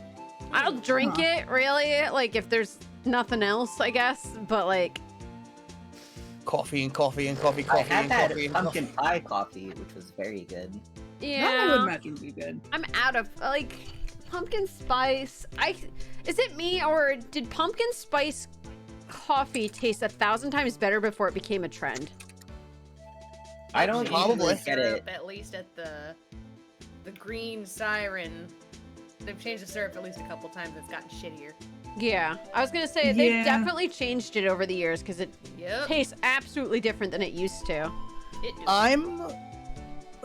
I'll drink it really, like if there's nothing else, I guess. But like, coffee and coffee and coffee, I coffee had and that coffee and pumpkin coffee. pie coffee, which was very good. That I would yeah, imagine would be good. I'm out of like pumpkin spice. Is it me or did pumpkin spice coffee taste 1,000 times better before it became a trend? I don't Probably. usually get it. At least at the green siren, they've changed the syrup at least a couple times. It's gotten shittier. Yeah, I was gonna say they've Yeah. definitely changed it over the years because it Yep. tastes absolutely different than it used to. It do.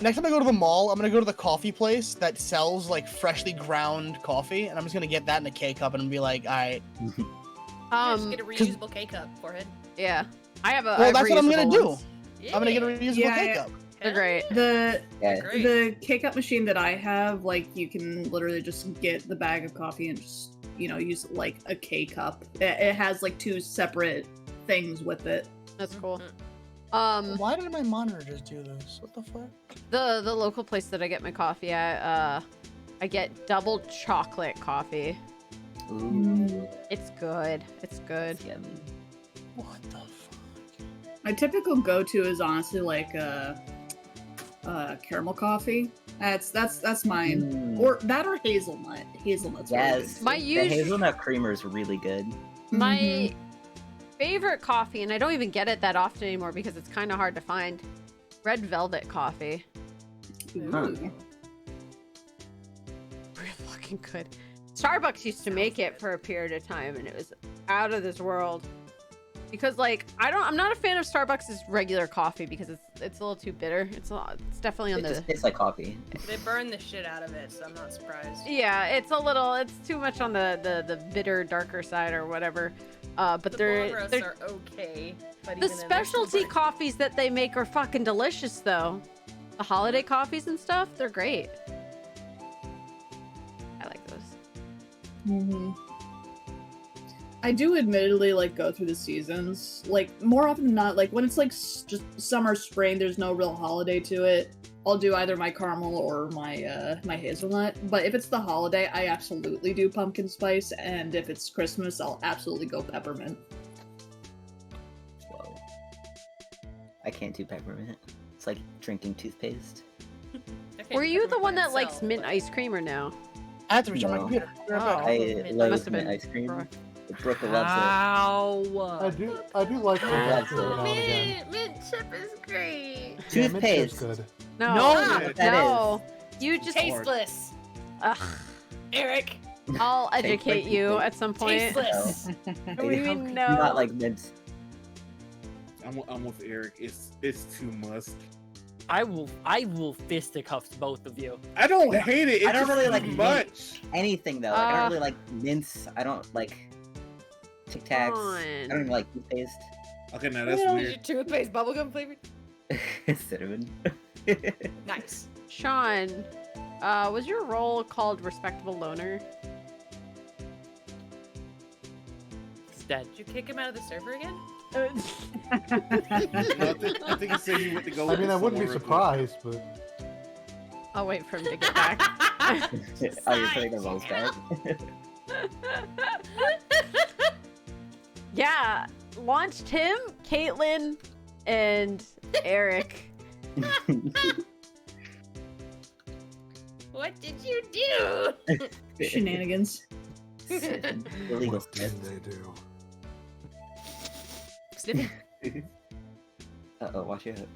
Next time I go to the mall, I'm gonna go to the coffee place that sells like freshly ground coffee, and I'm just gonna get that in a K cup and be like, alright. Just get a reusable K cup forehead. Yeah, I have a. I Well, have that's what I'm gonna reusable do. ones. I'm gonna get a reusable Yeah, K yeah. cup. They're great. The Yeah. Great. the K-Cup machine that I have, like you can literally just get the bag of coffee and just, use it like a K-Cup. It has like 2 separate things with it. That's cool. Why did my monitor just do this? What the fuck? The local place that I get my coffee at, I get double chocolate coffee. Ooh, It's good. It's good. it's yummy. What the fuck? My typical go-to is honestly like caramel coffee. That's mine. Mm. Or that or hazelnut. Hazelnut's really Yes, good. My the usual hazelnut creamer is really good. my favorite coffee, and I don't even get it that often anymore because it's kind of hard to find. Red velvet coffee. Huh. Ooh. Real fucking good. Starbucks used to make it for a period of time, and it was out of this world. Because like I'm not a fan of Starbucks' regular coffee because it's a little too bitter. It's definitely on It the just tastes like coffee. They burn the shit out of it, so I'm not surprised. yeah. It's too much on the bitter, darker side or whatever. But The they're Boros are okay. But the even then, they're still specialty burnt. coffees that they make are fucking delicious though. The holiday coffees and stuff, they're great. I like those. Mhm. I do admittedly like go through the seasons. Like more often than not, like when it's like just summer, spring, there's no real holiday to it. I'll do either my caramel or my my hazelnut. But if it's the holiday, I absolutely do pumpkin spice, and if it's Christmas, I'll absolutely go peppermint. Whoa. I can't do peppermint. It's like drinking toothpaste. Okay, Were you the peppermint one by that likes itself, mint but- ice cream or no? I have to reach on my No. computer. Be right Oh. back. I Mint love must have mint been ice cream. Brooke. Brooke loves it. Ow. I do like mint Ah. ice cream now and again. Mint chip is great. Yeah, mint chip's Toothpaste. good. No, No, what that no. You just Tasteless. Ugh. Eric. I'll educate like you mint. at some point. Tasteless. What do you mean no? Not like mint. I'm with Eric. It's too much. I will fisticuffs both of you. I don't hate it. It's I don't really just like too mint. much. Anything though. Like, I don't really like mints. I don't like Tic Tacs. I don't even like toothpaste. Okay, now that's Is weird. your toothpaste bubblegum flavored? Cinnamon. Nice. Sean, was your role called Respectable Loner? dead. Did you kick him out of the server again? No, I think he said he went to go. I mean, I wouldn't be surprised, but. I'll wait for him to get back. Oh, you're putting the rolls back? Yeah, launched him, Caitlin, and Eric. What did you do? Shenanigans. Illegal What did they do? Sniffing. Uh-oh, watch out.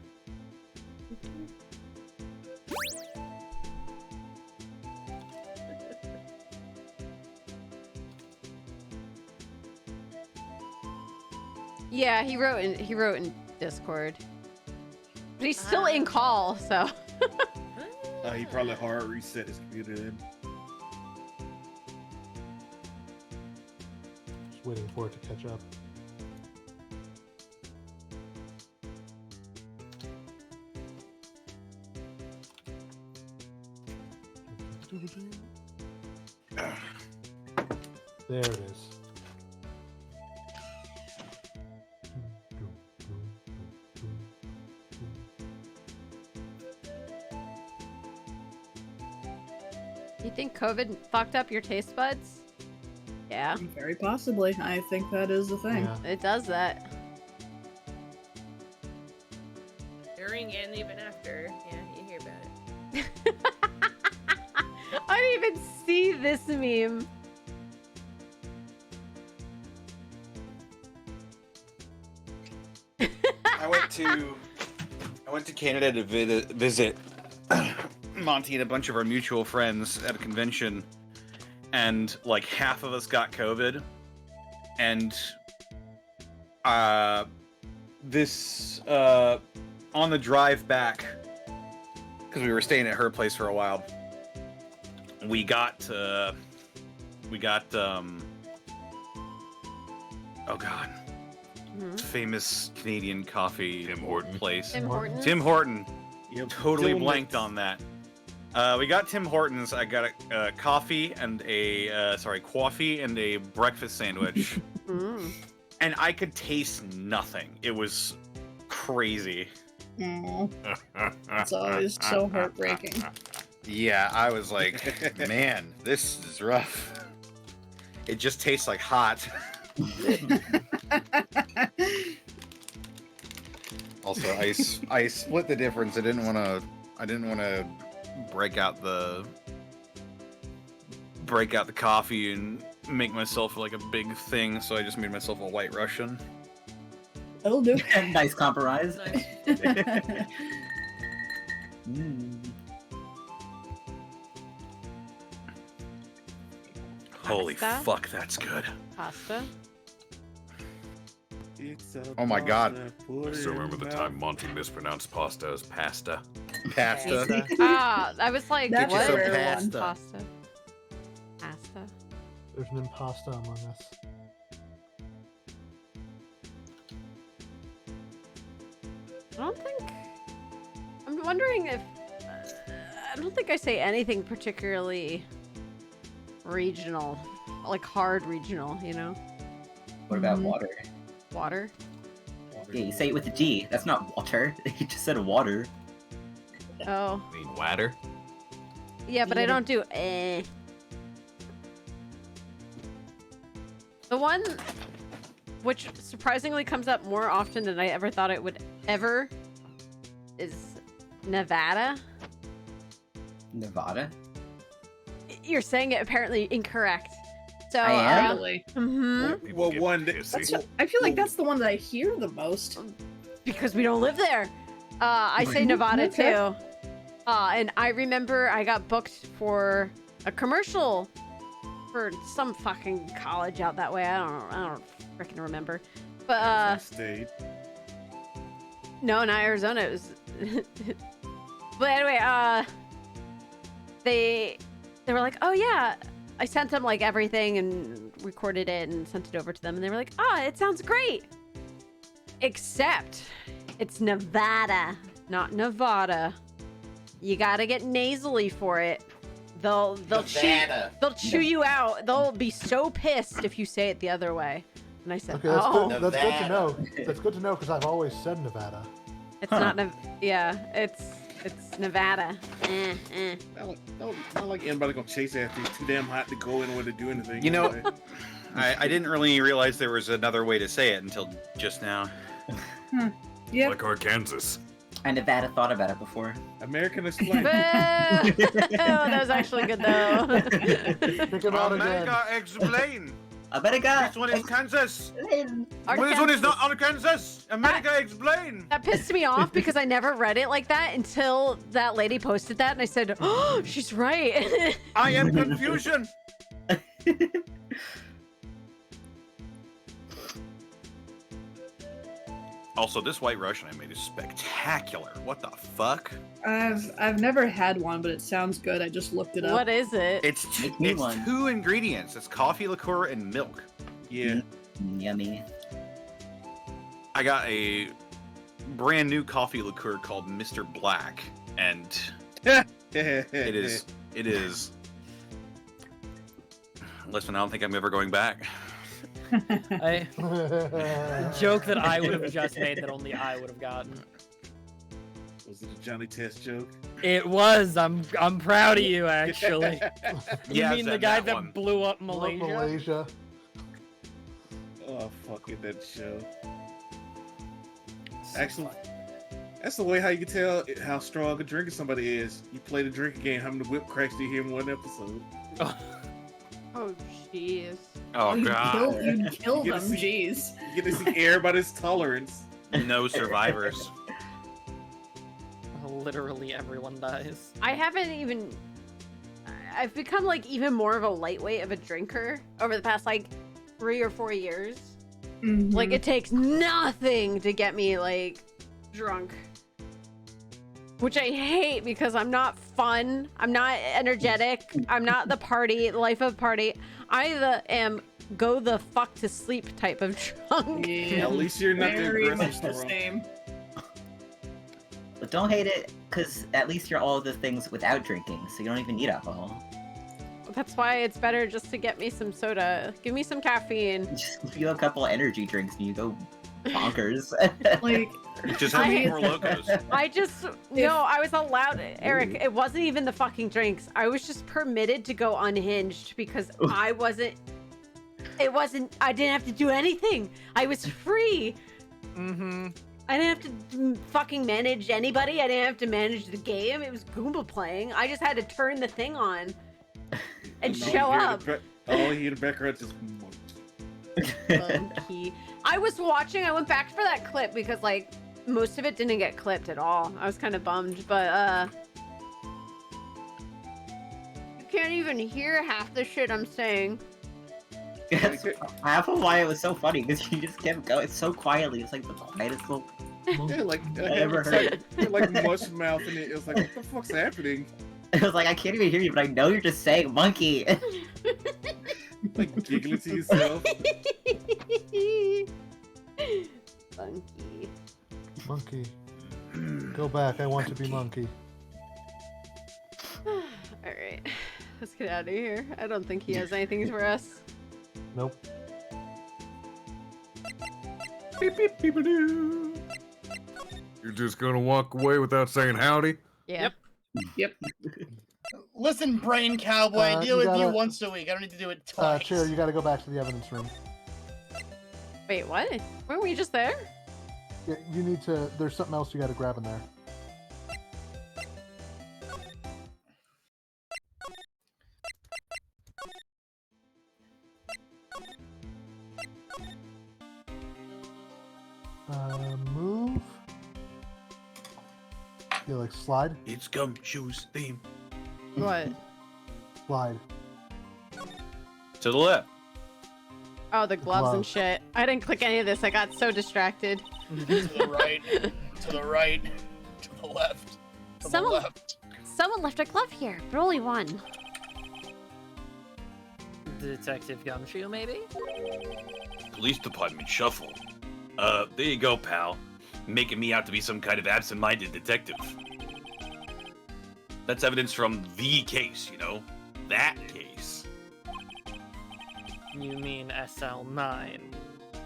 Yeah, he wrote in Discord. But he's still in call, so. He probably hard reset his computer then. Just waiting for it to catch up. There it is. You think COVID fucked up your taste buds? Yeah. Very possibly. I think that is the thing. Yeah. It does that. During and even after. Yeah, you hear about it. I didn't even see this meme. I went to Canada to visit Monty and a bunch of our mutual friends at a convention, and like half of us got COVID, and this on the drive back, because we were staying at her place for a while, we got oh god, famous Canadian coffee place. Tim Hortons? Tim Horton. Yep. Totally Tim blanked Hortons. on that. We got Tim Hortons. I got a coffee and coffee and a breakfast sandwich. And I could taste nothing. It was crazy. It's always so heartbreaking. Yeah, I was like, man, this is rough. It just tastes like hot. Also, I split the difference. I didn't want to break out the coffee and make myself like a big thing, so I just made myself a White Russian. That'll do. Nice compromise. Nice. Holy Pasta? fuck, that's good. Pasta. Oh my god. I still remember the time Monty mispronounced pasta as pasta. Pasta. Ah, I was like, That's what? a rare one. Pasta. Pasta. Pasta. There's an impasta among us. I don't think. I'm wondering if. I don't think I say anything particularly regional, like hard regional, you know? What about water? Water? Yeah, you say it with a G. That's not water. You just said water. Oh. I mean, water. Yeah, but I don't do eh. The one which surprisingly comes up more often than I ever thought it would ever is Nevada. Nevada? You're saying it apparently incorrect. So I am? Really? Mm-hmm. Well, one. I feel like that's the one that I hear the most. Because we don't live there. I say Nevada Okay. too. And I remember I got booked for a commercial for some fucking college out that way. I don't freaking remember. But State. no, not Arizona. It was. But anyway, they were like, oh yeah. I sent them like everything and recorded it and sent it over to them, and they were like, "Ah, it sounds great." Except it's Nevada, not Nevada. You gotta get nasally for it. They'll chew you out. They'll be so pissed if you say it the other way. And I said, Okay, that's oh. good. That's good to know. That's good to know because I've always said Nevada. It's not yeah, it's Nevada. Not like anybody gonna chase after you. Too damn hot to go anywhere to do anything. You know, anyway. I didn't really realize there was another way to say it until just now. Yeah. Like Arkansas. I Nevada thought about it before. American Explain. Oh, that was actually good though. Think about it again. America Explain. America. This one is Kansas. Arkansas. This one is not Arkansas. America Explain. That pissed me off because I never read it like that until that lady posted that, and I said, "Oh, she's right." I am confusion. Also, this White Russian I made is spectacular. What the fuck? I've never had one, but it sounds good. I just looked it up. What is it? It's two ingredients. It's coffee liqueur and milk. Yeah. Yummy. I got a brand new coffee liqueur called Mr. Black, and it is. Listen, I don't think I'm ever going back. The joke that I would have just made that only I would have gotten. Was it a Johnny Test joke? It was. I'm proud of you, actually. You Yeah, mean the guy that blew up Malaysia? Oh, fucking that show. Actually, that's the way how you can tell how strong a drinker somebody is. You play the drinking game, how many whip cracks do you hear in one episode? Oh, jeez. Oh, God. You'd kill You them, get to see- jeez. You get to see everybody's tolerance. No survivors. Literally everyone dies. I haven't even. I've become like even more of a lightweight of a drinker over the past like 3 or 4 years. Like it takes nothing to get me like drunk. Which I hate because I'm not fun. I'm not energetic. I'm not the party, life of party. I am go the fuck to sleep type of drunk. Yeah, At least you're not the very aggressive much the storm. same. But don't hate it, because at least you're all the things without drinking, so you don't even need alcohol. That's why it's better just to get me some soda. Give me some caffeine. Just give you a couple energy drinks and you go bonkers. Like, Just have 4 locos. I was allowed, Eric, it wasn't even the fucking drinks. I was just permitted to go unhinged because I didn't have to do anything. I was free. I didn't have to fucking manage anybody. I didn't have to manage the game. It was Goomba playing. I just had to turn the thing on and show up. All you hear in the background is Monkey. I was watching. I went back for that clip because like most of it didn't get clipped at all. I was kind of bummed, but you can't even hear half the shit I'm saying. That's half of why it was so funny, because you just kept going so quietly. It's like the quietest little yeah, like I ever heard. like mush mouth, and it was like, what the fuck's happening? It was like, I can't even hear you, but I know you're just saying monkey. Like giggling to yourself. Monkey. Monkey. Go back. I want to be monkey. All right, let's get out of here. I don't think he has anything for us. Nope. You're just gonna walk away without saying howdy? Yep. Listen, brain cowboy, I deal you with you gotta- once a week. I don't need to do it twice. Cheru, you gotta go back to the evidence room. Wait, what? Weren't we just there? Yeah, you need to. There's something else you gotta grab in there. Move. Yeah, like slide. It's Gumshoe's theme. What? Slide. To the left. Oh, the gloves and Gloves. shit. I didn't click any of this. I got so distracted. To the right. To the right. To the left. To Someone- the left. Someone left a glove here, but only one. Detective Gumshoe, maybe? Police department shuffle. There you go, pal. Making me out to be some kind of absent-minded detective. That's evidence from the case, you know? That case. You mean SL9?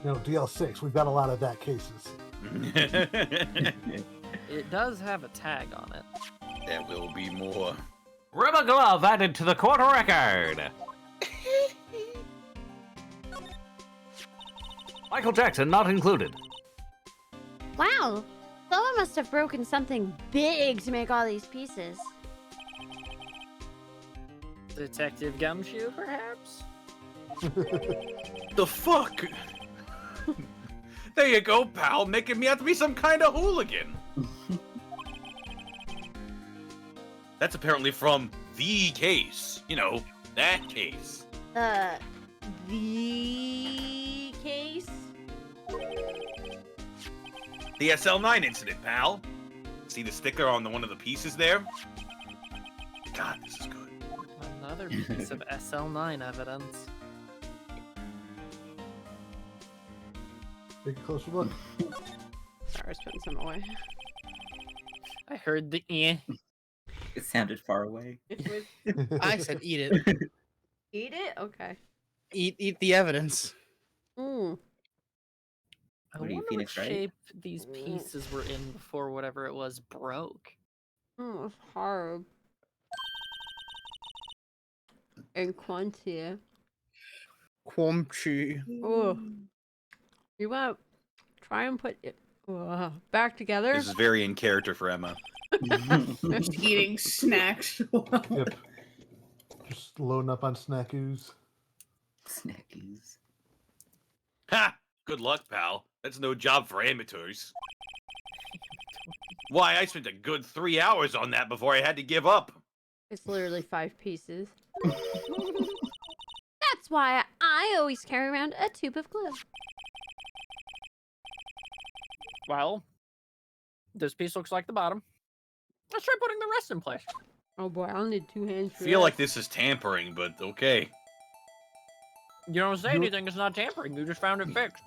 You know, DL6. We've got a lot of that cases. It does have a tag on it. There will be more. Rubber glove added to the quarter record. Michael Jackson not included. Wow, someone must have broken something big to make all these pieces. Detective Gumshoe, perhaps? The fuck? There you go, pal, making me out to be some kind of hooligan. That's apparently from the case. You know, that case. The case? The SL9 incident, pal. See the sticker on one of the pieces there? God, this is good. Another piece of SL9 evidence. Take a closer look. Sorry, I was putting some away. I heard the eh. It sounded far away. I said eat it. Eat it? Okay. Eat the evidence. Mm. I What are you, wonder Phoenix, what right? shape these pieces were in before whatever it was broke. Oh, it's hard. And Quantia. Quamchi. Oh. You want to try and put it back together? This is very in character for Emma. Just eating snacks. Yep. Just loading up on snackoos. Snackies. Ha! Good luck, pal. That's no job for amateurs. Why, I spent a good 3 hours on that before I had to give up. It's literally 5 pieces. That's why I always carry around a tube of glue. Well, this piece looks like the bottom. Let's try putting the rest in place. Oh boy, I'll need 2 hands I for feel that. like this is tampering, but okay. You don't say anything, it's not tampering. You just found it fixed.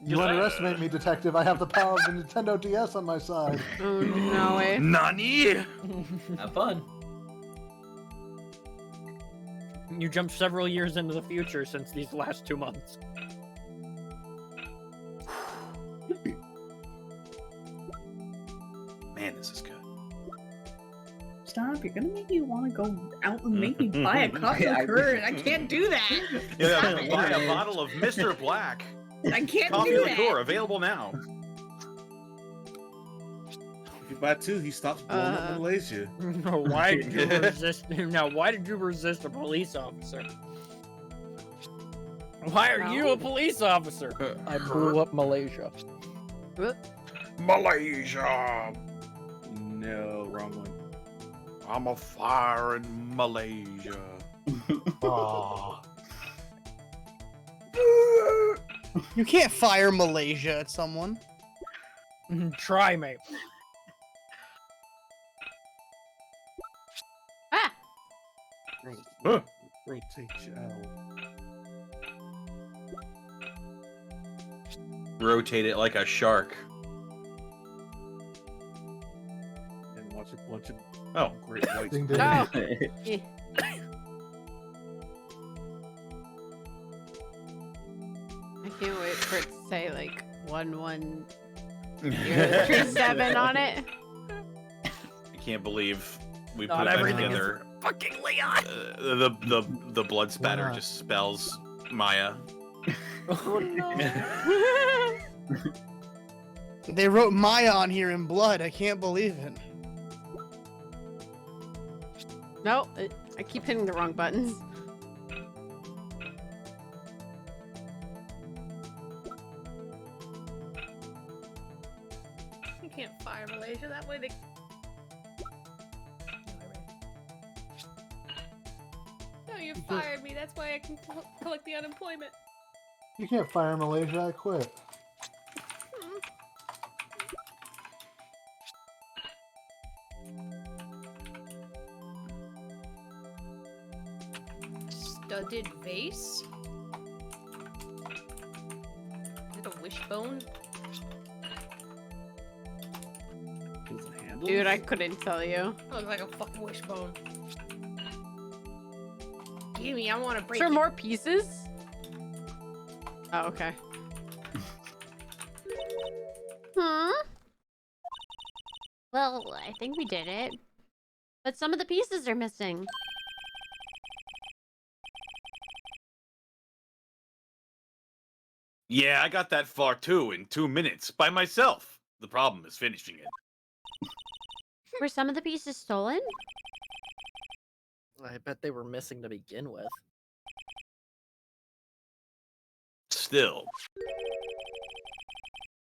You underestimate me, Detective. I have the power of the Nintendo DS on my side. Oh, no way. Nani? Have fun. You jumped several years into the future since these last 2 months. Man, this is good. Stop, you're gonna make me want to go out and make me buy a copy of her. I can't do that. Yeah, Stop it. buy a bottle of Mr. Black. I can't Coffee do liqueur that. available now. If you buy 2, he stops blowing up Malaysia. Why did you resist? Now, why did you resist a police officer? Why are you a police officer? I blew up Malaysia. Malaysia. No, wrong one. I'm a fire in Malaysia. Aww. You can't fire Malaysia at someone. Try me. Ah! Rotate you out. Rotate it like a shark. And watch a bunch of great whites. Ding, ding. Oh. I can't wait for it to say like 1137 on it. I can't believe we Not put that everything together. is fucking Leon. The blood spatter not? just spells Maya. Oh no. They wrote Maya on here in blood. I can't believe it. No, I keep hitting the wrong buttons. You can't fire Malaysia that way. They... No, you fired me. That's why I can collect the unemployment. You can't fire Malaysia. I quit. Studded vase? Is it a wishbone? Dude, I couldn't tell you. It looks like a fucking wishbone. Give me, I want to Is break there it. more pieces? Oh, okay. Well, I think we did it. But some of the pieces are missing. Yeah, I got that far too in 2 minutes by myself. The problem is finishing it. Were some of the pieces stolen? I bet they were missing to begin with. Still,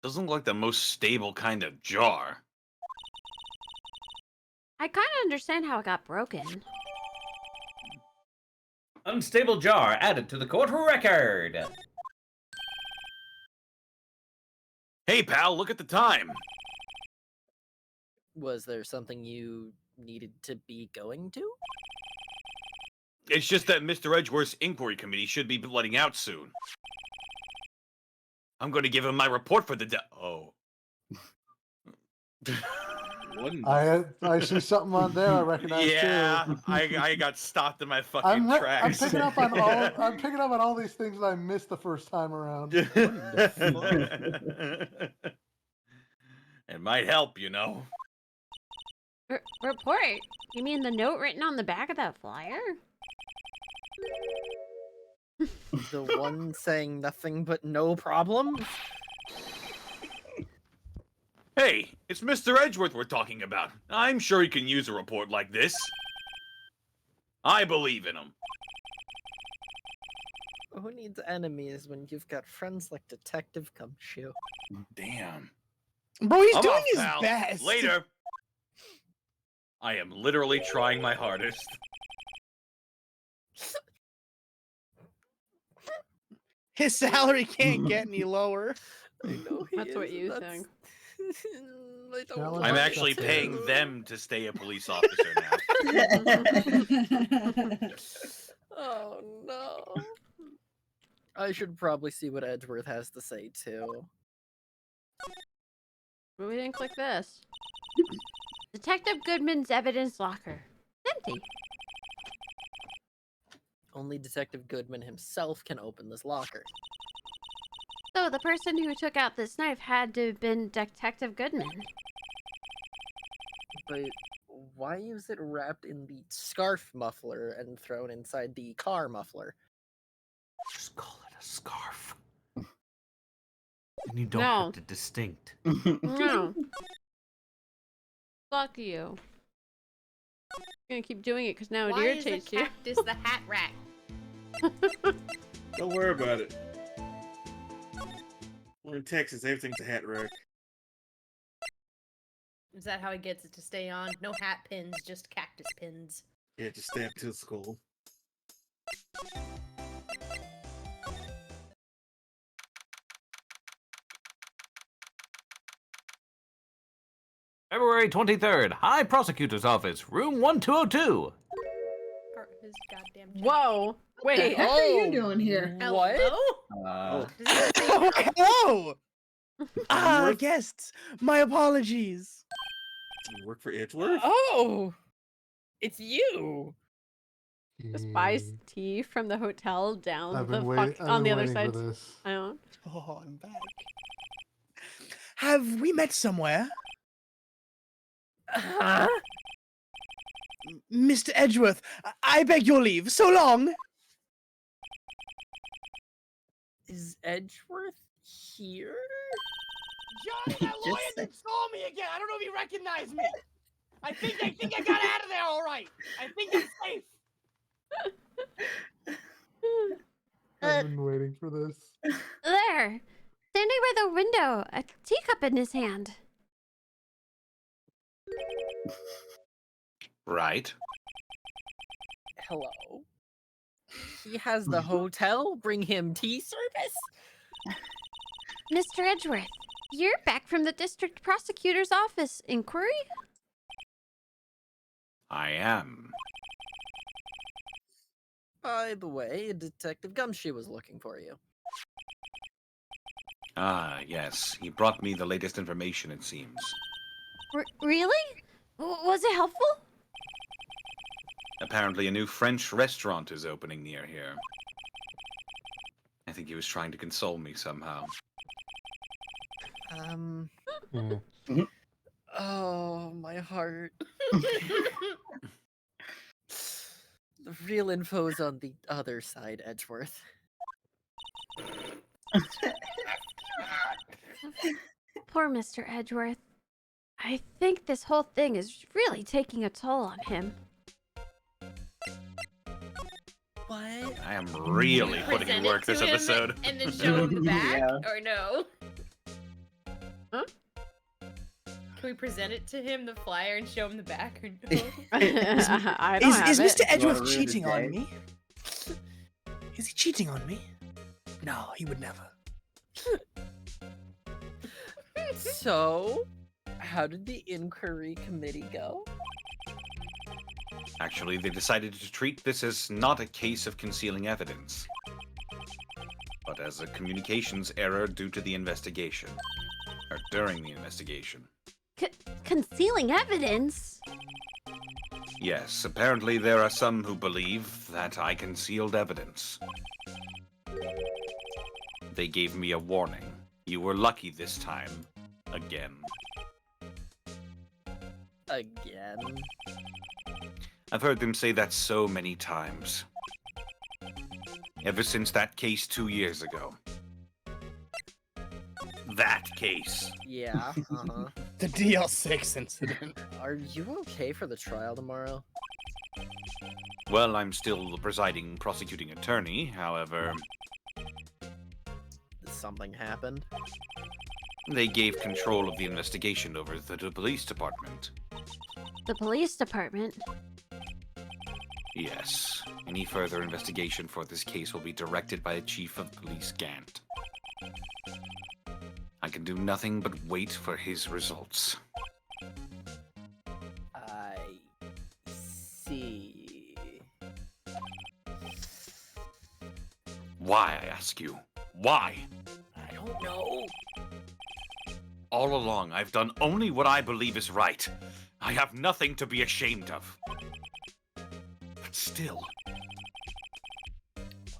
doesn't look like the most stable kind of jar. I kind of understand how it got broken. Unstable jar added to the court record. Hey, pal, look at the time. Was there something you needed to be going to? It's just that Mr. Edgeworth's inquiry committee should be letting out soon. I'm going to give him my report for the day. Oh. I see something on there I recognize yeah, too. I got stopped in my fucking I'm tracks. picking up on all these things that I missed the first time around. It might help, you know. Report? You mean the note written on the back of that flyer? The one saying nothing but no problems? Hey, it's Mr. Edgeworth we're talking about. I'm sure he can use a report like this. I believe in him. Who needs enemies when you've got friends like Detective Gumshoe? Damn. Bro, he's I'm doing off, his pal. best. Later. I am literally trying my hardest. His salary can't get any lower. I know That's what you think. I'm actually paying them to stay a police officer now. Oh no. I should probably see what Edgeworth has to say too. What do we think? Click this. Detective Goodman's evidence locker. Empty. Only Detective Goodman himself can open this locker. So the person who took out this knife had to have been Detective Goodman. But why is it wrapped in the scarf muffler and thrown inside the car muffler? Just call it a scarf. And you don't No. have to distinct. No. Fuck you. I'm gonna keep doing it because now it Why is the irritates you. cactus the hat rack? Don't worry about it. We're in Texas, everything's a hat rack. Is that how he gets it to stay on? No hat pins, just cactus pins. Yeah, just stab to the skull. February 23rd, High Prosecutor's Office, room 1202. Or his goddamn check. Whoa! What the Wait. heck are you doing here? What? Oh, hello! Guests, my apologies. You work for Edgeworth? Oh! It's you! Just buys tea from the hotel down I've the been fuck on the other waiting side. for this. I don't. Oh, I'm back. Have we met somewhere? Huh? Mr. Edgeworth, I beg your leave. So long. Is Edgeworth here? Johnny, that lawyer just saw me again. I don't know if he recognized me. I think I got out of there all right. I think I'm safe. I've been waiting for this. There, standing by the window, a teacup in his hand. Right. Hello? He has the hotel bring him tea service? Mr. Edgeworth, you're back from the district prosecutor's office inquiry? I am. By the way, Detective Gumshoe was looking for you. Ah, yes. He brought me the latest information, it seems. Really? Was it helpful? Apparently a new French restaurant is opening near here. I think he was trying to console me somehow. My heart. The real info's on the other side, Edgeworth. Poor Mr. Edgeworth. I think this whole thing is really taking a toll on him. What? I am really putting in Present it work to this him episode. And then show him the back, Yeah. or no? Huh? Can we present it to him, the flyer, and show him the back, or no? I don't have Is it. Mr. You wanna Edgeworth ruin his cheating on day? me? Is he cheating on me? No, he would never. So, how did the inquiry committee go? Actually, they decided to treat this as not a case of concealing evidence, but as a communications error due to the investigation, or during the investigation. Concealing evidence? Yes, apparently there are some who believe that I concealed evidence. They gave me a warning. You were lucky this time. Again. Again? I've heard them say that so many times. Ever since that case 2 years ago. That case. Yeah, uh-huh. The DL6 incident. Are you okay for the trial tomorrow? Well, I'm still the presiding prosecuting attorney, however, Something happened? they gave control of the investigation over to the police department. The police department? Yes. Any further investigation for this case will be directed by the Chief of Police Gant. I can do nothing but wait for his results. I see. Why, I ask you? Why? I don't know. All along, I've done only what I believe is right. I have nothing to be ashamed of. But still,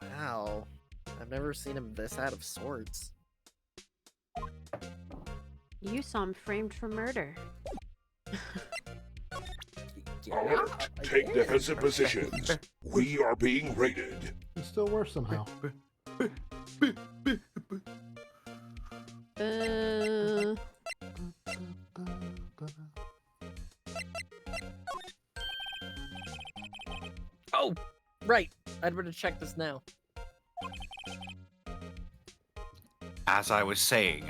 Wow. I've never seen him this out of sorts. You saw him framed for murder. Yeah, Take I defensive positions. We are being raided. It's still worse somehow. Oh, right. I'd better check this now. as I was saying,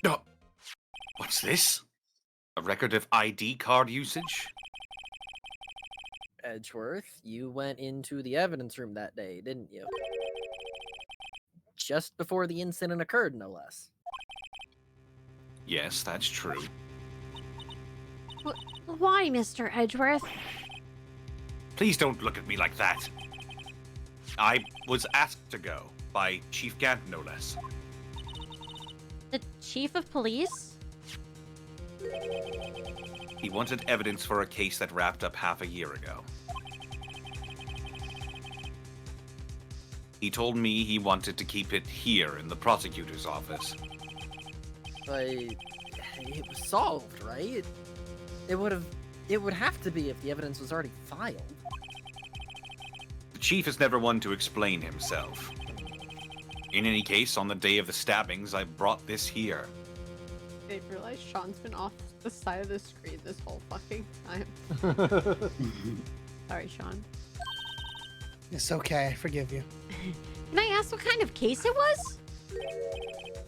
Oh, what's this? A record of ID card usage? Edgeworth, you went into the evidence room that day, didn't you? Just before the incident occurred, no less. Yes, that's true. Why, Mr. Edgeworth? Please don't look at me like that. I was asked to go by Chief Gant, no less. The chief of police? He wanted evidence for a case that wrapped up half a year ago. He told me he wanted to keep it here in the prosecutor's office. But it was solved, right? It would have to be if the evidence was already filed. The chief is never one to explain himself. In any case, on the day of the stabbings, I brought this here. I realize Sean's been off the side of the screen this whole fucking time. Sorry, Sean. It's okay, I forgive you. Can I ask what kind of case it was?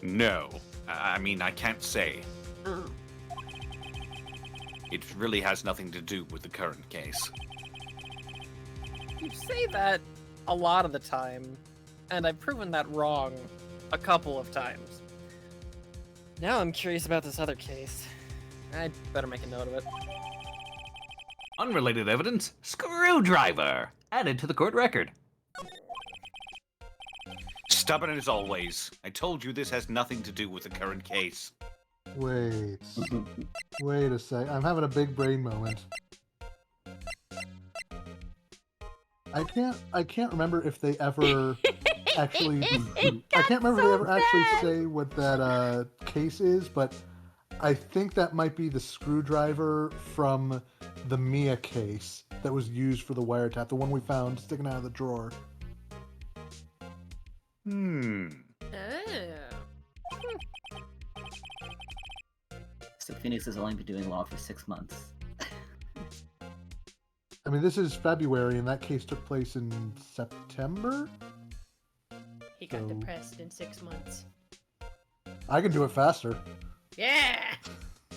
No. I mean, I can't say. Oh. It really has nothing to do with the current case. You say that a lot of the time, and I've proven that wrong a couple of times. Now I'm curious about this other case. I'd better make a note of it. Unrelated evidence, screwdriver, added to the court record. Stubborn as always. I told you this has nothing to do with the current case. Wait. Wait a sec. I'm having a big brain moment. I can't remember if they ever actually I can't remember if they ever actually say what that case is, but I think that might be the screwdriver from the Mia case that was used for the wiretap, the one we found sticking out of the drawer. Hmm. So Phoenix has only been doing law for 6 months. I mean, this is February, and that case took place in September? He got So- depressed in 6 months. I can do it faster. Yeah!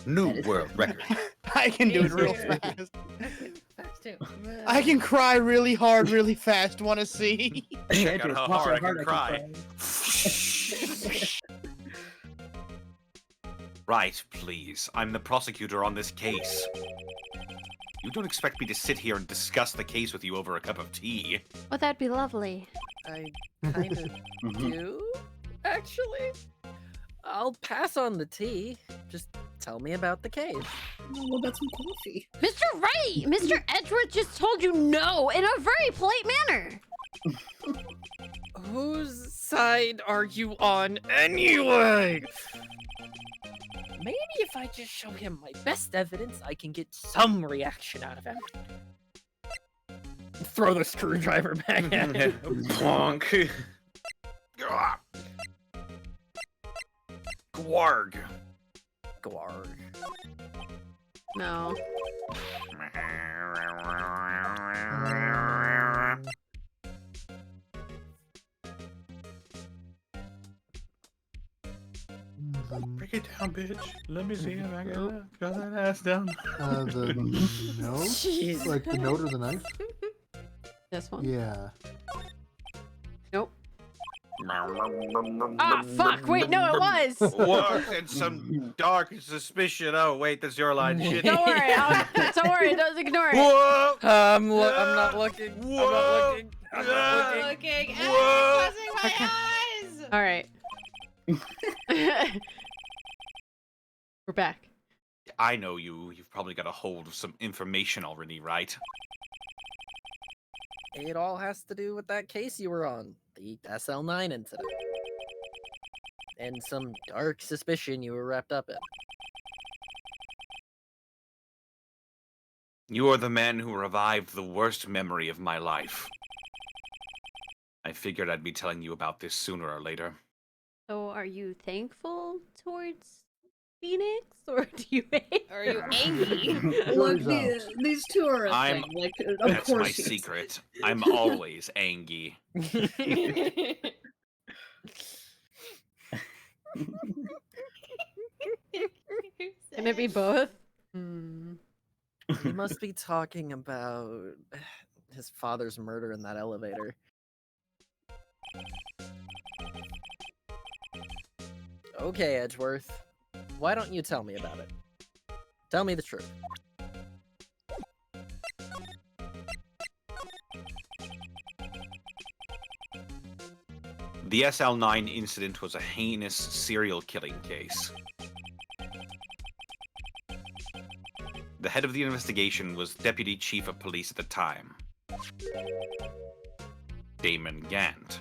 New world record. I can do Me it real too. fast. Fast too. I can cry really hard, really fast. Want to see? Check out how hard I can cry. Right, please. I'm the prosecutor on this case. You don't expect me to sit here and discuss the case with you over a cup of tea. Well, that'd be lovely. I kind of do, actually. I'll pass on the tea. Just tell me about the case. What about some coffee? Mr. Wright! Mr. Edgeworth just told you no in a very polite manner. Whose side are you on anyway? Maybe if I just show him my best evidence, I can get some reaction out of him. Throw the screwdriver back at him. Bonk. Gwarg. Gwarg. No. Break it down, bitch. Let me see if I can got that ass down. The note? Jeez. Like the note or the knife? This one? Yeah. Nope. Ah, fuck! Wait, no, it was! What? It's some dark suspicion. Oh, wait, that's your line. Shit. Don't worry, don't worry, don't ignore it. Whoa! I'm not looking. I'm not looking. I'm not looking. Looking. Whoa. Closing my eyes! Alright. We're back. I know you. You've probably got a hold of some information already, right? It all has to do with that case you were on, the SL9 incident. And some dark suspicion you were wrapped up in. You are the man who revived the worst memory of my life. I figured I'd be telling you about this sooner or later. So, are you thankful towards Phoenix, or do you hate Are you angry? Look, these two are a I'm- thing. Like, of That's course. my it's- secret. I'm always angry. Can it be both? Hmm. He must be talking about his father's murder in that elevator. Okay, Edgeworth. Why don't you tell me about it? Tell me the truth. The SL9 incident was a heinous serial killing case. The head of the investigation was Deputy Chief of Police at the time, Damon Gant.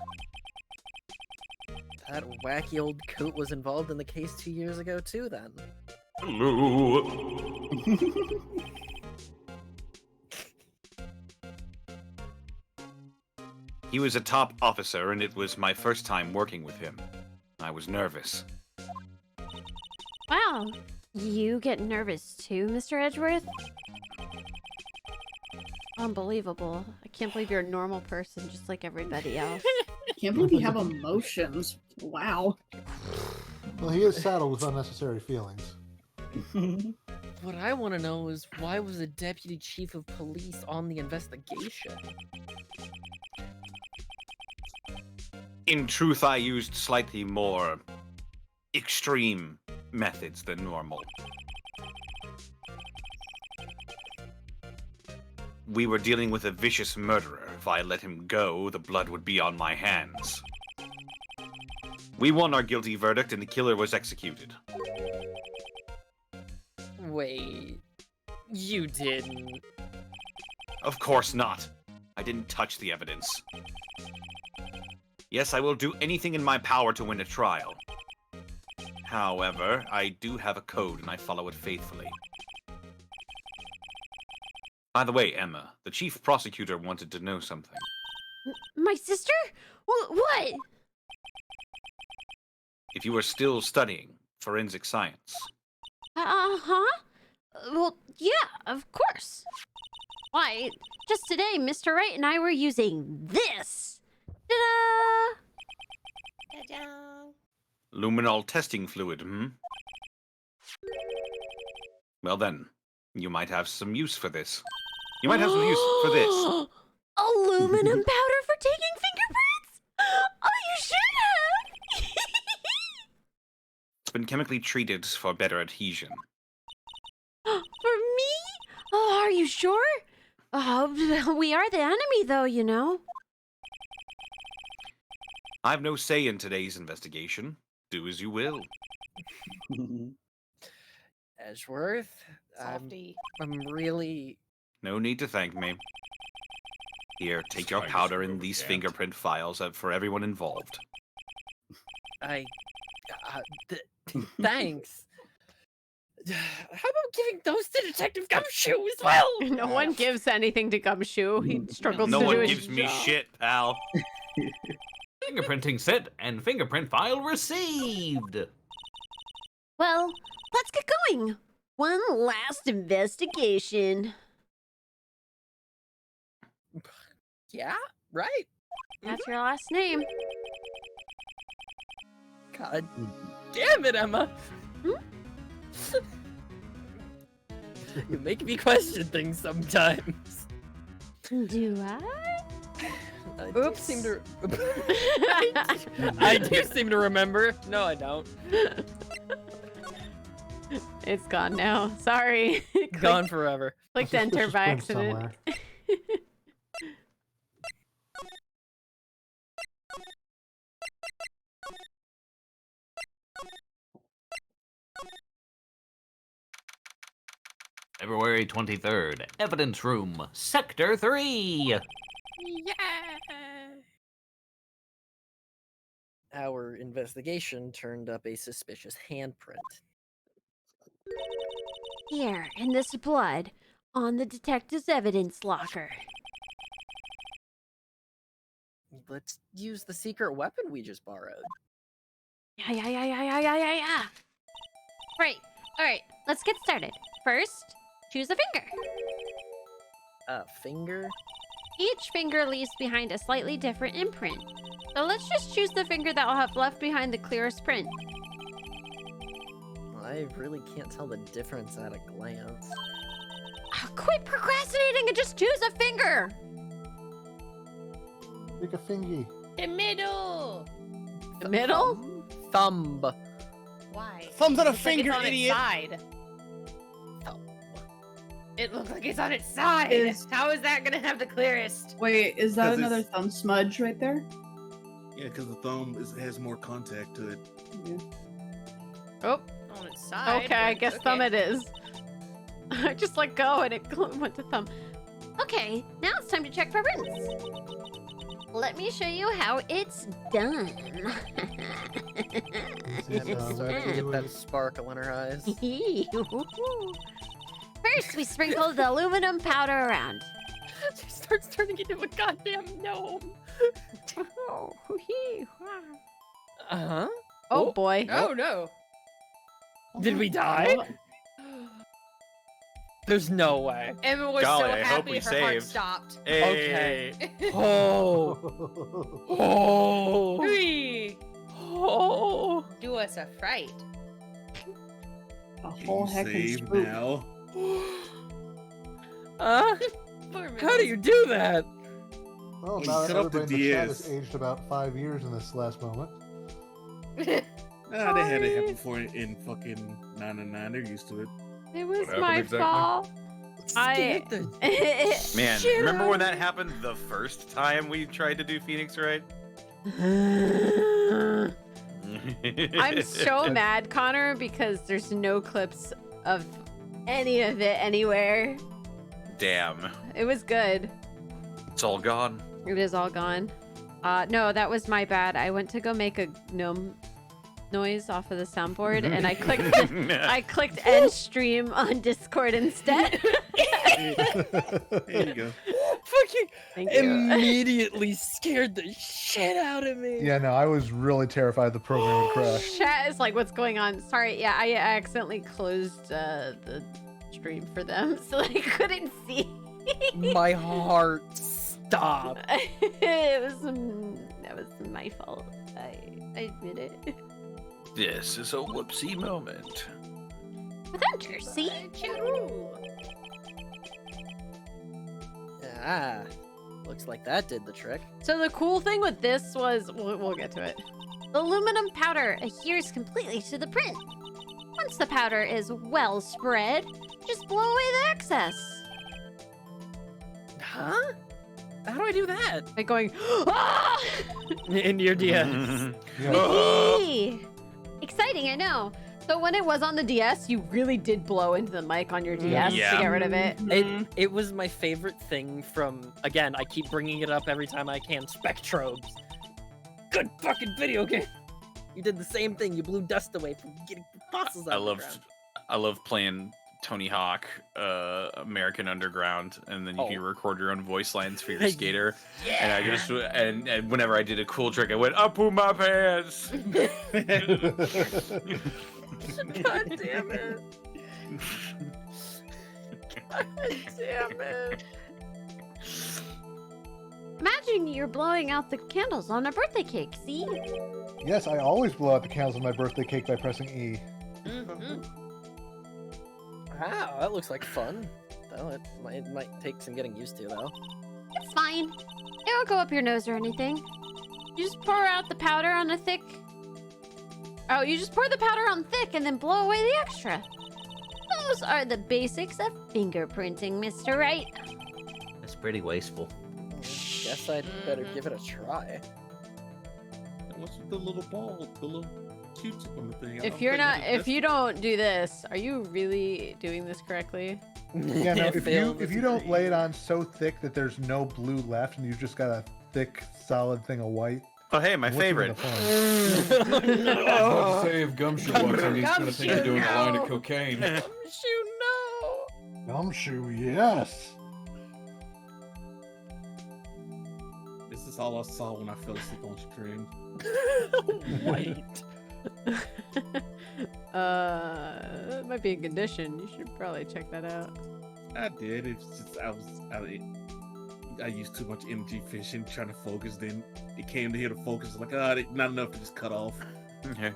That wacky old coot was involved in the case 2 years ago too, then. Hello. He was a top officer, and it was my first time working with him. I was nervous. Wow. You get nervous too, Mr. Edgeworth? Unbelievable. I can't believe you're a normal person just like everybody else. I can't believe you have emotions. Wow. Well, he is saddled with unnecessary feelings. What I want to know is why was the deputy chief of police on the investigation? In truth, I used slightly more extreme methods than normal. We were dealing with a vicious murderer. If I let him go, the blood would be on my hands. We won our guilty verdict and the killer was executed. Wait, you didn't? Of course not. I didn't touch the evidence. Yes, I will do anything in my power to win a trial. However, I do have a code and I follow it faithfully. By the way, Emma, the chief prosecutor wanted to know something. My sister? What? If you are still studying forensic science. Uh-huh. Well, yeah, of course. Why, just today, Mr. Wright and I were using this. Ta-da! Ta-da! Luminol testing fluid, hmm? Well then, you might have some use for this. You might have some use for this. Aluminum powder for taking fingerprints? Oh, you should have! It's been chemically treated for better adhesion. For me? Oh, are you sure? Oh, we are the enemy, though, you know. I've no say in today's investigation. Do as you will. Edgeworth, Softy. I'm really... No need to thank me. Here, take your powder and these fingerprint files for everyone involved. Thanks. How about giving those to Detective Gumshoe as well? No one gives anything to Gumshoe. He struggles No to do one his gives me job. shit, pal. Fingerprinting set and fingerprint file received. Well, let's get going. One last investigation. Yeah, right. That's your last name. God damn it, Emma. You make me question things sometimes. Do I? Oops. I do seem to remember. No, I don't. It's gone now. Sorry. Gone forever. Clicked enter by accident. February 23rd, evidence room, sector 3. Yeah. Our investigation turned up a suspicious handprint. Here, in this blood, on the detective's evidence locker. Let's use the secret weapon we just borrowed. Yeah. Right. All right. Let's get started. First, choose a finger. A finger? Each finger leaves behind a slightly different imprint. So let's just choose the finger that will have left behind the clearest print. I really can't tell the difference at a glance. Quit procrastinating and just choose a finger. Pick a fingy. The middle. The middle? Thumb. Why? Thumb's not a Looks like finger, it's on idiot. Its side. It looks like it's on its side. How is that gonna have the clearest? Wait, is that 'Cause another it's- thumb smudge right there? Yeah, because the thumb has more contact to it. Yeah. Oh. On its side. Okay, I but guess okay. thumb it is. I just let go and it went to thumb. Okay, now it's time to check for prints. Let me show you how it's done. Emma's starting to get that sparkle in her eyes. First, we sprinkle the aluminum powder around. She starts turning into a goddamn gnome. Uh-huh. Oh boy. Oh no. Did we die? There's no way. Emma was Golly, so I hope happy we her heart saved. stopped. Hey. Okay. Oh. Oh. Whee! Oh. Do us a fright. A whole You heckin' save spook. now. How do you do that? Well, When now you set up the everybody in the chat DS. has aged about 5 years in this last moment. Nah, they had it happen before in fucking 999. They're used to it. It was What happened my exactly? fault. Man, remember when that happened the first time we tried to do Phoenix right? I'm so mad, Connor, because there's no clips of any of it anywhere. Damn. It was good. It's all gone. It is all gone. No, that was my bad. I went to go make a gnome noise off of the soundboard, and I clicked end stream on Discord instead. There you go. Fucking Thank you. immediately scared the shit out of me. Yeah, no, I was really terrified the program would crash. Chat is like, what's going on? Sorry, yeah, I accidentally closed the stream for them, so they couldn't see. My heart stopped. That was my fault. I admit it. This is a whoopsie moment. Without your seat. Ah, looks like that did the trick. So the cool thing with this was, we'll get to it. The aluminum powder adheres completely to the print. Once the powder is well spread, just blow away the excess. Huh? How do I do that? By going, ah! In your DS. Whee! Exciting, I know. So when it was on the DS, you really did blow into the mic on your DS to get rid of it. It was my favorite thing from, again, I keep bringing it up every time I can, Spectrobes. Good fucking video game. You did the same thing. You blew dust away from getting fossils out of the ground. I love playing Tony Hawk, American Underground, and then you can record your own voice lines for your skater. Yeah. And I just and whenever I did a cool trick, I went up with my pants. God damn it. God damn it. Imagine you're blowing out the candles on a birthday cake, see? Yes, I always blow out the candles on my birthday cake by pressing E. Wow, that looks like fun. Though it might take some getting used to, though. It's fine. It won't go up your nose or anything. You just pour out the powder on a thick... Oh, you just pour the powder on thick and then blow away the extra. Those are the basics of fingerprinting, Mr. Wright. That's pretty wasteful. Guess I'd better give it a try. What's with the little ball, the little Q-tip on the thing? If you don't do this, are you really doing this correctly? Yeah, no, if you don't lay it on so thick that there's no blue left and you've just got a thick, solid thing of white. Oh, hey, my favorite. I was about to say if Gumshoe walks in, he's gonna think you're doing a line of cocaine. Gumshoe, no! Gumshoe, yes. This is all I saw when I fell asleep on stream. Wait. It might be a condition. You should probably check that out. I did. It's just I used too much energy fishing, trying to focus. Then it came to here to focus. Like, not enough to just cut off. Okay.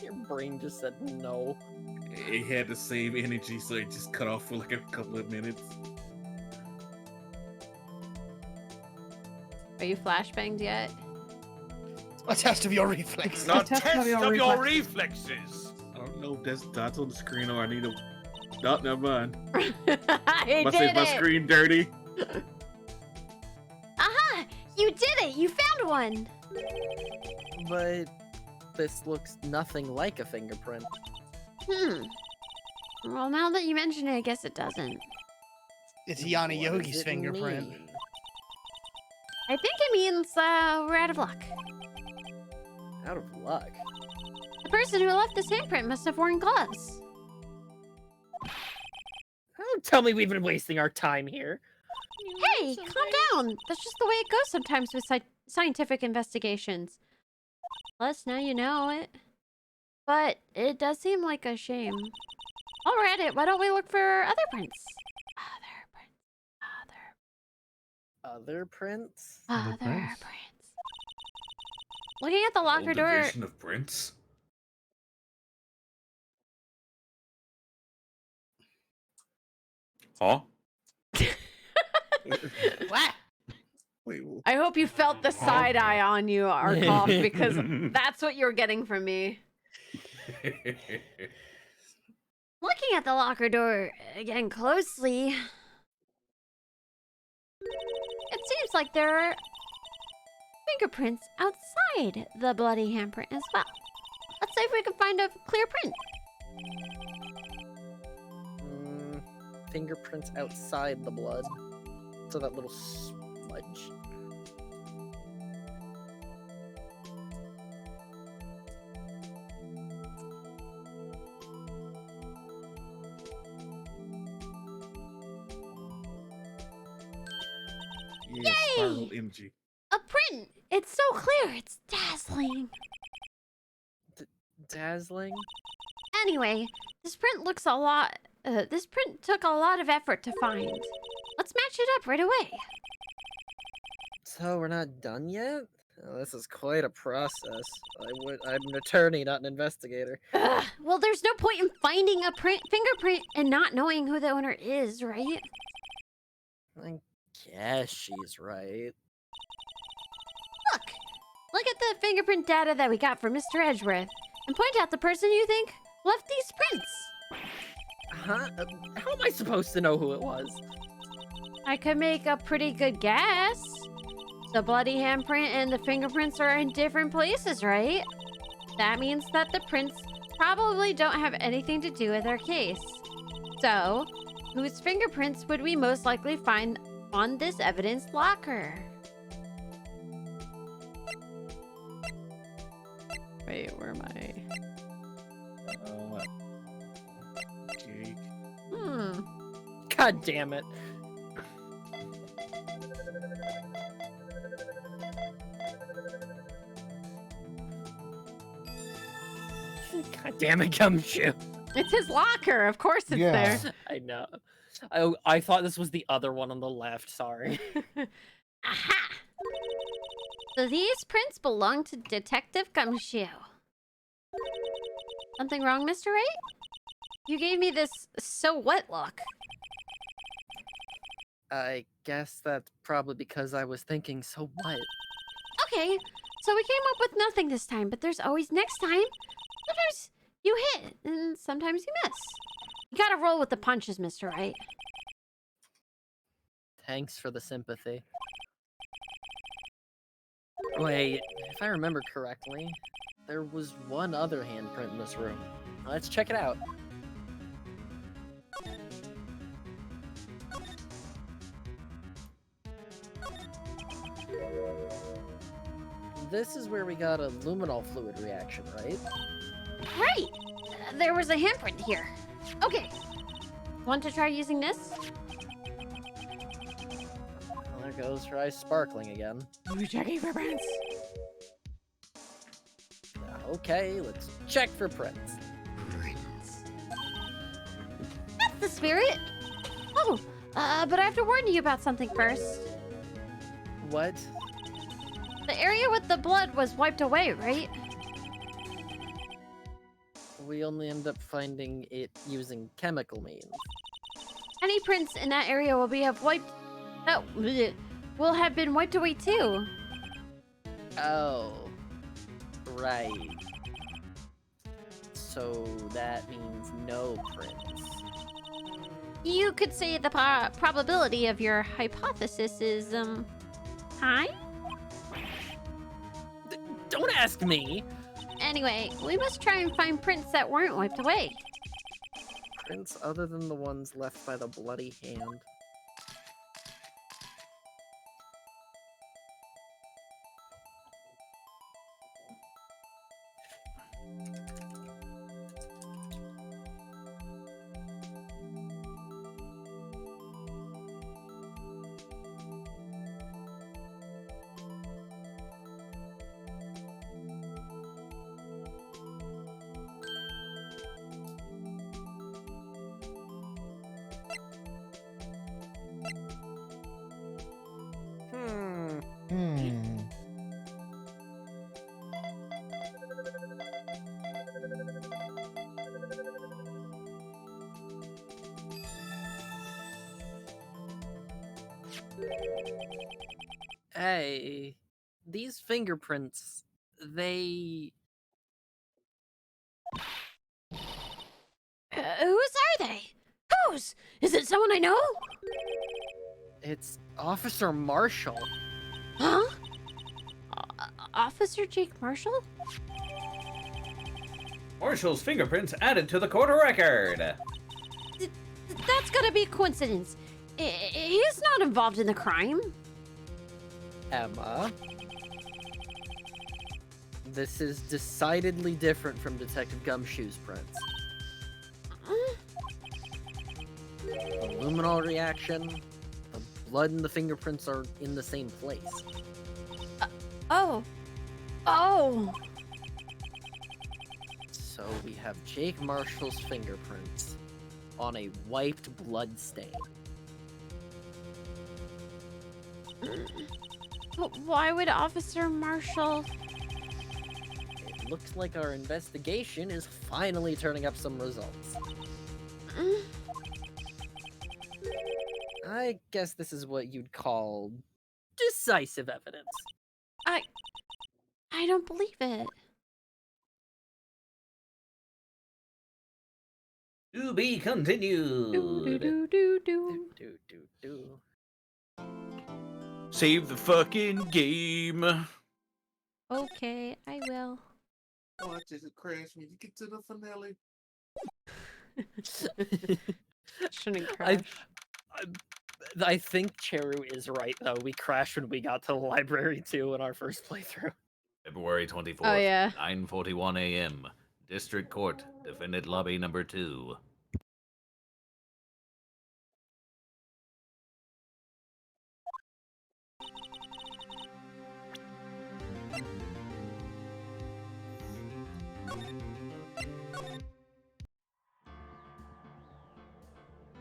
Your brain just said no. It had the same energy, so it just cut off for like a couple of minutes. Are you flashbanged yet? A test of your reflexes. A test of your reflexes. I don't know if that's dots on the screen or I need a... No, never mind. I Must say my screen dirty. Aha! You did it! You found one! But this looks nothing like a fingerprint. Well, now that you mention it, I guess it doesn't. It's Yana What Yogi's does it fingerprint. mean? I think it means we're out of luck. Out of luck. The person who left this handprint must have worn gloves. Don't tell me we've been wasting our time here. Hey, calm down. That's just the way it goes sometimes with scientific investigations. Plus, now you know it. But it does seem like a shame. While we're at it, why don't we look for other prints? Other prints? Other prints. Looking at the locker door. Division of prints. Huh? What? Wait, I hope you felt the side eye on you, Arcolf, because that's what you're getting from me. Looking at the locker door again closely, it seems like there are fingerprints outside the bloody handprint as well. Let's see if we can find a clear print. Fingerprints outside the blood. So that little smudge. little energy. A print! It's so clear, it's dazzling. Dazzling? Anyway, this print looks a lot... this print took a lot of effort to find. Let's match it up right away. So we're not done yet? Oh, this is quite a process. I'm an attorney, not an investigator. Ugh, well, there's no point in finding a fingerprint and not knowing who the owner is, right? I guess she's right. Look at the fingerprint data that we got from Mr. Edgeworth, and point out the person you think left these prints. Huh? How am I supposed to know who it was? I could make a pretty good guess. The bloody handprint and the fingerprints are in different places, right? That means that the prints probably don't have anything to do with our case. So, whose fingerprints would we most likely find on this evidence locker? Wait, where am I? Cake. God damn it. God damn it, Gumshoe. It's his locker. Of course it's Yeah. there. I know. I thought this was the other one on the left, sorry. Aha! So these prints belong to Detective Gumshoe. Something wrong, Mr. Right? You gave me this so what look. I guess that's probably because I was thinking, so what? Okay, so we came up with nothing this time, but there's always next time. Sometimes you hit, and sometimes you miss. You gotta roll with the punches, Mr. Right. Thanks for the sympathy. Wait, if I remember correctly, there was one other handprint in this room. Let's check it out. This is where we got a luminol fluid reaction, right? Right! There was a handprint here. Okay. Want to try using this? Well, there goes Try sparkling again. You checking for prints? Okay, let's check for prints. That's the spirit! Oh, but I have to warn you about something first. What? The area with the blood was wiped away, right? We only end up finding it using chemical means. Any prints in that area will have been wiped away too. Oh, right. So that means no prints. You could say the probability of your hypothesis is, high? Don't ask me! Anyway, we must try and find prints that weren't wiped away. Prints other than the ones left by the bloody hand. Hey, these fingerprints, they... Whose are they? Whose? Is it someone I know? It's Officer Marshall. Huh? Officer Jake Marshall? Marshall's fingerprints added to the court record. That's gotta be a coincidence. He's not involved in the crime. Emma. This is decidedly different from Detective Gumshoe's prints. The luminol reaction, the blood and the fingerprints are in the same place. Oh. Oh. So we have Jake Marshall's fingerprints on a wiped blood stain. But why would Officer Marshall? It looks like our investigation is finally turning up some results. I guess this is what you'd call decisive evidence. I don't believe it. To be continued. Save the fucking game. Okay, I will. Watch as it crash when you get to the finale. Shouldn't crash. I think Cheru is right, though. We crashed when we got to the library, too, in our first playthrough. February 24th, Oh, yeah. 9:41 a.m. District Court, Defendant Lobby number 2.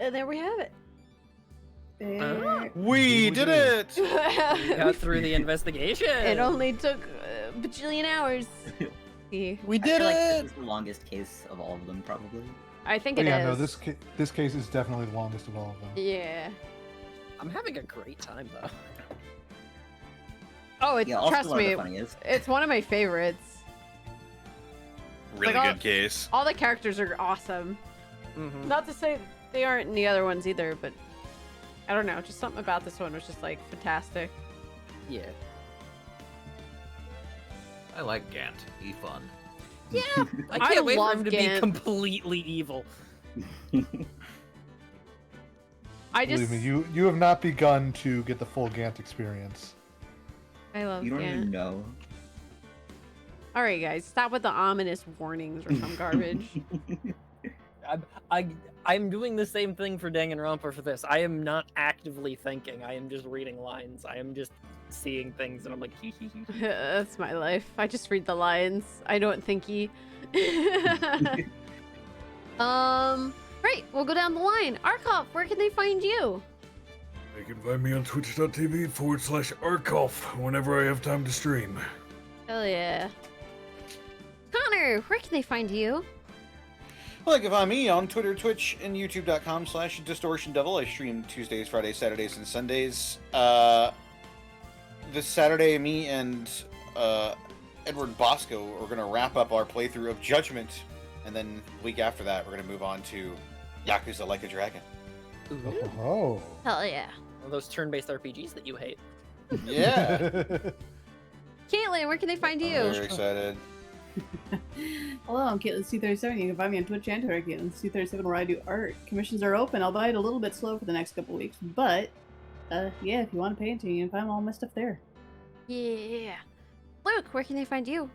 And there we have it. We did it! We got through the investigation! It only took a bajillion hours. We I did feel like it! this is the longest case of all of them, probably. I think But it is. yeah, no, this case is definitely the longest of all of them. Yeah. I'm having a great time, though. Oh, Yeah, also trust one of me, the funniest. it's one of my favorites. Really Like, good case. All the characters are awesome. Not to say they aren't in the other ones either, but I don't know, just something about this one was just like fantastic. Yeah. I like Gant. He fun. Yeah, I can't wait for love him to Gant. be completely evil. I just Believe me, you have not begun to get the full Gant experience. I love You don't Gant. even know. All right, guys, stop with the ominous warnings or some garbage. I'm doing the same thing for Danganronpa for this. I am not actively thinking. I am just reading lines. I am just seeing things, and I'm like, hee hee hee. That's my life. I just read the lines. I don't thinky. Right, we'll go down the line. Arcolf, where can they find you? You can find me on twitch.tv/Arcolf whenever I have time to stream. Hell yeah. Connor, where can they find you? Well, you can find me on Twitter, Twitch, and YouTube.com/DistortionDevil. I stream Tuesdays, Fridays, Saturdays, and Sundays. This Saturday, me and Edward Bosco are going to wrap up our playthrough of Judgment, and then the week after that, we're going to move on to Yakuza Like a Dragon. Oh. Hell yeah. One of those turn-based RPGs that you hate. Yeah. Caitlin, where can they find you? I'm very excited. Hello, I'm Caitlin C37. You can find me on Twitch and Twitter, Caitlin C37, where I do art. Commissions are open. I'll buy it a little bit slow for the next couple weeks, but yeah, if you want to pay attention, you can find all my stuff there. Yeah. Luke, where can they find you?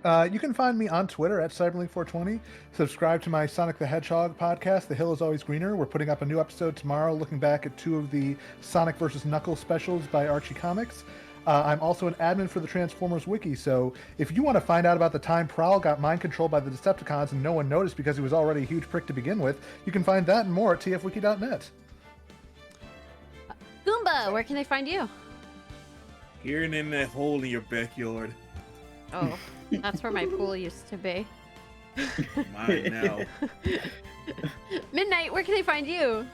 You can find me on Twitter at Cyberlink420. Subscribe to my Sonic the Hedgehog podcast, The Hill is Always Greener. We're putting up a new episode tomorrow looking back at 2 of the Sonic vs. Knuckles specials by Archie Comics. I'm also an admin for the Transformers Wiki, so if you want to find out about the time Prowl got mind controlled by the Decepticons and no one noticed because he was already a huge prick to begin with, you can find that and more at tfwiki.net. Goomba, where can they find you? Here and in that hole in your backyard. Oh, that's where my pool used to be. Mine now. Midnight, where can they find you?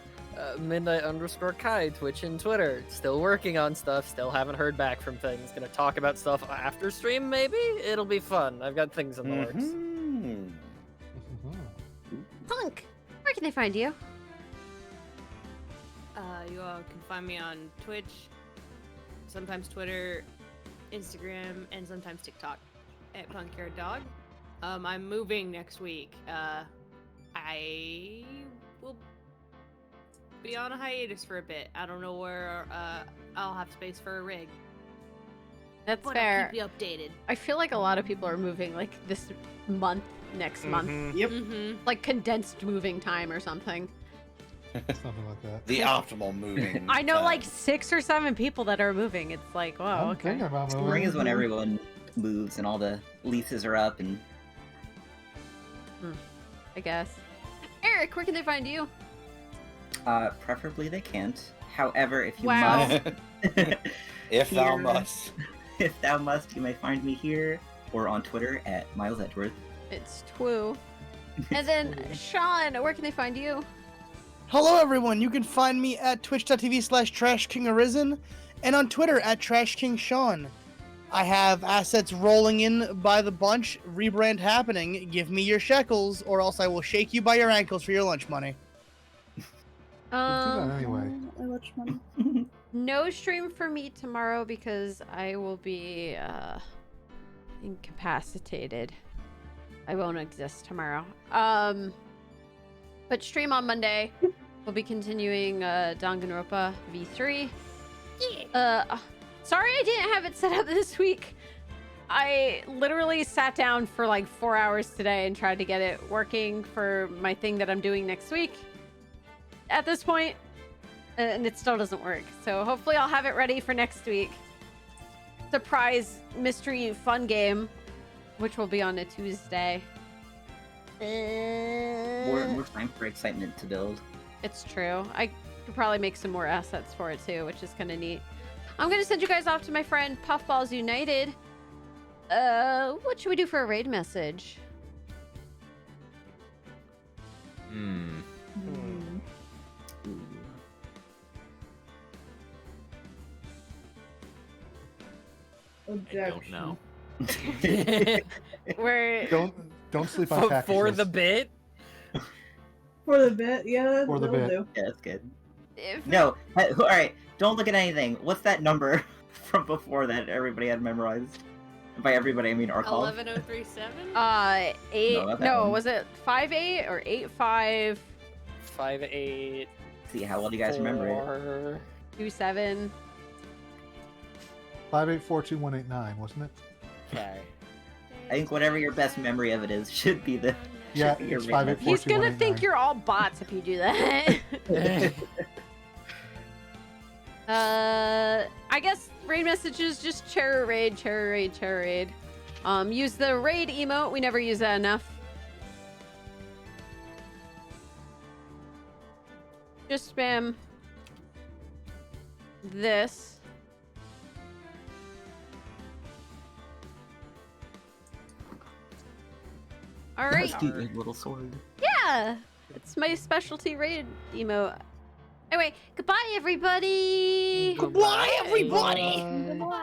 Midnight_Kai, Twitch and Twitter. Still working on stuff, still haven't heard back from things. Gonna talk about stuff after stream, maybe? It'll be fun. I've got things in the works. Punk, where can they find you? You all can find me on Twitch, sometimes Twitter, Instagram, and sometimes TikTok at PunkyardDog. I'm moving next week. I will be on a hiatus for a bit. I don't know where I'll have space for a rig. That's but fair. I'll keep you updated. I feel like a lot of people are moving like this month, next month. Yep. Like condensed moving time or something. Something like that. The optimal moving. I know time. like 6 or 7 people that are moving. It's like, wow, I'm okay. thinking about moving. Spring is when everyone moves and all the leases are up and I guess. Eric, where can they find you? preferably they can't. However, if you Wow. must, If thou here- must. if thou must, you may find me here or on Twitter at Miles Edgeworth. It's Twoo. And then Sean, where can they find you? Hello, everyone. You can find me at twitch.tv/TrashKingArisen and on Twitter at TrashKingSean. I have assets rolling in by the bunch, rebrand happening. Give me your shekels, or else I will shake you by your ankles for your lunch money. We'll do that anyway. I watch money. No stream for me tomorrow because I will be incapacitated. I won't exist tomorrow. But stream on Monday. We'll be continuing Danganronpa V3. Yeah. Sorry I didn't have it set up this week. I literally sat down for like 4 hours today and tried to get it working for my thing that I'm doing next week. At this point, and it still doesn't work. So hopefully I'll have it ready for next week. Surprise mystery fun game, which will be on a Tuesday. More time for excitement to build. It's true. I could probably make some more assets for it too, which is kind of neat. I'm gonna send you guys off to my friend Puffballs United. What should we do for a raid message? Objection. Don't know. We're Don't sleep on cactuses. For the bit. For the bit, yeah. For the that'll bit. do. Yeah, that's good. if No, all right. Don't look at anything. What's that number from before that everybody had memorized? By everybody, I mean Arcolf. 11037. 8. No, not that No, one. was it 5-8 or 8-5? 5-8. See how well do you guys remember it? 2-7. 5842189, wasn't it? Okay. I think whatever your best memory of it is should be the. Yeah, should be your it's rating. 5842189. He's gonna think you're all bots if you do that. I guess raid messages just Cheru raid, Cheru raid, Cheru raid. Use the raid emote. We never use that enough. Just spam this. All right. Cute little sword. Yeah, it's my specialty raid emote. Anyway, goodbye everybody. Goodbye, everybody. Goodbye.